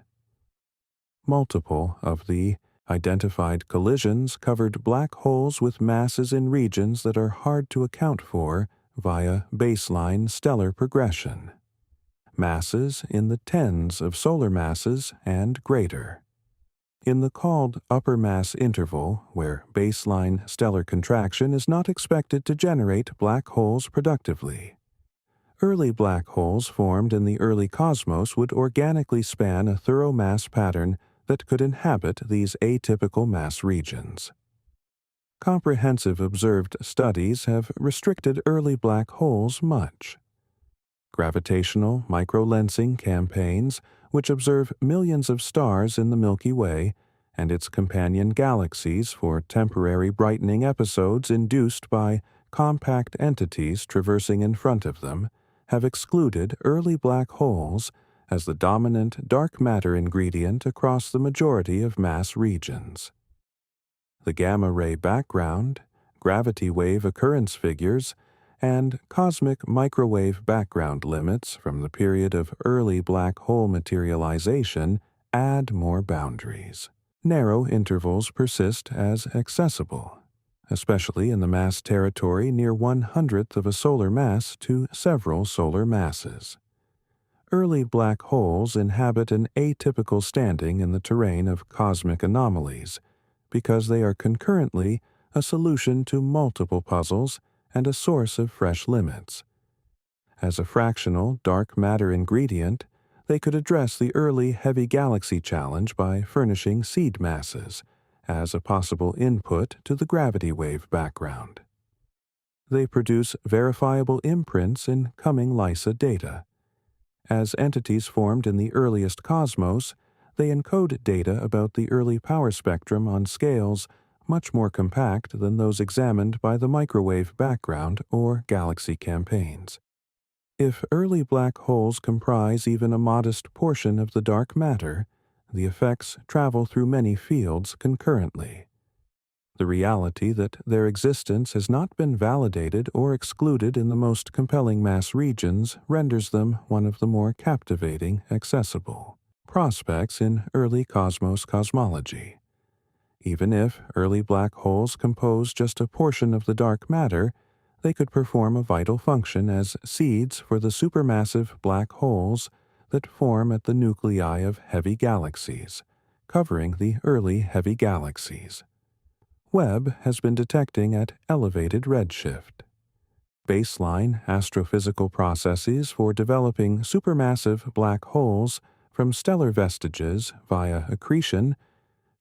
Multiple of the identified collisions covered black holes with masses in regions that are hard to account for via baseline stellar progression. Masses in the tens of solar masses and greater. In the called upper mass interval, where baseline stellar contraction is not expected to generate black holes productively, early black holes formed in the early cosmos would organically span a thorough mass pattern that could inhabit these atypical mass regions. Comprehensive observed studies have restricted early black holes much. Gravitational microlensing campaigns, which observe millions of stars in the Milky Way and its companion galaxies for temporary brightening episodes induced by compact entities traversing in front of them, have excluded early black holes as the dominant dark matter ingredient across the majority of mass regions. The gamma-ray background, gravity wave occurrence figures, and cosmic microwave background limits from the period of early black hole materialization add more boundaries. Narrow intervals persist as accessible, especially in the mass territory near 1/100th of a solar mass to several solar masses. Early black holes inhabit an atypical standing in the terrain of cosmic anomalies because they are concurrently a solution to multiple puzzles and a source of fresh limits. As a fractional dark matter ingredient, they could address the early heavy galaxy challenge by furnishing seed masses as a possible input to the gravity wave background. They produce verifiable imprints in coming LISA data. As entities formed in the earliest cosmos, they encode data about the early power spectrum on scales much more compact than those examined by the microwave background or galaxy campaigns. If early black holes comprise even a modest portion of the dark matter, the effects travel through many fields concurrently. The reality that their existence has not been validated or excluded in the most compelling mass regions renders them one of the more captivating, accessible prospects in early cosmos cosmology. Even if early black holes compose just a portion of the dark matter, they could perform a vital function as seeds for the supermassive black holes that form at the nuclei of heavy galaxies, covering the early heavy galaxies. Webb has been detecting at elevated redshift. Baseline astrophysical processes for developing supermassive black holes from stellar vestiges via accretion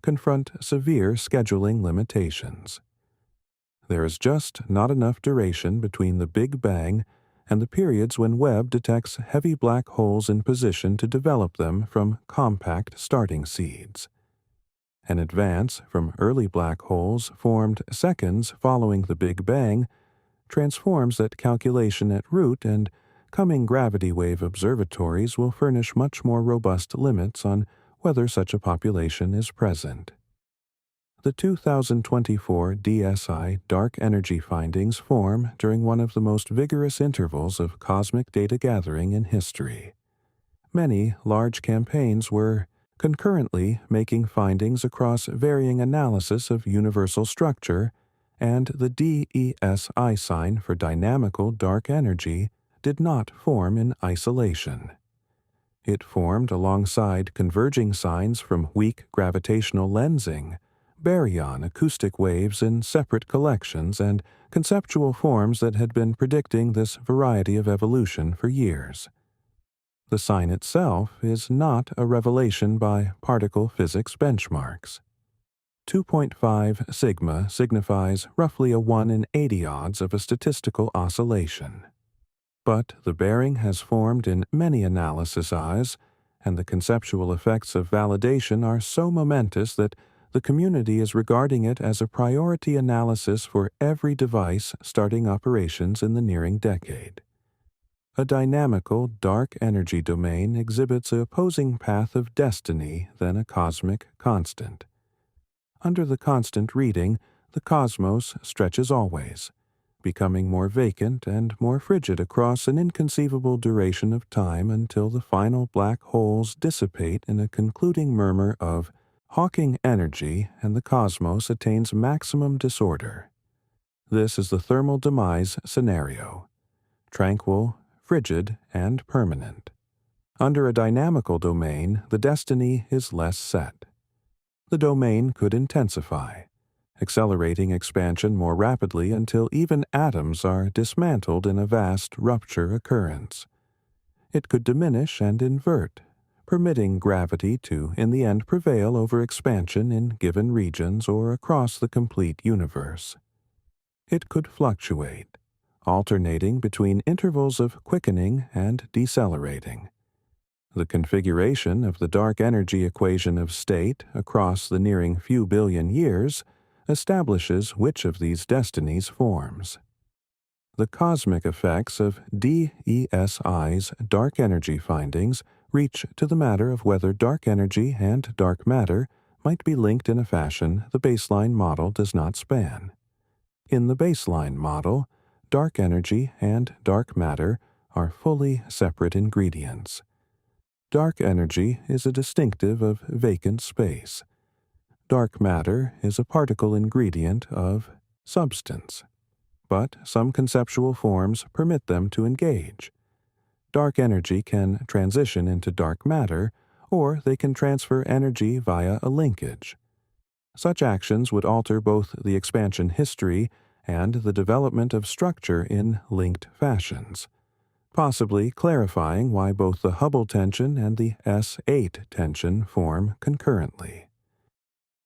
confront severe scheduling limitations. There is just not enough duration between the Big Bang and the periods when Webb detects heavy black holes in position to develop them from compact starting seeds. An advance from early black holes formed seconds following the Big Bang transforms that calculation at root, and coming gravity wave observatories will furnish much more robust limits on whether such a population is present. The 2024 DSI dark energy findings form during one of the most vigorous intervals of cosmic data gathering in history. Many large campaigns were concurrently making findings across varying analysis of universal structure, and the DESI sign for dynamical dark energy did not form in isolation. It formed alongside converging signs from weak gravitational lensing, baryon acoustic waves in separate collections, and conceptual forms that had been predicting this variety of evolution for years. The sign itself is not a revelation by particle physics benchmarks. 2.5 sigma signifies roughly a 1 in 80 odds of a statistical oscillation. But the bearing has formed in many analysis eyes, and the conceptual effects of validation are so momentous that the community is regarding it as a priority analysis for every device starting operations in the nearing decade. A dynamical dark energy domain exhibits an opposing path of destiny than a cosmic constant. Under the constant reading, the cosmos stretches always, becoming more vacant and more frigid across an inconceivable duration of time until the final black holes dissipate in a concluding murmur of Hawking energy, and the cosmos attains maximum disorder. This is the thermal demise scenario, tranquil, frigid, and permanent. Under a dynamical domain, the destiny is less set. The domain could intensify, accelerating expansion more rapidly until even atoms are dismantled in a vast rupture occurrence. It could diminish and invert, permitting gravity to in the end prevail over expansion in given regions or across the complete universe. It could fluctuate, alternating between intervals of quickening and decelerating. The configuration of the dark energy equation of state across the nearing few billion years establishes which of these destinies forms. The cosmic effects of DESI's dark energy findings reach to the matter of whether dark energy and dark matter might be linked in a fashion the baseline model does not span. In the baseline model, dark energy and dark matter are fully separate ingredients. Dark energy is a distinctive of vacant space. Dark matter is a particle ingredient of substance. But some conceptual forms permit them to engage. Dark energy can transition into dark matter, or they can transfer energy via a linkage. Such actions would alter both the expansion history and the development of structure in linked fashions, possibly clarifying why both the Hubble tension and the S8 tension form concurrently.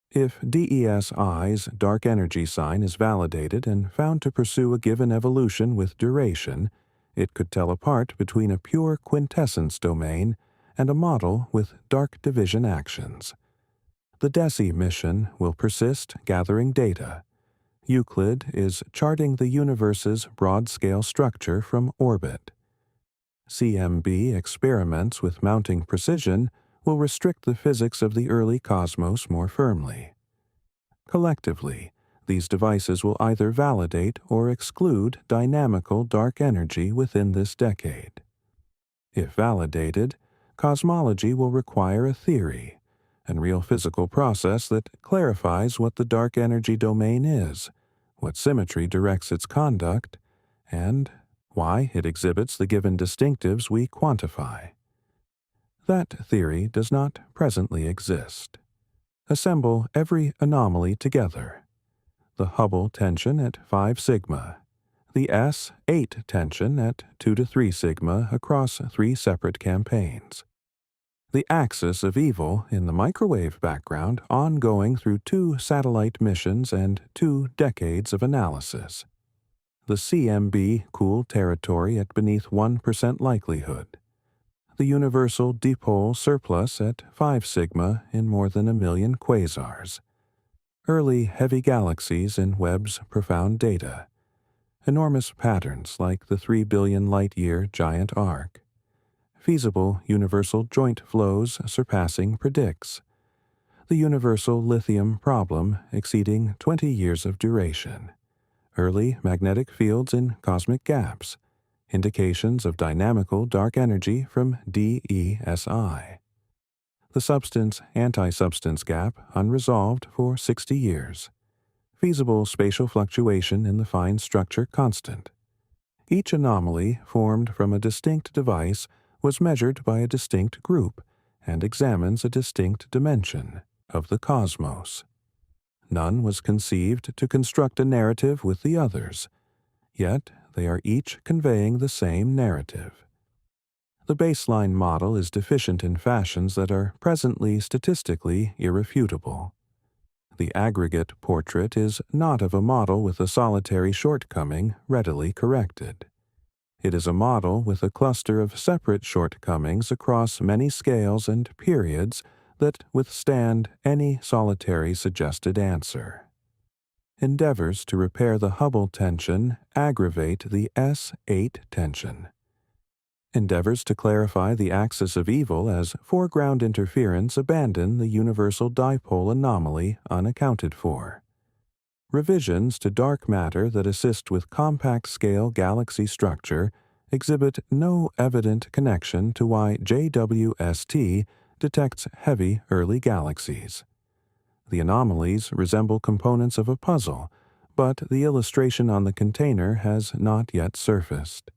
If DESI's dark energy sign is validated and found to pursue a given evolution with duration, it could tell apart between a pure quintessence domain and a model with dark division actions. The DESI mission will persist gathering data. Euclid is charting the universe's broad-scale structure from orbit. CMB experiments with mounting precision will restrict the physics of the early cosmos more firmly. Collectively, these devices will either validate or exclude dynamical dark energy within this decade. If validated, cosmology will require a theory, a real physical process that clarifies what the dark energy domain is, what symmetry directs its conduct, and why it exhibits the given distinctives we quantify. That theory does not presently exist. Assemble every anomaly together. The Hubble tension at 5 sigma, the S8 tension at 2 to 3 sigma across 3 separate campaigns, the axis of evil in the microwave background ongoing through 2 satellite missions and 2 decades of analysis, the CMB cool territory at beneath 1% likelihood, the universal dipole surplus at 5 sigma in more than 1 million quasars, early heavy galaxies in Webb's profound data, enormous patterns like the 3 billion light-year giant arc, feasible universal joint flows surpassing predicts, the universal lithium problem exceeding 20 years of duration, early magnetic fields in cosmic gaps, indications of dynamical dark energy from DESI, the substance-anti-substance gap unresolved for 60 years, feasible spatial fluctuation in the fine structure constant. Each anomaly formed from a distinct device was measured by a distinct group and examines a distinct dimension of the cosmos. None was conceived to construct a narrative with the others, yet they are each conveying the same narrative. The baseline model is deficient in fashions that are presently statistically irrefutable. The aggregate portrait is not of a model with a solitary shortcoming readily corrected. It is a model with a cluster of separate shortcomings across many scales and periods that withstand any solitary suggested answer. Endeavors to repair the Hubble tension aggravate the S8 tension. Endeavors to clarify the axis of evil as foreground interference abandon the universal dipole anomaly unaccounted for. Revisions to dark matter that assist with compact-scale galaxy structure exhibit no evident connection to why JWST detects heavy early galaxies. The anomalies resemble components of a puzzle, but the illustration on the container has not yet surfaced.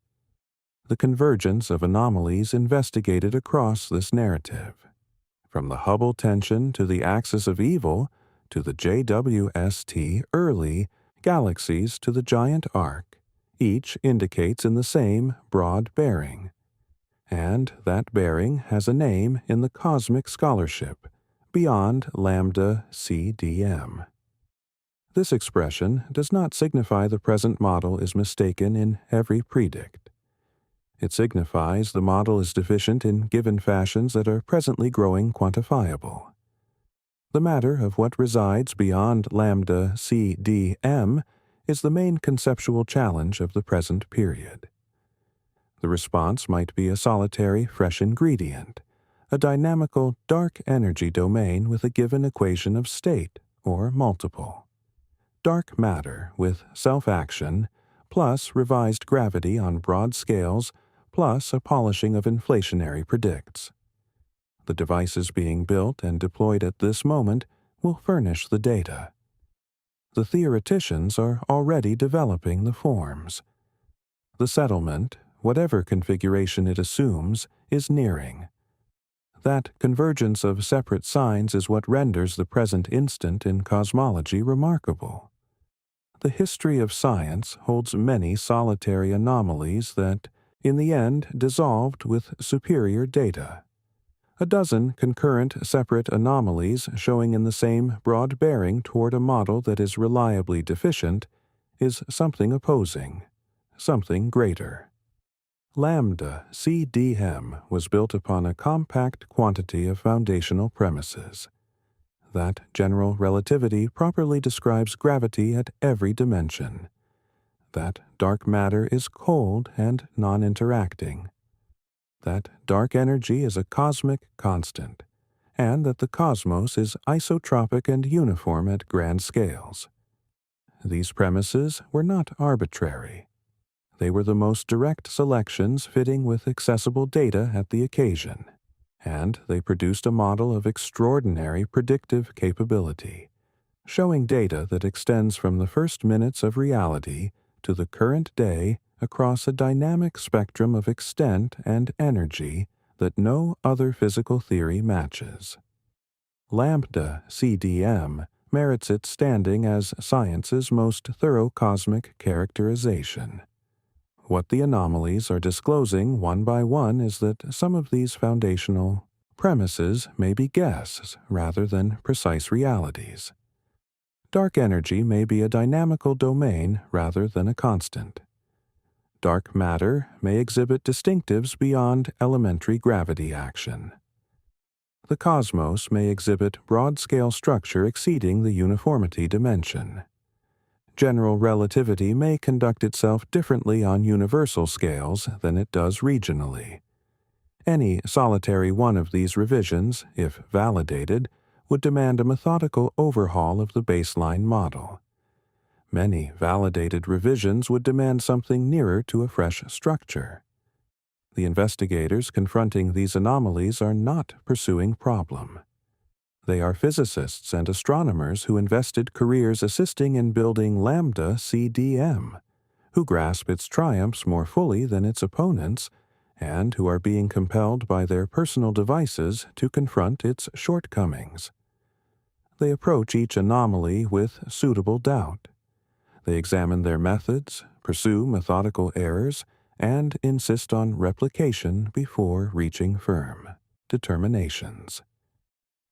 The convergence of anomalies investigated across this narrative, from the Hubble tension to the axis of evil, to the JWST early galaxies to the giant arc, each indicates in the same broad bearing. And that bearing has a name in the cosmic scholarship, beyond lambda CDM. This expression does not signify the present model is mistaken in every predict. It signifies the model is deficient in given fashions that are presently growing quantifiable. The matter of what resides beyond lambda CDM is the main conceptual challenge of the present period. The response might be a solitary fresh ingredient, a dynamical dark energy domain with a given equation of state or multiple. dark matter with self-action, plus revised gravity on broad scales, plus a polishing of inflationary predicts. The devices being built and deployed at this moment will furnish the data. The theoreticians are already developing the forms. The settlement, whatever configuration it assumes, is nearing. That convergence of separate signs is what renders the present instant in cosmology remarkable. The history of science holds many solitary anomalies that, in the end, dissolved with superior data. A dozen concurrent separate anomalies showing in the same broad bearing toward a model that is reliably deficient is something opposing, something greater. Lambda CDM was built upon a compact quantity of foundational premises. That general relativity properly describes gravity at every dimension. That dark matter is cold and non-interacting. That dark energy is a cosmic constant, and that the cosmos is isotropic and uniform at grand scales. These premises were not arbitrary. They were the most direct selections fitting with accessible data at the occasion, and they produced a model of extraordinary predictive capability, showing data that extends from the first minutes of reality to the current day across a dynamic spectrum of extent and energy that no other physical theory matches. Lambda CDM merits its standing as science's most thorough cosmic characterization. What the anomalies are disclosing one by one is that some of these foundational premises may be guesses rather than precise realities. Dark energy may be a dynamical domain rather than a constant. Dark matter may exhibit distinctives beyond elementary gravity action. The cosmos may exhibit broad-scale structure exceeding the uniformity dimension. General relativity may conduct itself differently on universal scales than it does regionally. Any solitary one of these revisions, if validated, would demand a methodical overhaul of the baseline model. Many validated revisions would demand something nearer to a fresh structure. The investigators confronting these anomalies are not pursuing problem. They are physicists and astronomers who invested careers assisting in building Lambda CDM, who grasp its triumphs more fully than its opponents, and who are being compelled by their personal devices to confront its shortcomings. They approach each anomaly with suitable doubt. They examine their methods, pursue methodical errors, and insist on replication before reaching firm determinations.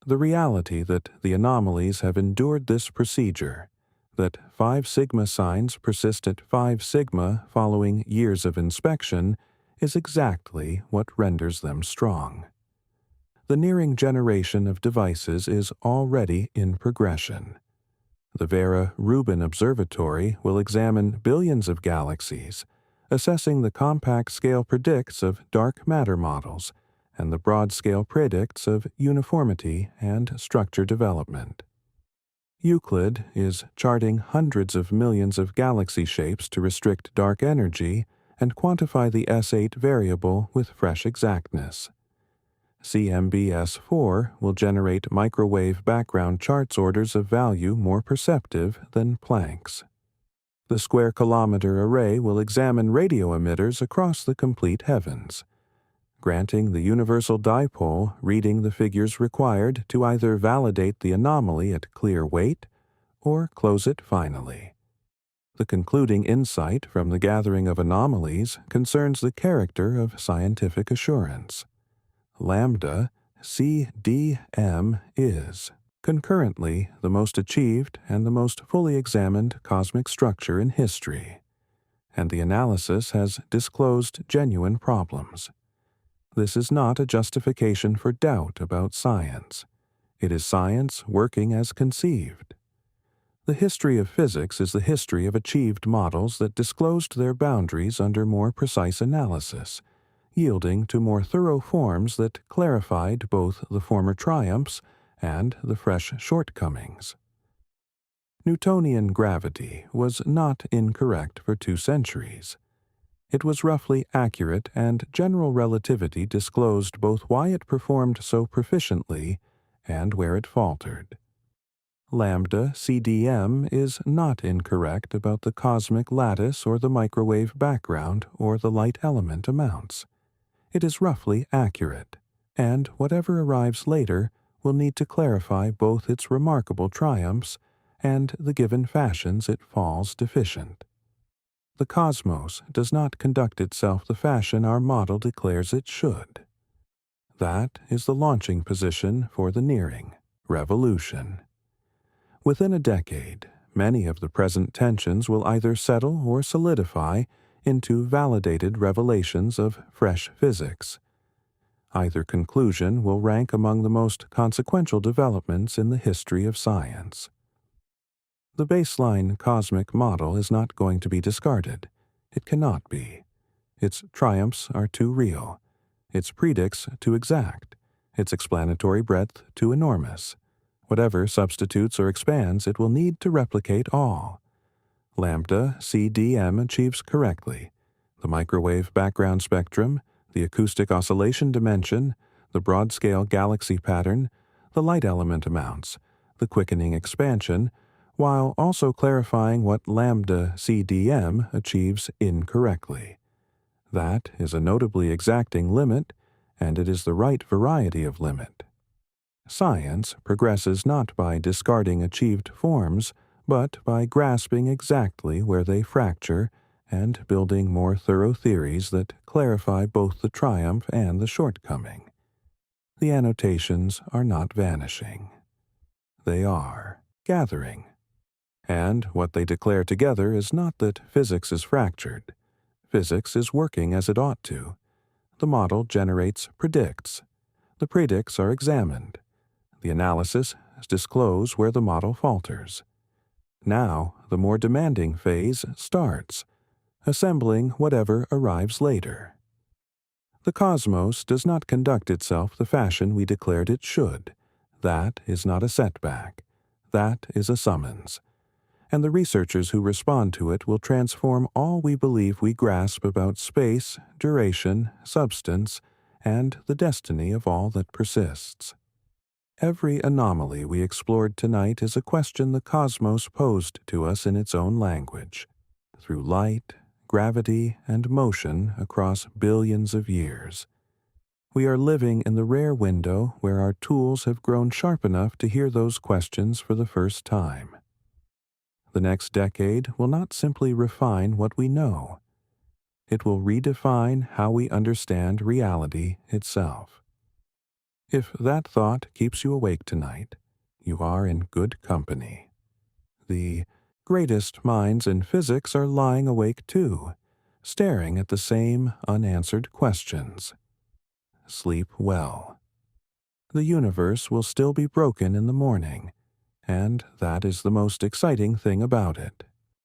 The reality that the anomalies have endured this procedure, that 5 sigma signs persist at 5 sigma following years of inspection, is exactly what renders them strong. The nearing generation of devices is already in progression. The Vera Rubin Observatory will examine billions of galaxies, assessing the compact scale predicts of dark matter models and the broad-scale predicts of uniformity and structure development. Euclid is charting hundreds of millions of galaxy shapes to restrict dark energy and quantify the S8 variable with fresh exactness. CMBS-4 will generate microwave background charts orders of value more perceptive than Planck's. The Square Kilometre Array will examine radio emitters across the complete heavens, granting the universal dipole reading the figures required to either validate the anomaly at clear weight or close it finally. The concluding insight from the gathering of anomalies concerns the character of scientific assurance. Lambda CDM is concurrently the most achieved and the most fully examined cosmic structure in history, and the analysis has disclosed genuine problems. This is not a justification for doubt about science. It is science working as conceived. The history of physics is the history of achieved models that disclosed their boundaries under more precise analysis, yielding to more thorough forms that clarified both the former triumphs and the fresh shortcomings. Newtonian gravity was not incorrect for 2 centuries. It was roughly accurate, and general relativity disclosed both why it performed so proficiently and where it faltered. Lambda CDM is not incorrect about the cosmic lattice or the microwave background or the light element amounts. It is roughly accurate, and whatever arrives later will need to clarify both its remarkable triumphs and the given fashions it falls deficient. The cosmos does not conduct itself the fashion our model declares it should. That is the launching position for the nearing revolution. Within a decade, many of the present tensions will either settle or solidify into validated revelations of fresh physics. Either conclusion will rank among the most consequential developments in the history of science. The baseline cosmic model is not going to be discarded. It cannot be. Its triumphs are too real, its predicts too exact, its explanatory breadth too enormous. Whatever substitutes or expands, it will need to replicate all. Lambda CDM achieves correctly the microwave background spectrum, the acoustic oscillation dimension, the broad-scale galaxy pattern, the light element amounts, the quickening expansion, while also clarifying what lambda CDM achieves incorrectly. That is a notably exacting limit, and it is the right variety of limit. Science progresses not by discarding achieved forms, but by grasping exactly where they fracture and building more thorough theories that clarify both the triumph and the shortcoming. The annotations are not vanishing. They are gathering. And what they declare together is not that physics is fractured. Physics is working as it ought to. The model generates predicts. The predicts are examined. The analysis disclose where the model falters. Now, the more demanding phase starts, assembling whatever arrives later. The cosmos does not conduct itself the fashion we declared it should. That is not a setback. That is a summons. And the researchers who respond to it will transform all we believe we grasp about space, duration, substance, and the destiny of all that persists. Every anomaly we explored tonight is a question the cosmos posed to us in its own language, through light, gravity, and motion across billions of years. We are living in the rare window where our tools have grown sharp enough to hear those questions for the first time. The next decade will not simply refine what we know. It will redefine how we understand reality itself. If that thought keeps you awake tonight, you are in good company. The greatest minds in physics are lying awake too, staring at the same unanswered questions. Sleep well. The universe will still be broken in the morning, and that is the most exciting thing about it.